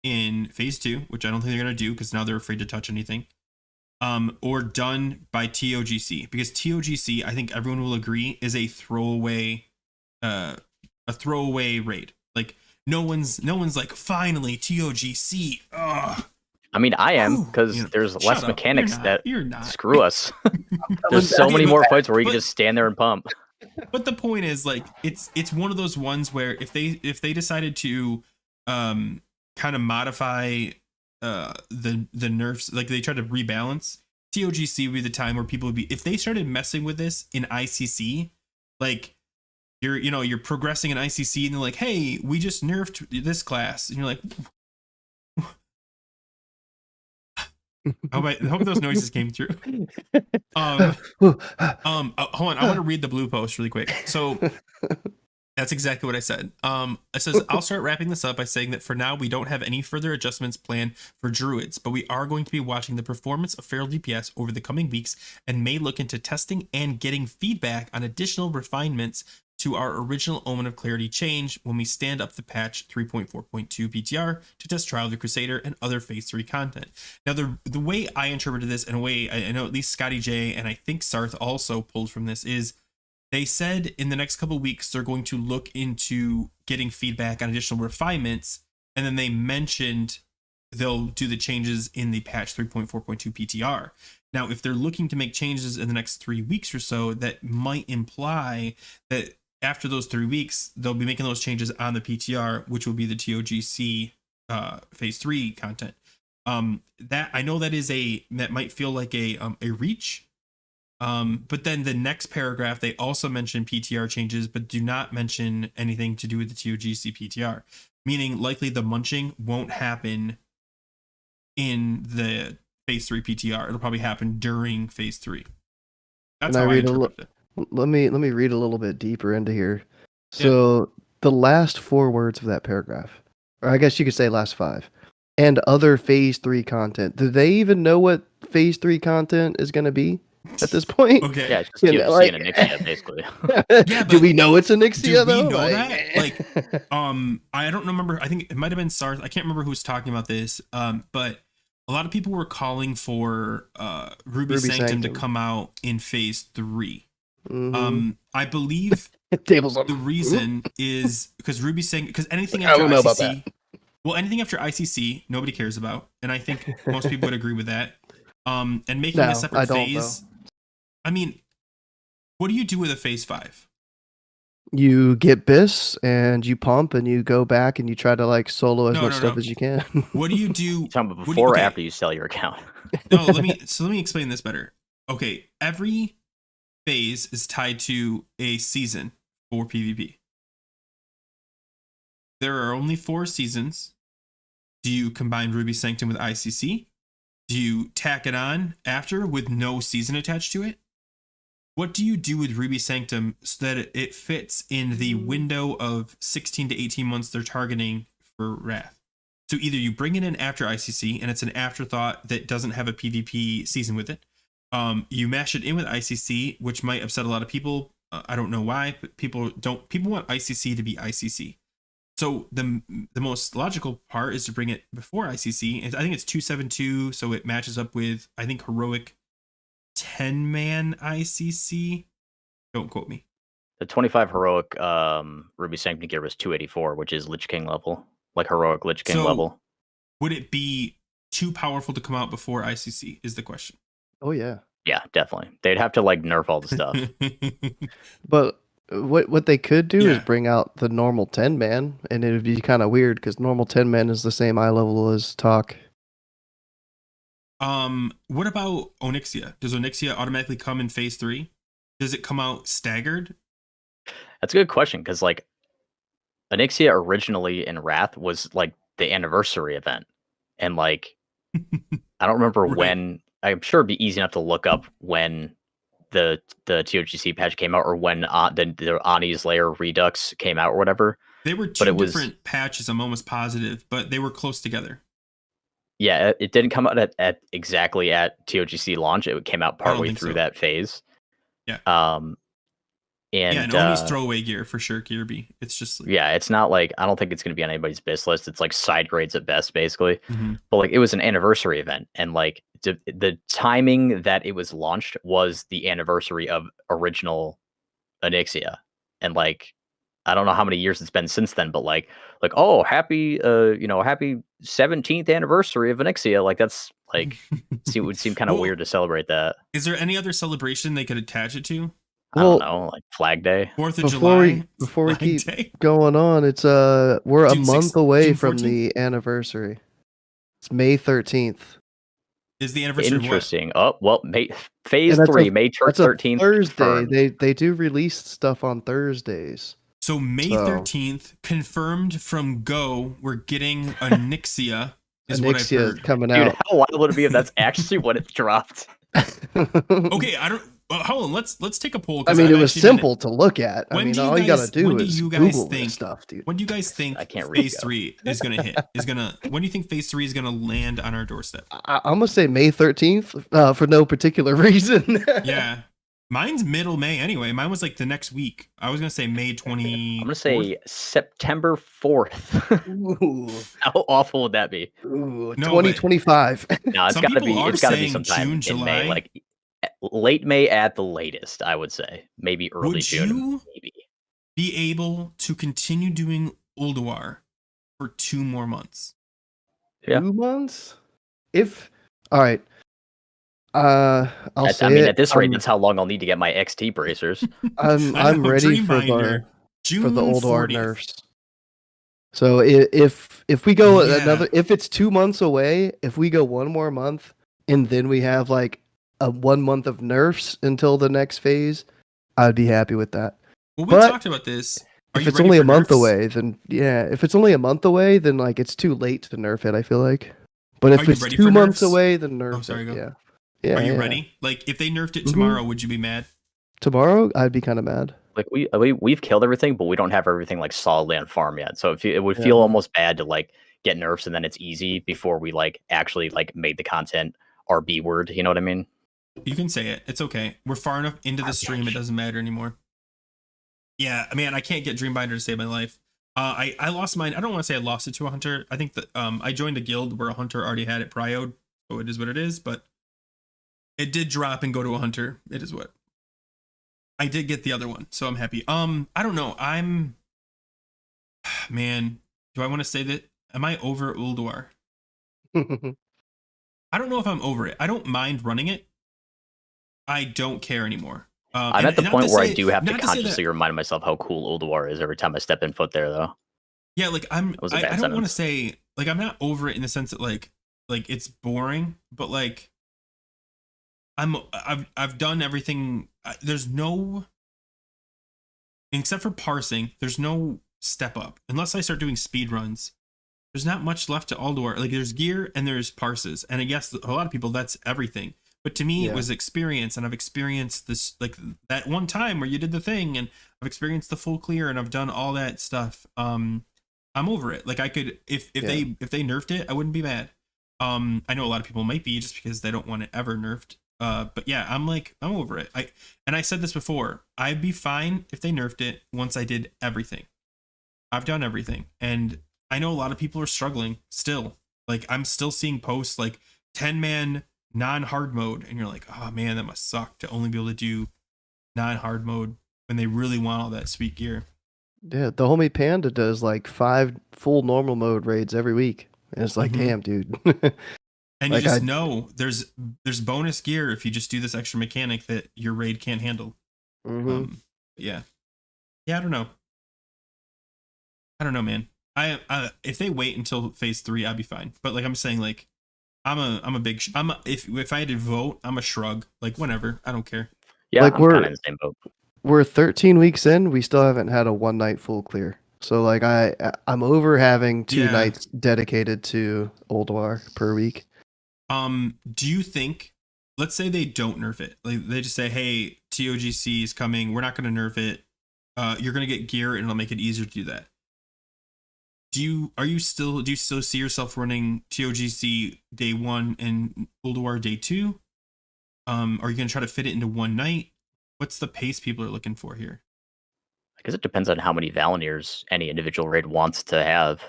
in phase 2, which I don't think they're gonna do because now they're afraid to touch anything, or done by TOGC, because TOGC, I think everyone will agree, is a throwaway raid. Like no one's like, finally TOGC. Ugh. I mean, I am, because You know, there's shut less up. mechanics You're not. screw us. There's so many more fights where you can just stand there and pump. But the point is, like, it's one of those ones where if they decided to kind of modify the nerfs, like they try to rebalance, TOGC would be the time where people would be, if they started messing with this in ICC, like you're progressing in ICC and they're like, hey, we just nerfed this class, and you're like, I hope those noises came through. Hold on, I want to read the blue post really quick. So that's exactly what I said. It says, I'll start wrapping this up by saying that for now we don't have any further adjustments planned for druids, but we are going to be watching the performance of feral DPS over the coming weeks and may look into testing and getting feedback on additional refinements to our original Omen of Clarity change when we stand up the patch 3.4.2 PTR to test Trial of the Crusader and other phase 3 content. Now, the way I interpreted this, in a way I know at least Scotty J and I think Sarth also pulled from this, is they said in the next couple of weeks they're going to look into getting feedback on additional refinements, and then they mentioned they'll do the changes in the patch 3.4.2 PTR. Now, if they're looking to make changes in the next 3 weeks or so, that might imply that after those 3 weeks, they'll be making those changes on the PTR, which will be the TOGC phase 3 content. That I know that might feel like a reach. But then the next paragraph, they also mention PTR changes, but do not mention anything to do with the TOGC PTR, meaning likely the munching won't happen in the phase 3 PTR. It'll probably happen during phase 3. That's how I interpret it. Let me read a little bit deeper into here. So the last 4 words of that paragraph, or I guess you could say last 5, and other phase 3 content. Do they even know what phase 3 content is going to be at this point? Okay. Yeah, it's just TOGC and a Nixia, basically. Yeah, do we know it's a Nixia though? Do we know that? Like, I don't remember. I think it might have been Sarth. I can't remember who was talking about this. But a lot of people were calling for Ruby Sanctum to come out in phase 3. Mm-hmm. I believe Tables up. the reason is because Ruby Sanctum, because anything I after don't know about ICC, well, anything after ICC, nobody cares about, and I think most people would agree with that. And making a separate phase. I mean, what do you do with a phase 5? You get BIS and you pump and you go back and you try to like solo as much stuff as you can. What do you do? Before or after you sell your account? No, let me explain this better. Okay, every phase is tied to a season for PvP. There are only 4 seasons. Do you combine Ruby Sanctum with ICC? Do you tack it on after with no season attached to it? What do you do with Ruby Sanctum so that it fits in the window of 16 to 18 months they're targeting for Wrath? So either you bring it in after ICC and it's an afterthought that doesn't have a PvP season with it, You mash it in with ICC, which might upset a lot of people. I don't know why, but people want ICC to be ICC. So the most logical part is to bring it before ICC. And I think it's 272, so it matches up with, I think, heroic 10-man ICC. Don't quote me. The 25 heroic Ruby Sanctum gear was 284, which is Lich King level, like heroic Lich King level. Would it be too powerful to come out before ICC? Is the question. Oh yeah. Yeah, definitely. They'd have to like nerf all the stuff. But what they could do is bring out the normal 10-man, and it would be kind of weird because normal 10-man is the same eye level as Togc. What about Onyxia? Does Onyxia automatically come in phase 3? Does it come out staggered? That's a good question, because like Onyxia originally in Wrath was like the anniversary event, and like I don't remember when. I'm sure it'd be easy enough to look up when the TOGC patch came out, or when the Ani's Lair Redux came out, or whatever. They were two different patches. I'm almost positive, but they were close together. Yeah, it didn't come out at exactly at TOGC launch. It came out partway through that phase. Yeah. And Oni's throwaway gear for sure, Kirby. It's just like, yeah, it's not like, I don't think it's going to be on anybody's BIS list. It's like side grades at best, basically. Mm-hmm. But like, it was an anniversary event, and like the timing that it was launched was the anniversary of original Onyxia, and like I don't know how many years it's been since then, but like oh, happy happy 17th anniversary of Onyxia. Like that's like it would seem kind of weird to celebrate that. Is there any other celebration they could attach it to? I don't know, like Flag Day, 4th of July. Before we keep going on, it's we're a month away from the anniversary. It's May 13th. Is the anniversary interesting? Oh well, phase 3, May 13th. Thursday. They do release stuff on Thursdays. So May 13th, confirmed from Go, we're getting Onyxia. Onyxia coming out. Dude, how wild would it be if that's actually when it dropped? Okay, I don't. Hold on, let's take a poll. I mean, it was simple to look at. I mean, all you gotta do is Google this stuff, dude. When do you guys think phase 3 is gonna hit? When do you think phase 3 is gonna land on our doorstep? I'm gonna say May 13th for no particular reason. Yeah, mine's middle May anyway. Mine was like the next week. I was gonna say May 20. I'm gonna say September 4th. Ooh. How awful would that be? Ooh, no, 2025. No, it's gotta be sometime in May, like late May at the latest, I would say. Maybe early June. Would you be able to continue doing Ulduar for 2 more months? Yeah. 2 months? All right. I'll say I mean, at this rate, that's how long I'll need to get my XT bracers. I'm ready for the Ulduar nerfs. So if we go if it's 2 months away, if we go 1 more month, and then we have like a 1 month of nerfs until the next phase, I'd be happy with that. Well, we talked about this. If it's only a month away, then if it's only a month away, then like it's too late to nerf it, I feel like. But if it's 2 months away, then nerf it. Yeah. Are you ready? Like if they nerfed it tomorrow, would you be mad? Tomorrow, I'd be kind of mad. Like we've killed everything, but we don't have everything like solidly on farm yet. So it would feel almost bad to like get nerfs and then it's easy before we like actually like made the content our B word. You know what I mean? You can say it. It's okay. We're far enough into the stream. It doesn't matter anymore. Yeah, man, I can't get Dreambinder to save my life. I lost mine. I don't want to say I lost it to a hunter. I think that I joined a guild where a hunter already had it prioed, so it is what it is. But it did drop and go to a hunter. It is what. I did get the other one, so I'm happy. I don't know. Man, do I want to say that? Am I over Ulduar? I don't know if I'm over it. I don't mind running it. I don't care anymore. I'm at the point where I do have to consciously remind myself how cool Ulduar is every time I step in foot there, though. Yeah, like I don't want to say like I'm not over it in the sense that like it's boring, but like I've done everything. There's no, except for parsing, there's no step up unless I start doing speed runs. There's not much left to Ulduar. Like there's gear and there's parses, and I guess a lot of people that's everything. But to me, it was experience, and I've experienced this, like that one time where you did the thing, and I've experienced the full clear, and I've done all that stuff. I'm over it. Like I could, if they nerfed it, I wouldn't be mad. I know a lot of people might be just because they don't want it ever nerfed. But yeah, I'm over it. I said this before. I'd be fine if they nerfed it once I did everything. I've done everything, and I know a lot of people are struggling still. Like, I'm still seeing posts like 10-man non-hard mode, and you're like, oh man, that must suck to only be able to do non-hard mode when they really want all that sweet gear. Yeah, the homie Panda does like 5 full normal mode raids every week. And it's like, damn, dude. And like, you just know there's bonus gear if you just do this extra mechanic that your raid can't handle. Yeah, I don't know. Man. I if they wait until phase 3, I'd be fine. But like I'm saying, like if I had to vote, I'm a shrug. Like, whenever, I don't care. Yeah, like, I'm kind of in the same boat. We're 13 weeks in. We still haven't had a 1 night full clear. So like I'm over having 2 nights dedicated to Ulduar per week. Do you think, let's say they don't nerf it, like they just say, hey, TOGC is coming, we're not going to nerf it, you're going to get gear and it'll make it easier to do that. Do you still see yourself running TOGC day 1 and Ulduar day 2? Are you going to try to fit it into 1 night? What's the pace people are looking for here? I guess it depends on how many Valeniers any individual raid wants to have.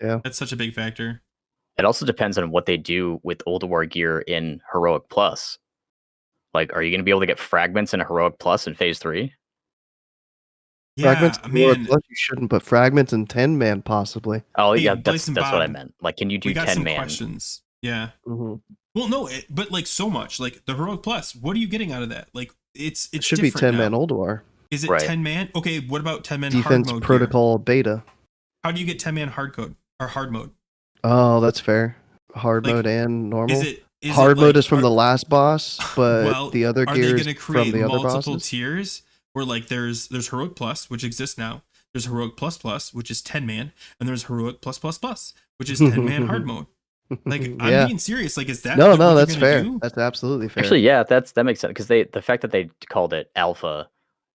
Yeah, that's such a big factor. It also depends on what they do with Ulduar gear in Heroic Plus. Like, are you going to be able to get fragments in a Heroic Plus in phase 3? Yeah, fragments man. Plus, you shouldn't, but fragments in 10-man possibly. Oh, hey, yeah, that's what I meant. Like, can you do 10-man? Some questions. Yeah. Well, no, but like so much. Like the Heroic Plus, what are you getting out of that? Like, it should be 10-man Ulduar. Is it 10-man? Okay, what about 10-man defense hard mode protocol gear? Beta? How do you get 10-man hard mode? Oh, that's fair. Hard mode and normal. Is hard mode is from the last boss, but the other gear is from the other bosses. Multiple tiers where like there's Heroic Plus, which exists now. There's Heroic Plus Plus, which is 10-man, and there's Heroic Plus Plus Plus, which is 10-man hard mode. Like, I'm being serious. Like, is that no? That's fair. That's absolutely fair. Actually, yeah, that makes sense because the fact that they called it alpha,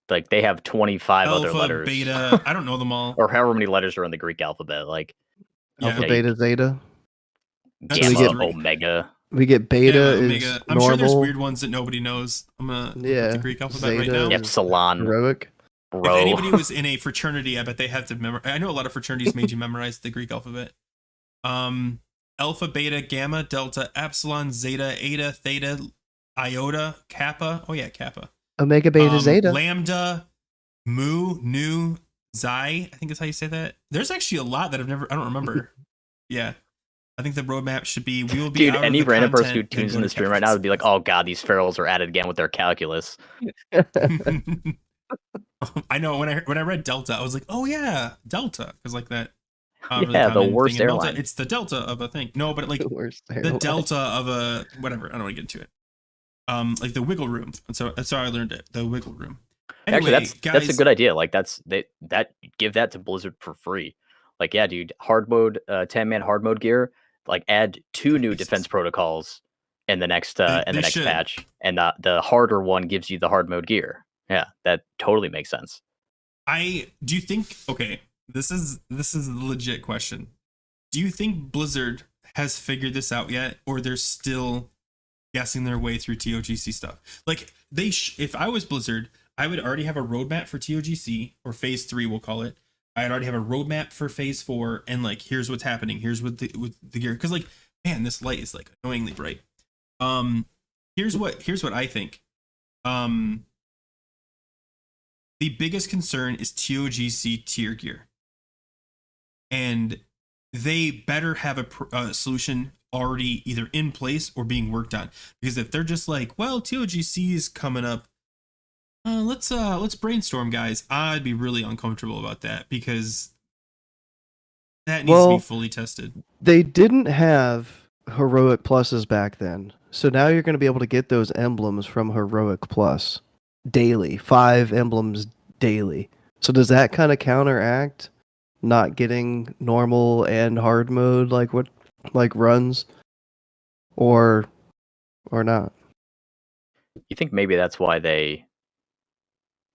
like they have 25 alpha, other letters. Beta, I don't know them all, or however many letters are in the Greek alphabet. Like alpha, beta, zeta, gamma, omega. We get beta. Is I'm normal. sure there's weird ones that nobody knows. I'm gonna look at the Greek alphabet zeta, right now. Epsilon, heroic. Bro. If anybody was in a fraternity, I bet they have to memorize. I know a lot of fraternities made you memorize the Greek alphabet. Alpha, beta, gamma, delta, epsilon, zeta, eta, theta, iota, kappa. Oh yeah, kappa. Omega, beta, zeta. Lambda, mu, nu, xi. I think is how you say that. There's actually a lot that I don't remember. Yeah. I think the roadmap should be, we will be Dude, any random person who tunes in the stream right now would be like, oh god, these ferals are at it again with their calculus. I know, when I read delta, I was like, oh yeah, delta, because like that. Yeah, the worst airline. Delta, it's the delta of a thing. No, but like the delta of a whatever. I don't want to get into it. Like the wiggle room. And so that's how I learned it. The wiggle room. Anyway, actually, that's a good idea. Like give that to Blizzard for free. Like, yeah, dude, hard mode, 10-man hard mode gear. Like, add 2 new defense protocols in the next patch, and the harder one gives you the hard mode gear. Yeah, that totally makes sense. Do you think? Okay. This is a legit question. Do you think Blizzard has figured this out yet, or they're still guessing their way through TOGC stuff? Like, if I was Blizzard, I would already have a roadmap for TOGC, or phase 3 we'll call it. I'd already have a roadmap for phase 4, and like, here's what's happening. Here's what with the gear, because like, man, this light is like annoyingly bright. Here's what I think. The biggest concern is TOGC tier gear. And they better have a solution already either in place or being worked on. Because if they're just like, well, TOGC is coming up, let's brainstorm, guys. I'd be really uncomfortable about that, because that needs to be fully tested. They didn't have heroic pluses back then, so now you're going to be able to get those emblems from heroic plus daily, 5 emblems daily. So does that kind of counteract not getting normal and hard mode like runs, or not? You think maybe that's why they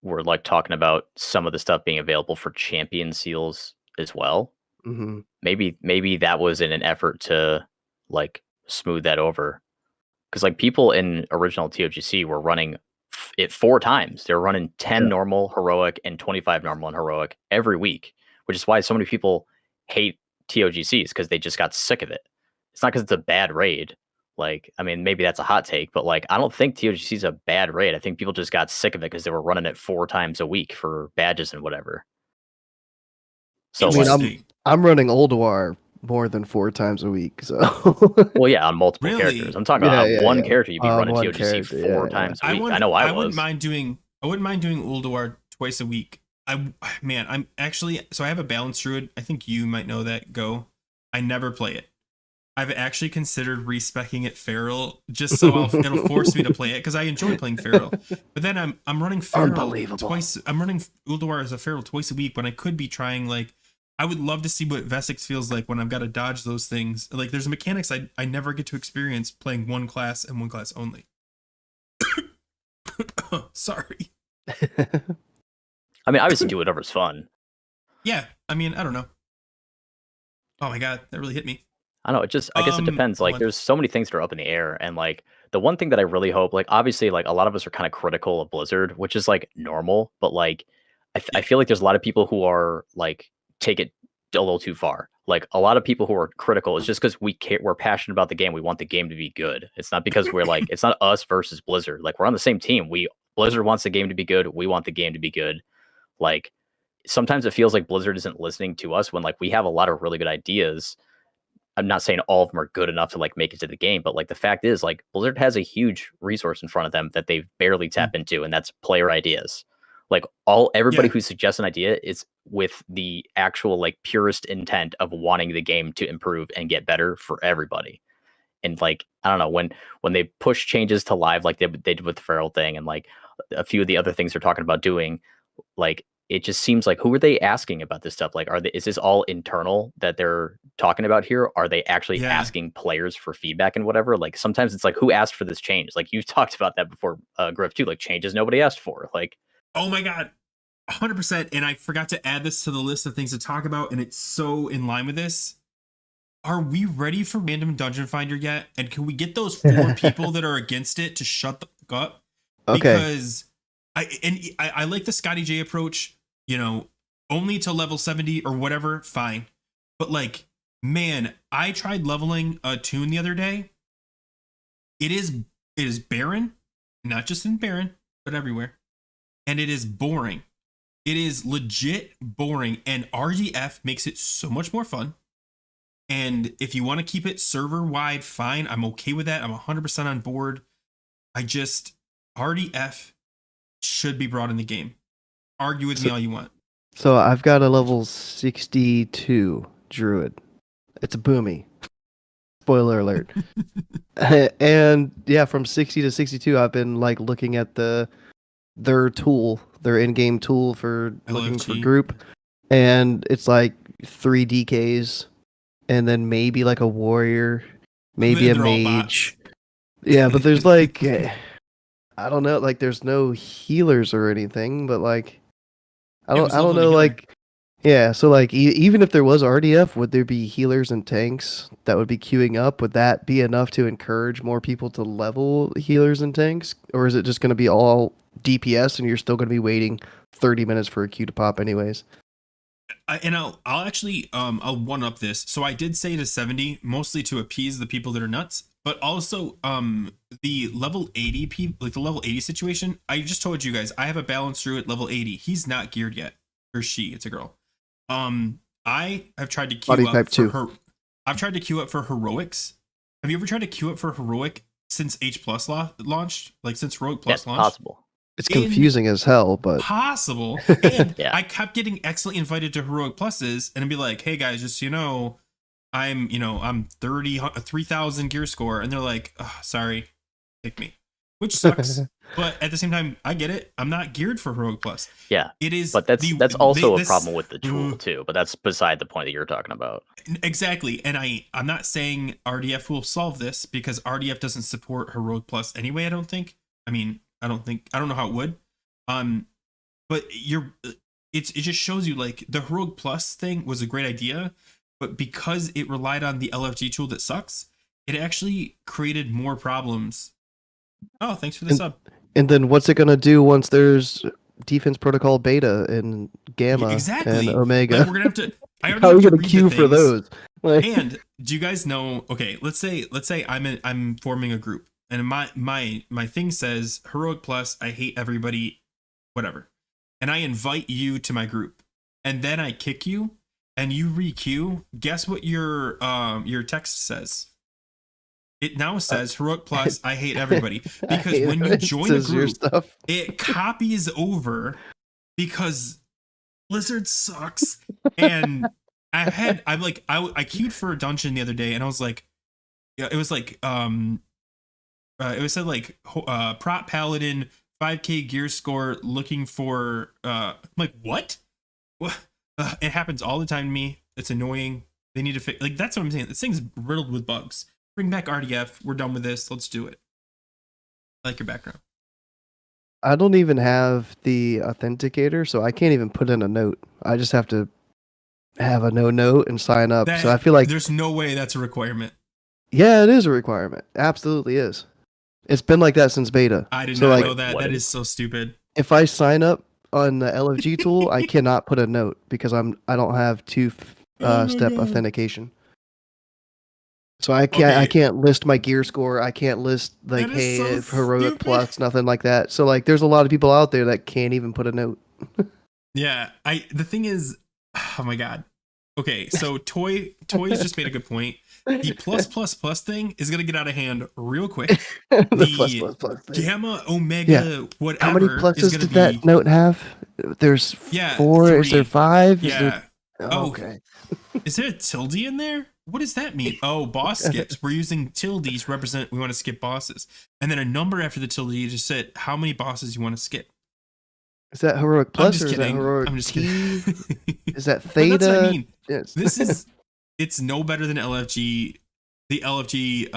were like talking about some of the stuff being available for champion seals as well? Mm-hmm. Maybe that was in an effort to like smooth that over. Because like people in original TOGC were running it 4 times. They were running 10 normal, heroic, and 25 normal and heroic every week, which is why so many people hate TOGCs because they just got sick of it. It's not because it's a bad raid. Like, I mean, maybe that's a hot take, but like, I don't think TOGC is a bad raid. I think people just got sick of it because they were running it 4 times a week for badges and whatever. So I mean, I'm running Ulduar more than 4 times a week. So well, yeah, on multiple characters. I'm talking about one character you'd be running TOGC 4 times a week. I know I wouldn't mind doing Ulduar twice a week. I'm actually, so I have a balanced druid. I think you might know that. Go. I never play it. I've actually considered respecking it feral just so it'll force me to play it because I enjoy playing feral. But then I'm running feral twice. I'm running Ulduar as a feral twice a week when I could be trying like. I would love to see what Vesix feels like when I've got to dodge those things. Like there's mechanics I never get to experience playing one class and one class only. Sorry. I mean, obviously do whatever's fun. Yeah. I mean, I don't know. Oh my God, that really hit me. I don't know. It just, I guess it depends. Like there's so many things that are up in the air. And like the one thing that I really hope, like obviously like a lot of us are kind of critical of Blizzard, which is like normal, but like I feel like there's a lot of people who are like, take it a little too far. Like a lot of people who are critical is just because we're passionate about the game. We want the game to be good. It's not because we're like, it's not us versus Blizzard. Like we're on the same team. Blizzard wants the game to be good. We want the game to be good. Like sometimes it feels like Blizzard isn't listening to us when like we have a lot of really good ideas. I'm not saying all of them are good enough to like make it to the game, but like the fact is like Blizzard has a huge resource in front of them that they've barely tapped into, and that's player ideas. Like everybody who suggests an idea is with the actual like purest intent of wanting the game to improve and get better for everybody. And like, I don't know, when they push changes to live, like they did with the feral thing and like a few of the other things they're talking about doing, like, it just seems like, who are they asking about this stuff? Like, is this all internal that they're talking about here? Are they actually asking players for feedback and whatever? Like sometimes it's like, who asked for this change? Like you've talked about that before, Grif too, like changes nobody asked for. Like, oh my God, 100%. And I forgot to add this to the list of things to talk about. And it's so in line with this. Are we ready for random dungeon finder yet? And can we get those 4 people that are against it to shut the fuck up? Okay. Because I like the Scotty J approach, you know, only to level 70 or whatever, fine. But like, man, I tried leveling a tune the other day. It is barren, not just in Barren, but everywhere. And it is boring. It is legit boring. And RDF makes it so much more fun. And if you want to keep it server wide, fine. I'm okay with that. I'm 100% on board. RDF should be brought in the game. Argue with me all you want. So I've got a level 62 druid. It's a boomy. Spoiler alert. And yeah, from 60 to 62, I've been like looking at their in-game tool for looking for group, and it's like 3 DKs, and then maybe like a warrior, maybe a mage. Yeah, but there's like I don't know, like there's no healers or anything, but like I don't know, like yeah. So like even if there was RDF, would there be healers and tanks that would be queuing up? Would that be enough to encourage more people to level healers and tanks, or is it just going to be all DPS and you're still going to be waiting 30 minutes for a queue to pop anyways? I'll actually I'll one up this. So I did say to 70 mostly to appease the people that are nuts, but also the level 80 people, like the level 80 situation. I just told you guys I have a balance through at level 80. He's not geared yet, or she. It's a girl. I have tried to queue up for her. I've tried to queue up for heroics. Have you ever tried to queue up for heroic since H+ launched? Like since Heroic Plus launched? Possible. It's confusing as hell, but possible. And I kept getting excellently invited to Heroic Pluses, and I'd be like, "Hey guys, just so you know, I'm 3,000 gear score," and they're like, oh, "Sorry, pick me," which sucks. But at the same time, I get it. I'm not geared for Heroic Plus. Yeah, it is. But that's also a problem with the tool too. But that's beside the point that you're talking about. Exactly, and I'm not saying RDF will solve this because RDF doesn't support Heroic Plus anyway. I don't think. I mean, I don't know how it would. But it just shows you like the Heroic Plus thing was a great idea, but because it relied on the LFG tool that sucks, it actually created more problems. Oh, thanks for the sub. And then what's it gonna do once there's defense protocol beta and gamma exactly. and omega? Like, we're gonna have to. I How are we gonna queue for those? Like, and do you guys know? Okay, let's say I'm forming a group, and my thing says heroic plus. I hate everybody, whatever, and I invite you to my group, and then I kick you, and you re-queue. Guess what your text says? It now says heroic plus. I hate everybody, because when you join the group, it copies over because Blizzard sucks. And I queued for a dungeon the other day, and I was like, yeah, it was like it was said like prop paladin 5k gear score looking for I'm like, what? It happens all the time to me. It's annoying. They need to fix, like, that's what I'm saying. This thing's riddled with bugs. Bring back RDF. We're done with this. Let's do it. I like your background. I don't even have the authenticator, so I can't even put in a note. I just have to have a no note and sign up. So I feel like there's no way that's a requirement. Yeah, it is a requirement. Absolutely is. It's been like that since beta. I did not know that. That is so stupid. If I sign up on the LFG tool, I cannot put a note because I don't have two-step authentication. So I can't list my gear score. I can't list like, hey, so heroic plus, nothing like that. So like, there's a lot of people out there that can't even put a note. Yeah, the thing is, oh my god. Okay, so Toy's just made a good point. The plus thing is gonna get out of hand real quick. The plus gamma omega whatever. How many pluses did that note have? There's 4. 3. Is there 5? Yeah. Okay. Is there a tilde in there? What does that mean? Oh, boss skips. We're using tildes to represent we want to skip bosses. And then a number after the tilde, you just said how many bosses you want to skip. Is that heroic plus or is that heroic I'm just T? kidding. Is that theta? That's what I mean. Yes. It's no better than LFG. The LFG,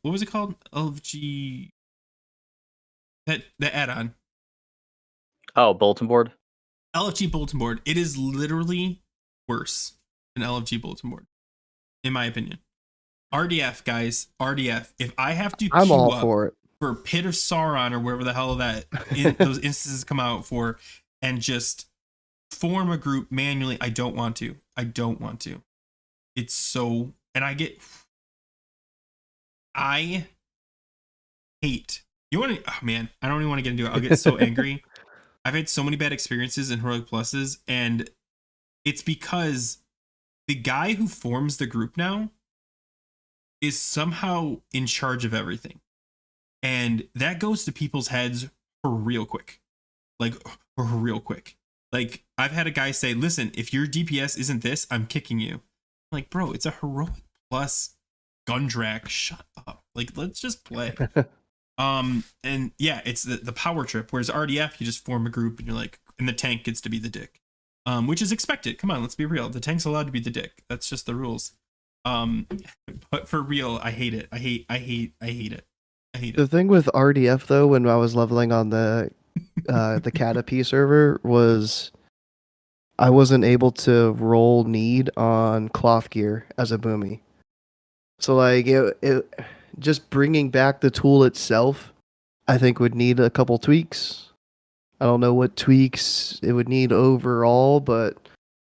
what was it called? LFG, the add-on. Oh, bulletin board? LFG bulletin board. It is literally worse than LFG bulletin board, in my opinion. RDF, guys, RDF. If I have to I'm all for it. For Pit of Sauron or wherever the hell those instances come out for, and just form a group manually, I don't want to. It's so, and I hate, you want to, oh man, I don't even want to get into it. I'll get so angry. I've had so many bad experiences in heroic pluses, and it's because the guy who forms the group now is somehow in charge of everything. And that goes to people's heads for real quick. Like, I've had a guy say, listen, if your DPS isn't this, I'm kicking you. I'm like, bro, it's a heroic plus Gundrak. Shut up. Like, let's just play. And yeah, it's the power trip. Whereas RDF, you just form a group and you're like, and the tank gets to be the dick. Which is expected. Come on, let's be real. The tank's allowed to be the dick. That's just the rules. But for real, I hate it. I hate it. The thing with RDF though, when I was leveling on the Caterpie server, was I wasn't able to roll need on cloth gear as a boomy. So like it just bringing back the tool itself, I think would need a couple tweaks. I don't know what tweaks it would need overall, but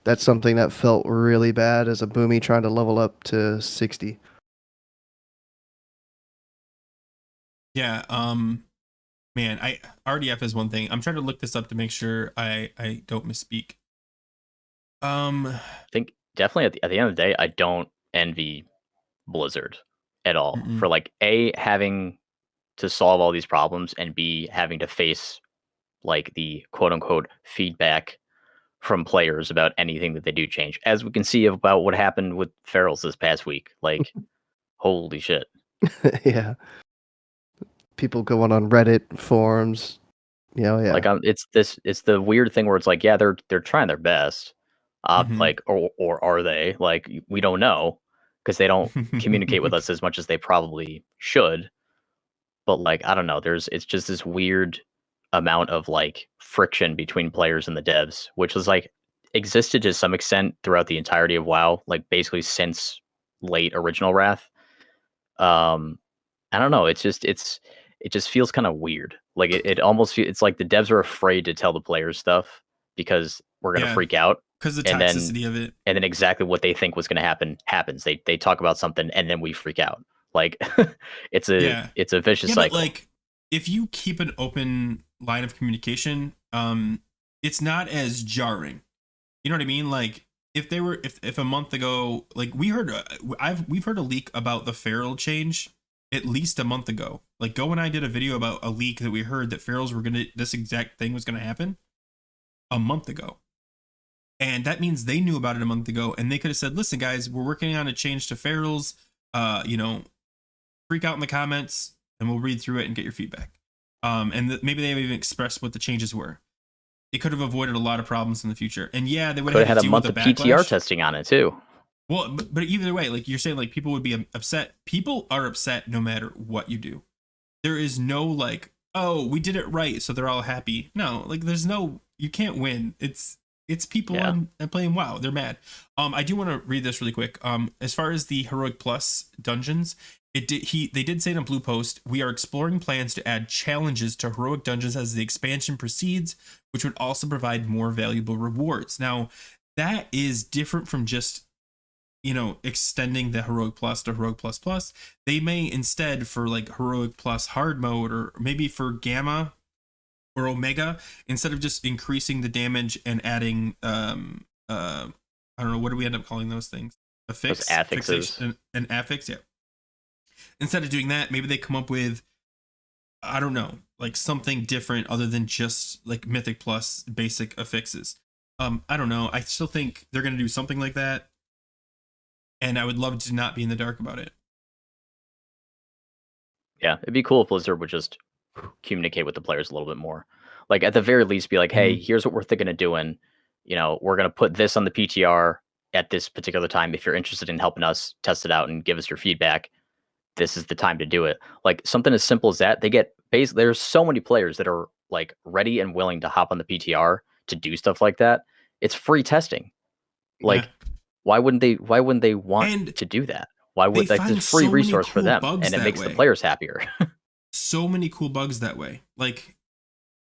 that's something that felt really bad as a boomy trying to level up to 60. Yeah, man, RDF is one thing. I'm trying to look this up to make sure I don't misspeak. I think definitely at the end of the day, I don't envy Blizzard at all for like A, having to solve all these problems, and B, having to face like the quote unquote feedback from players about anything that they do change, as we can see about what happened with Ferals this past week. Like, holy shit. Yeah. People going on Reddit forums, yeah. Like it's the weird thing where it's like, yeah, they're trying their best, like, or are they? Like, we don't know because they don't communicate with us as much as they probably should. But like, I don't know. It's just this weird amount of like friction between players and the devs, which was like existed to some extent throughout the entirety of WoW, like basically since late original Wrath. I don't know. It just feels kind of weird. Like it almost it's like the devs are afraid to tell the players stuff because we're gonna freak out. Because the and toxicity then, of it. And then exactly what they think was gonna happen happens. They talk about something and then we freak out. Like it's a vicious cycle. But like if you keep an open line of communication, it's not as jarring. You know what I mean? Like if a month ago, like we've heard a leak about the feral change at least a month ago. Like Go and I did a video about a leak that we heard that ferals were this exact thing was gonna happen a month ago. And that means they knew about it a month ago, and they could have said, listen guys, we're working on a change to ferals, freak out in the comments and we'll read through it and get your feedback. Maybe they have even expressed what the changes were. It could have avoided a lot of problems in the future. And yeah, they would have had a month of PTR testing on it too. Well, but either way, like you're saying, like people would be upset. People are upset no matter what you do. There is no like, oh, we did it right, so they're all happy. No, like there's no, you can't win. It's people on playing WoW. They're mad. I do want to read this really quick. As far as the Heroic Plus dungeons, they did say in a blue post, we are exploring plans to add challenges to Heroic dungeons as the expansion proceeds, which would also provide more valuable rewards. Now, that is different from just, extending the Heroic Plus to Heroic Plus Plus. They may instead, for like Heroic Plus hard mode, or maybe for Gamma or Omega, instead of just increasing the damage and adding, I don't know, what do we end up calling those things? Affixes. An affix, yeah. Instead of doing that, maybe they come up with, I don't know, like something different other than just like Mythic Plus basic affixes. I don't know. I still think they're going to do something like that. And I would love to not be in the dark about it. Yeah, it'd be cool if Blizzard would just communicate with the players a little bit more. Like at the very least be like, hey, here's what we're thinking of doing. We're going to put this on the PTR at this particular time. If you're interested in helping us test it out and give us your feedback, this is the time to do it. Like something as simple as that. There's so many players that are like ready and willing to hop on the PTR to do stuff like that. It's free testing. Like why wouldn't they want to do that? Why would it's a free resource for them, and it makes the players happier. So many cool bugs that way. Like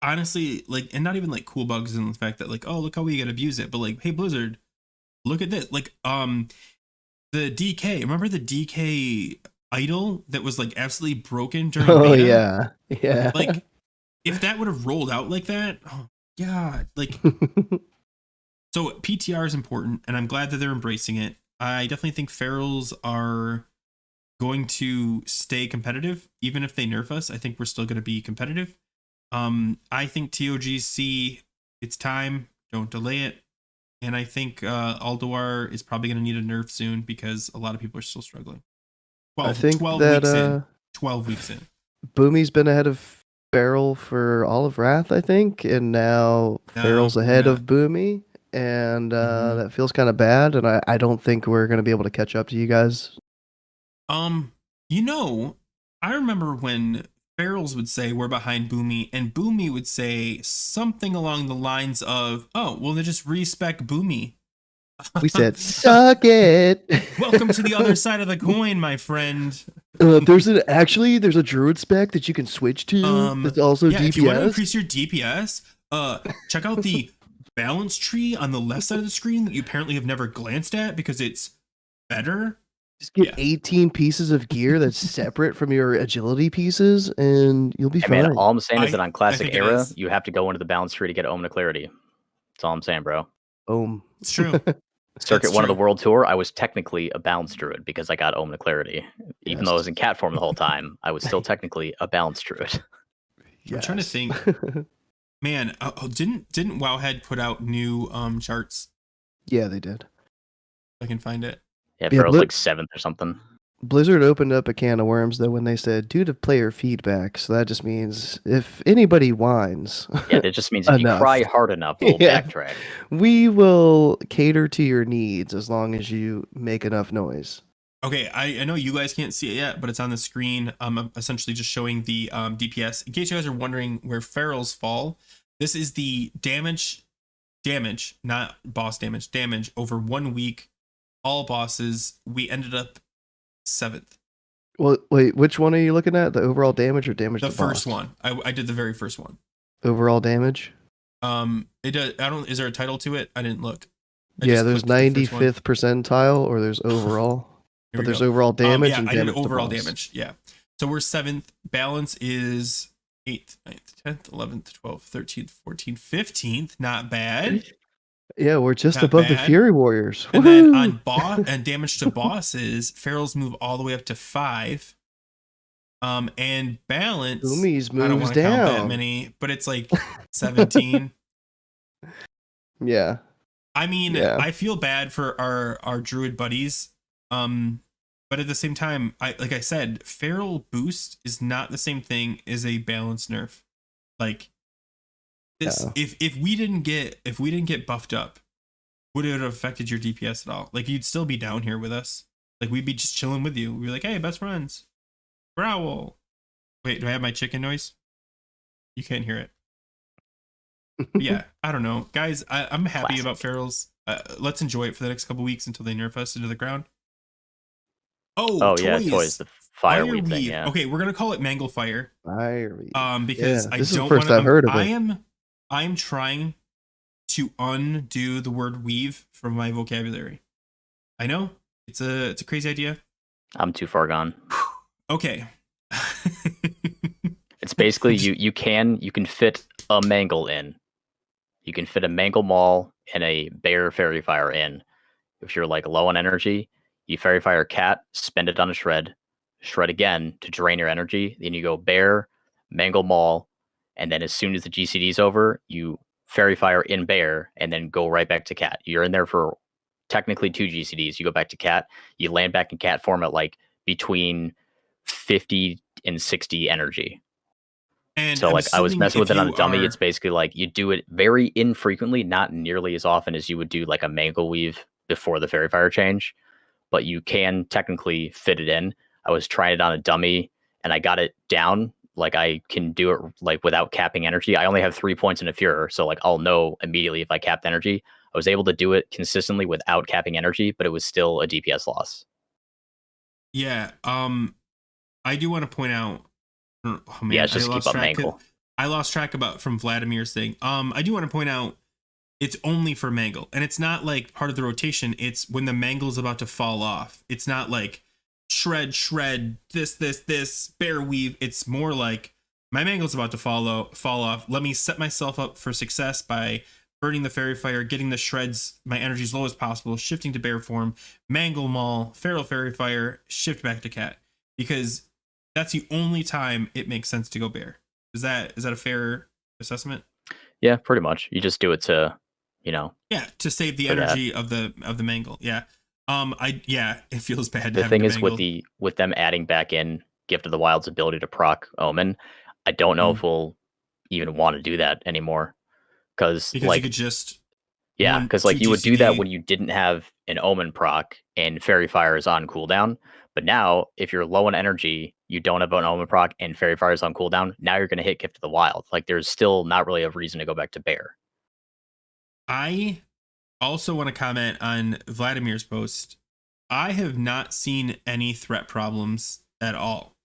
honestly, like, and not even like cool bugs in the fact that like, oh, look how we can abuse it, but like, hey Blizzard, look at this. Like the DK, remember the DK idol that was like absolutely broken during beta? Yeah. Like if that would have rolled out like that, oh god, like so PTR is important, and I'm glad that they're embracing it. I definitely think ferals are going to stay competitive, even if they nerf us. I think we're still going to be competitive. I think TOGC, it's time. Don't delay it. And I think Ulduar is probably going to need a nerf soon because a lot of people are still struggling. Well, I think 12 that, weeks in. 12 weeks in. Boomy's been ahead of Feral for all of Wrath, I think, and now Feral's ahead of Boomy, and that feels kind of bad, and I don't think we're going to be able to catch up to you guys. I remember when Ferals would say we're behind Boomy, and Boomy would say something along the lines of, oh, well, they just respec Boomy. We said, suck it. Welcome to the other side of the coin, my friend. There's a druid spec that you can switch to. That's also DPS. If you want to increase your DPS, check out the balance tree on the left side of the screen that you apparently have never glanced at because it's better. Just get 18 pieces of gear that's separate from your agility pieces, and you'll be fine. Man, all I'm saying is that on Classic Era, you have to go into the balance tree to get Omen of Clarity. That's all I'm saying, bro. It's true. Circuit 1 of the World Tour, I was technically a balanced druid because I got Omen of Clarity. Even though I was in cat form the whole time, I was still technically a balanced druid. I'm trying to think. Man, didn't Wowhead put out new charts? Yeah, they did. I can find it. Yeah, Feral's like 7th or something. Blizzard opened up a can of worms though when they said due to player feedback. So that just means if anybody whines, yeah, that just means if you cry hard enough, we'll backtrack. We will cater to your needs as long as you make enough noise. Okay, I know you guys can't see it yet, but it's on the screen. I'm essentially just showing the DPS. In case you guys are wondering where ferals fall, this is the damage, not boss damage over 1 week. All bosses, we ended up 7th. Well, wait, which one are you looking at? The overall damage or damage The to first boss? one. I did the very first one. Overall damage? It does, I don't. Is there a title to it? I didn't look. I Yeah, just there's clicked the first one. 95th percentile or there's overall. Here But we there's go. overall damage Yeah, and I did damage to overall boss. damage. Yeah. So we're 7th. Balance is 8th, 9th, 10th, 11th, 12th, 13th, 14th, 15th. Not bad. Yeah, we're just Not above the bad. Fury Warriors. And then Woohoo! on boss and damage to bosses, Ferals move all the way up to 5. And balance. Boomies I don't moves want to count that down. many, but it's like 17. Yeah. I mean, Yeah. I feel bad for our druid buddies. But at the same time, like I said, feral boost is not the same thing as a balance nerf. Like this, Yeah. if we didn't get buffed up, would it have affected your DPS at all? Like you'd still be down here with us. Like we'd be just chilling with you. We'd be like, hey, best friends. Growl. Wait, do I have my chicken noise? You can't hear it. But yeah, I don't know, guys. I'm happy Classic. about ferals. Let's enjoy it for the next couple weeks until they nerf us into the ground. Oh, yeah, toys, the fireweed thing. Yeah. Okay, we're gonna call it Mangle Fire. Fireweed. Because Yeah, I this is the don't first wanna, I've heard of it. I am trying to undo the word weave from my vocabulary. I know it's a crazy idea. I'm too far gone. Okay. It's basically you can fit a mangle in. You can fit a mangle maul and a bear fairy fire in. If you're like low on energy, you fairy fire cat, spend it on a shred again to drain your energy. Then you go bear, mangle maul, and then as soon as the GCD is over, you fairy fire in bear and then go right back to cat. You're in there for technically 2 GCDs. You go back to cat, you land back in cat form at like between 50 and 60 energy. And so like I was messing with it on a dummy. Are... It's basically like you do it very infrequently, not nearly as often as you would do like a mangle weave before the fairy fire change, but you can technically fit it in. I was trying it on a dummy and I got it down. Like I can do it like without capping energy. I only have 3 points in a Furor, so like I'll know immediately if I capped energy. I was able to do it consistently without capping energy, but it was still a DPS loss. Yeah, I do want to point out. Oh man, yeah, just keep up mangle. I lost track about from Vladimir's thing. I do want to point out it's only for mangle, and it's not like part of the rotation. It's when the mangle's about to fall off. It's not like shred, this bear weave. It's more like my mangle's about to fall off. Let me set myself up for success by burning the fairy fire, getting the shreds, my energy as low as possible, shifting to bear form, mangle maul, feral fairy fire, shift back to cat, because that's the only time it makes sense to go bear. Is that a fair assessment? Yeah, pretty much. You just do it to, Yeah, to save the energy of the mangle. Yeah. It feels bad. The thing is with them adding back in Gift of the Wild's ability to proc Omen, I don't know if we'll even want to do that anymore. Because like you could just because like you would do that when you didn't have an Omen proc and Fairy Fire is on cooldown. But now, if you're low on energy, you don't have an Omen proc and Fairy Fire is on cooldown, now you're going to hit Gift of the Wild. Like, there's still not really a reason to go back to Bear. I also want to comment on Vladimir's post. I have not seen any threat problems at all.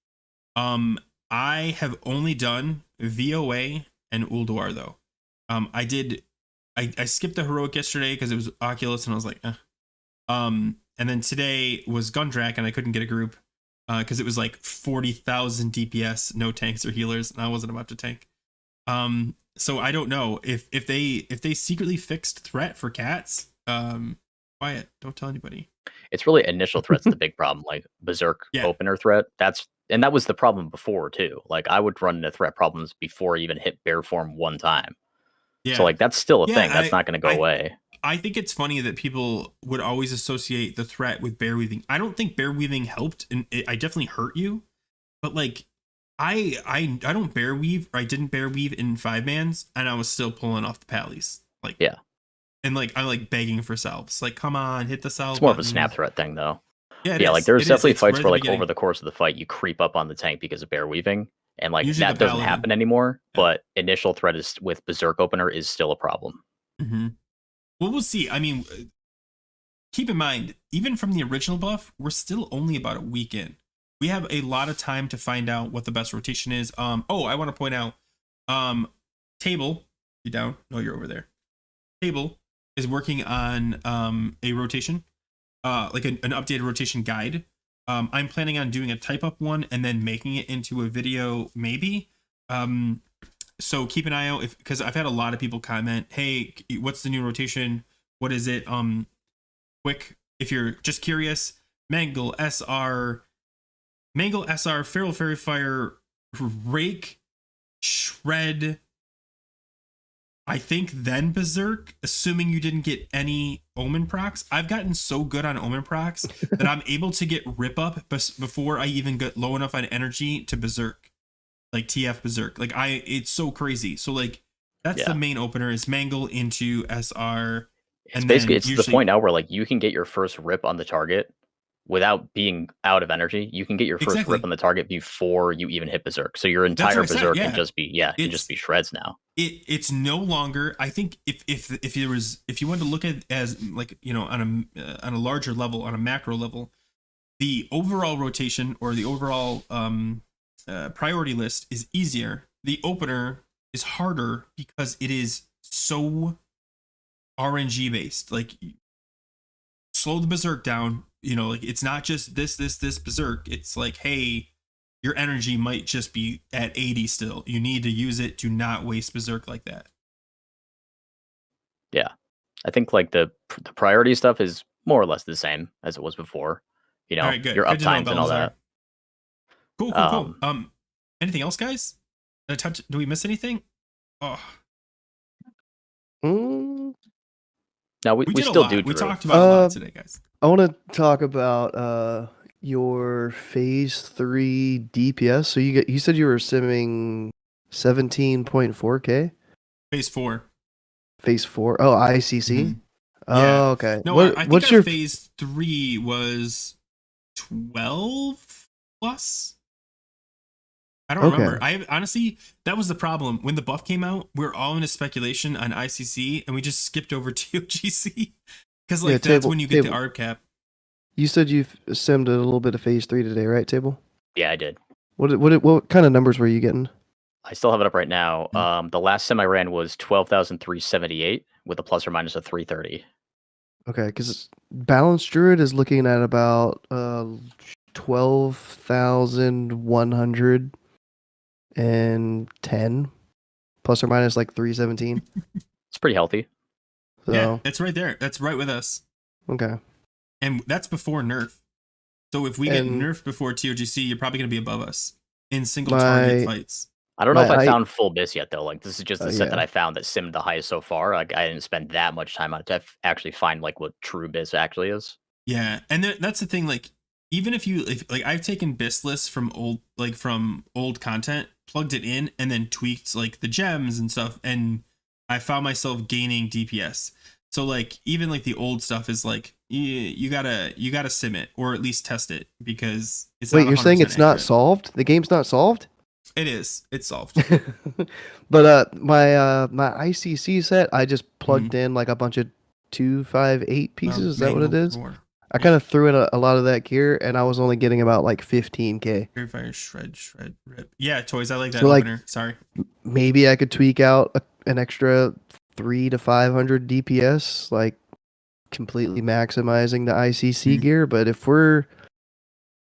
I have only done VOA and Ulduar, though. I skipped the heroic yesterday because it was Oculus and I was like, and then today was Gundrak and I couldn't get a group because it was like 40,000 DPS, no tanks or healers, and I wasn't about to tank. So I don't know if they secretly fixed threat for cats. Quiet, don't tell anybody. It's really initial threat's the big problem, like Berserk opener threat. And that was the problem before too. Like I would run into threat problems before I even hit bear form one time. Yeah. So like that's still a thing. That's not going to go away. I think it's funny that people would always associate the threat with bear weaving. I don't think bear weaving helped, and I definitely hurt you. But like, I don't bear weave, or I didn't bear weave in 5-mans, and I was still pulling off the pallies. Like and like I'm like begging for salves. Like, come on, hit the salve. It's more of a snap threat thing, though. Yeah, like there's definitely fights where like over the course of the fight you creep up on the tank because of bear weaving. And like usually that doesn't happen anymore, but initial threat is with Berserk opener is still a problem. Mm-hmm. Well, we'll see. I mean, keep in mind, even from the original buff, we're still only about a week in. we have a lot of time to find out what the best rotation is. I want to point out, Table, you down? No, you're over there. Table is working on a rotation, like an updated rotation guide. I'm planning on doing a type up one and then making it into a video, maybe. So keep an eye out, because I've had a lot of people comment, hey, what's the new rotation? What is it? Quick, if you're just curious, Mangle SR, Feral Fairy Fire, Rake, Shred, I think then Berserk, assuming you didn't get any Omen procs. I've gotten so good on Omen procs that I'm able to get Rip Up before I even get low enough on energy to Berserk. Like TF Berserk. Like it's so crazy. So like that's the main opener is Mangle into SR. It's basically the point now where like you can get your first rip on the target without being out of energy. You can get your first rip on the target before you even hit Berserk. So your entire Berserk can just be shreds now. It's no longer. I think if you wanted to look at it as like, you know, on a larger level, on a macro level, the overall rotation or the overall priority list is easier. The opener is harder because it is so RNG based. Like, slow the Berserk down. You know, like it's not just this Berserk. It's like, hey, your energy might just be at 80 still. You need to use it to not waste Berserk like that. Yeah, I think like the priority stuff is more or less the same as it was before. You know, all right, good. Your uptimes and all that. Cool. Anything else, guys? Do we miss anything? Oh. No, we still do. We talked about a lot today, guys. I want to talk about your phase 3 DPS. So you said you were simming 17.4k. Phase 4. Phase 4. Oh, ICC. Mm-hmm. Oh, yeah. okay. No, I think what's your phase 3 was 12 plus. I don't remember. I honestly, that was the problem. When the buff came out, we were all into speculation on ICC, and we just skipped over Togc because that's when you get the ARB cap. You said you've simmed a little bit of phase 3 today, right, Table? Yeah, I did. What kind of numbers were you getting? I still have it up right now. The last sim I ran was 12,378 with a plus or minus of 330. Okay, because Balanced Druid is looking at about 12,110 plus or minus like 317. It's pretty healthy. So, yeah, it's right there. That's right with us. Okay. And that's before nerf. So if we get nerf before Togc, you're probably going to be above us in single target fights. I don't know if I found full bis yet, though. Like, this is just the set that I found that simmed the highest so far. Like, I didn't spend that much time on it to actually find, like, what true bis actually is. Yeah, and that's the thing. Like, even if I've taken bis lists from old content, plugged it in, and then tweaked, like, the gems and stuff, and I found myself gaining DPS. So, like, even, like, the old stuff is, like, you gotta sim it, or at least test it, because it's Wait, you're saying it's not solved? The game's not solved? It is. It's solved. But my ICC set, I just plugged in like a bunch of 258 pieces. Is that what it is? I kind of threw in a lot of that gear, and I was only getting about like 15k. Fire, shred, rip. Yeah, toys. I like that opener. Sorry. Maybe I could tweak out an extra 300 to 500 DPS, like completely maximizing the ICC gear. But if we're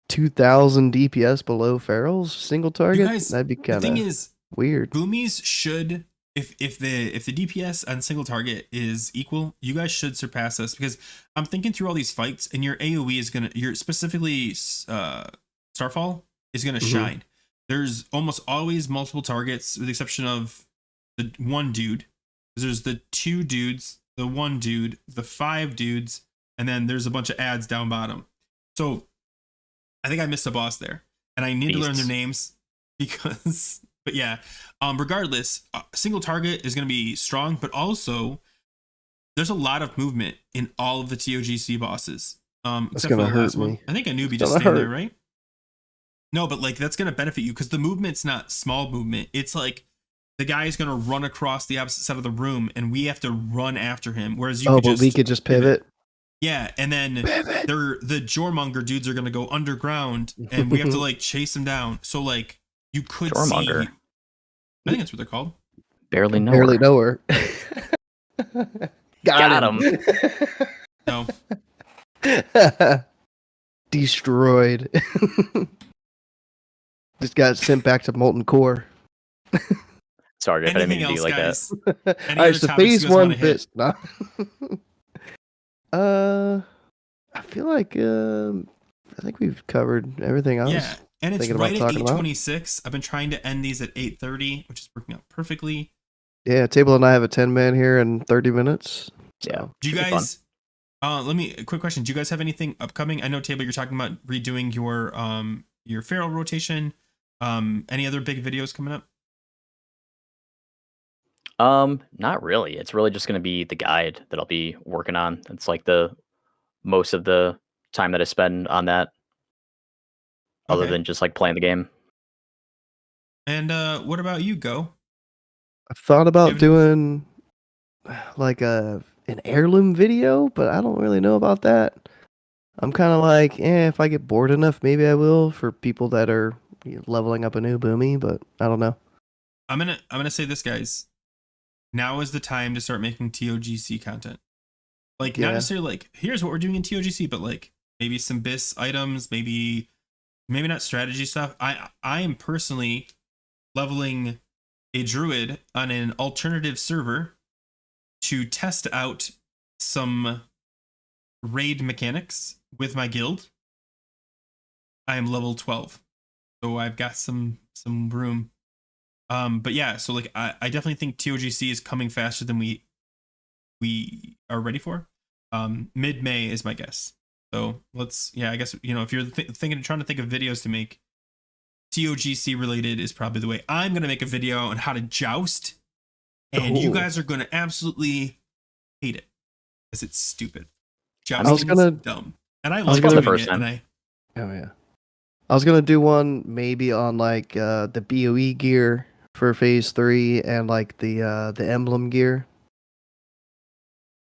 2,000 DPS below ferals single target, that'd be kind of weird. Boomies should, if the DPS on single target is equal, you guys should surpass us, because I'm thinking through all these fights, and your AoE is your specifically Starfall is gonna shine. There's almost always multiple targets, with the exception of the one dude. There's the 2 dudes, the 1 dude, the 5 dudes, and then there's a bunch of ads down bottom. So I think I missed a boss there, and I need to learn their names because, but yeah, regardless, single target is going to be strong, but also there's a lot of movement in all of the TOGC bosses. Except for the last one. I think a newbie just stand there, right? No, but like that's going to benefit you because the movement's not small movement. It's like the guy is going to run across the opposite side of the room, and we have to run after him. Whereas you we could just pivot. Yeah, and then the Jormonger dudes are gonna go underground, and we have to like chase them down. So like you could Jormonger. see. I think that's what they're called. Barely know Barely her. know her. Got him. No. Destroyed. Just got sent back to Molten Core. Sorry, Griff, I didn't mean Anything to do you else, like that. guys? Any All right, other so topics phase you guys wanna one hit? bits. I feel like I think we've covered everything else. Yeah, and it's thinking right about at talking about. 8:26. I've been trying to end these at 8:30, which is working out perfectly. Yeah, Table and I have a 10-man here in 30 minutes. So. Yeah. Do you Should be fun. guys? A quick question. Do you guys have anything upcoming? I know, Table, you're talking about redoing your feral rotation. Any other big videos coming up? Not really. It's really just going to be the guide that I'll be working on. It's like the most of the time that I spend on that, other Okay. than just like playing the game. And what about you, Go? I've thought about David? doing like an heirloom video, but I don't really know about that. I'm kind of like, if I get bored enough, maybe I will for people that are leveling up a new Boomy, but I don't know. I'm gonna say this, guys. Now is the time to start making TOGC content. Like, not Yeah. necessarily like, here's what we're doing in TOGC, but like maybe some BIS items, maybe not strategy stuff. I am personally leveling a druid on an alternative server to test out some raid mechanics with my guild. I am level 12, so I've got some room. But yeah, so like I definitely think TOGC is coming faster than we are ready for. Mid-May is my guess. So I guess, if you're trying to think of videos to make, TOGC related is probably the way. I'm gonna make a video on how to joust, and you guys are gonna absolutely hate it because it's stupid. Jousting is dumb, and I like doing it. And oh yeah, I was gonna do one maybe on like the BOE gear for phase 3 and like the emblem gear.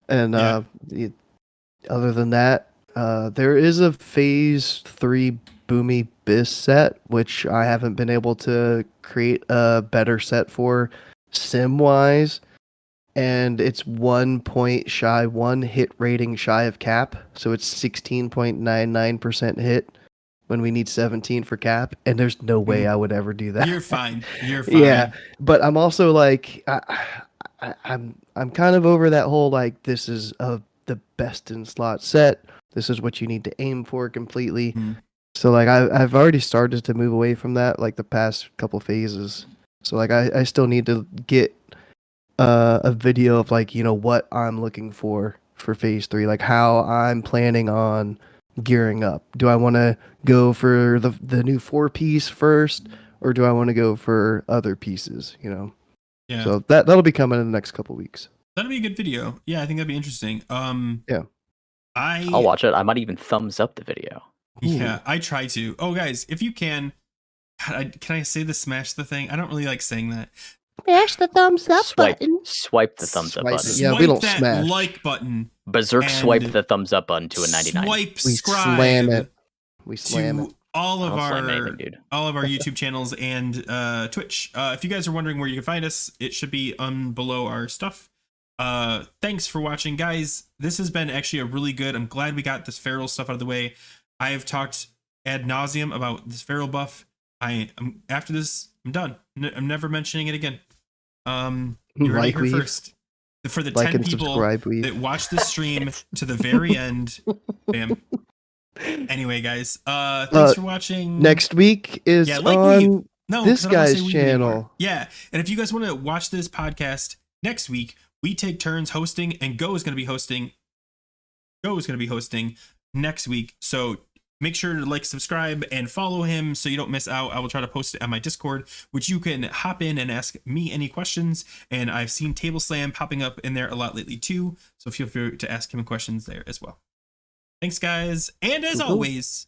And other than that, there is a phase 3 Boomy BIS set, which I haven't been able to create a better set for sim-wise. And it's 1 point shy, 1 hit rating shy of cap. So it's 16.99% hit when we need 17 for cap. And there's no way I would ever do that. You're fine. You're fine. Yeah, but I'm also like, I'm kind of over that whole like, this is the best in slot set. This is what you need to aim for completely. So like I've already started to move away from that like the past couple phases. So like I still need to get a video of like what I'm looking for phase 3, like how I'm planning on gearing up. Do I want to go for the new 4-piece first, or do I want to go for other pieces? Yeah. So that'll be coming in the next couple weeks. That'll be a good video. Yeah, I think that'd be interesting. Yeah. I'll watch it. I might even thumbs up the video. Yeah, I try to. Oh, guys, if you can I say the smash the thing? I don't really like saying that. Smash the thumbs up button. Swipe the thumbs up button. Yeah, we don't that smash. like button. Berserk swipe the thumbs up button to a 99. We slam it. We slam it. All of our YouTube channels and Twitch. If you guys are wondering where you can find us, it should be below our stuff. Thanks for watching, guys. This has been actually a really good. I'm glad we got this feral stuff out of the way. I have talked ad nauseum about this feral buff. After this, I'm done. I'm never mentioning it again. You heard it here first. For the 10 people that watch the stream to the very end, bam. Anyway, guys, thanks for watching. Next week is on this guy's channel. Yeah, and if you guys want to watch this podcast next week, we take turns hosting, and Go is going to be hosting. Next week, so make sure to like, subscribe, and follow him so you don't miss out. I will try to post it on my Discord, which you can hop in and ask me any questions. And I've seen Table Slam popping up in there a lot lately too, so feel free to ask him questions there as well. Thanks, guys, and as always,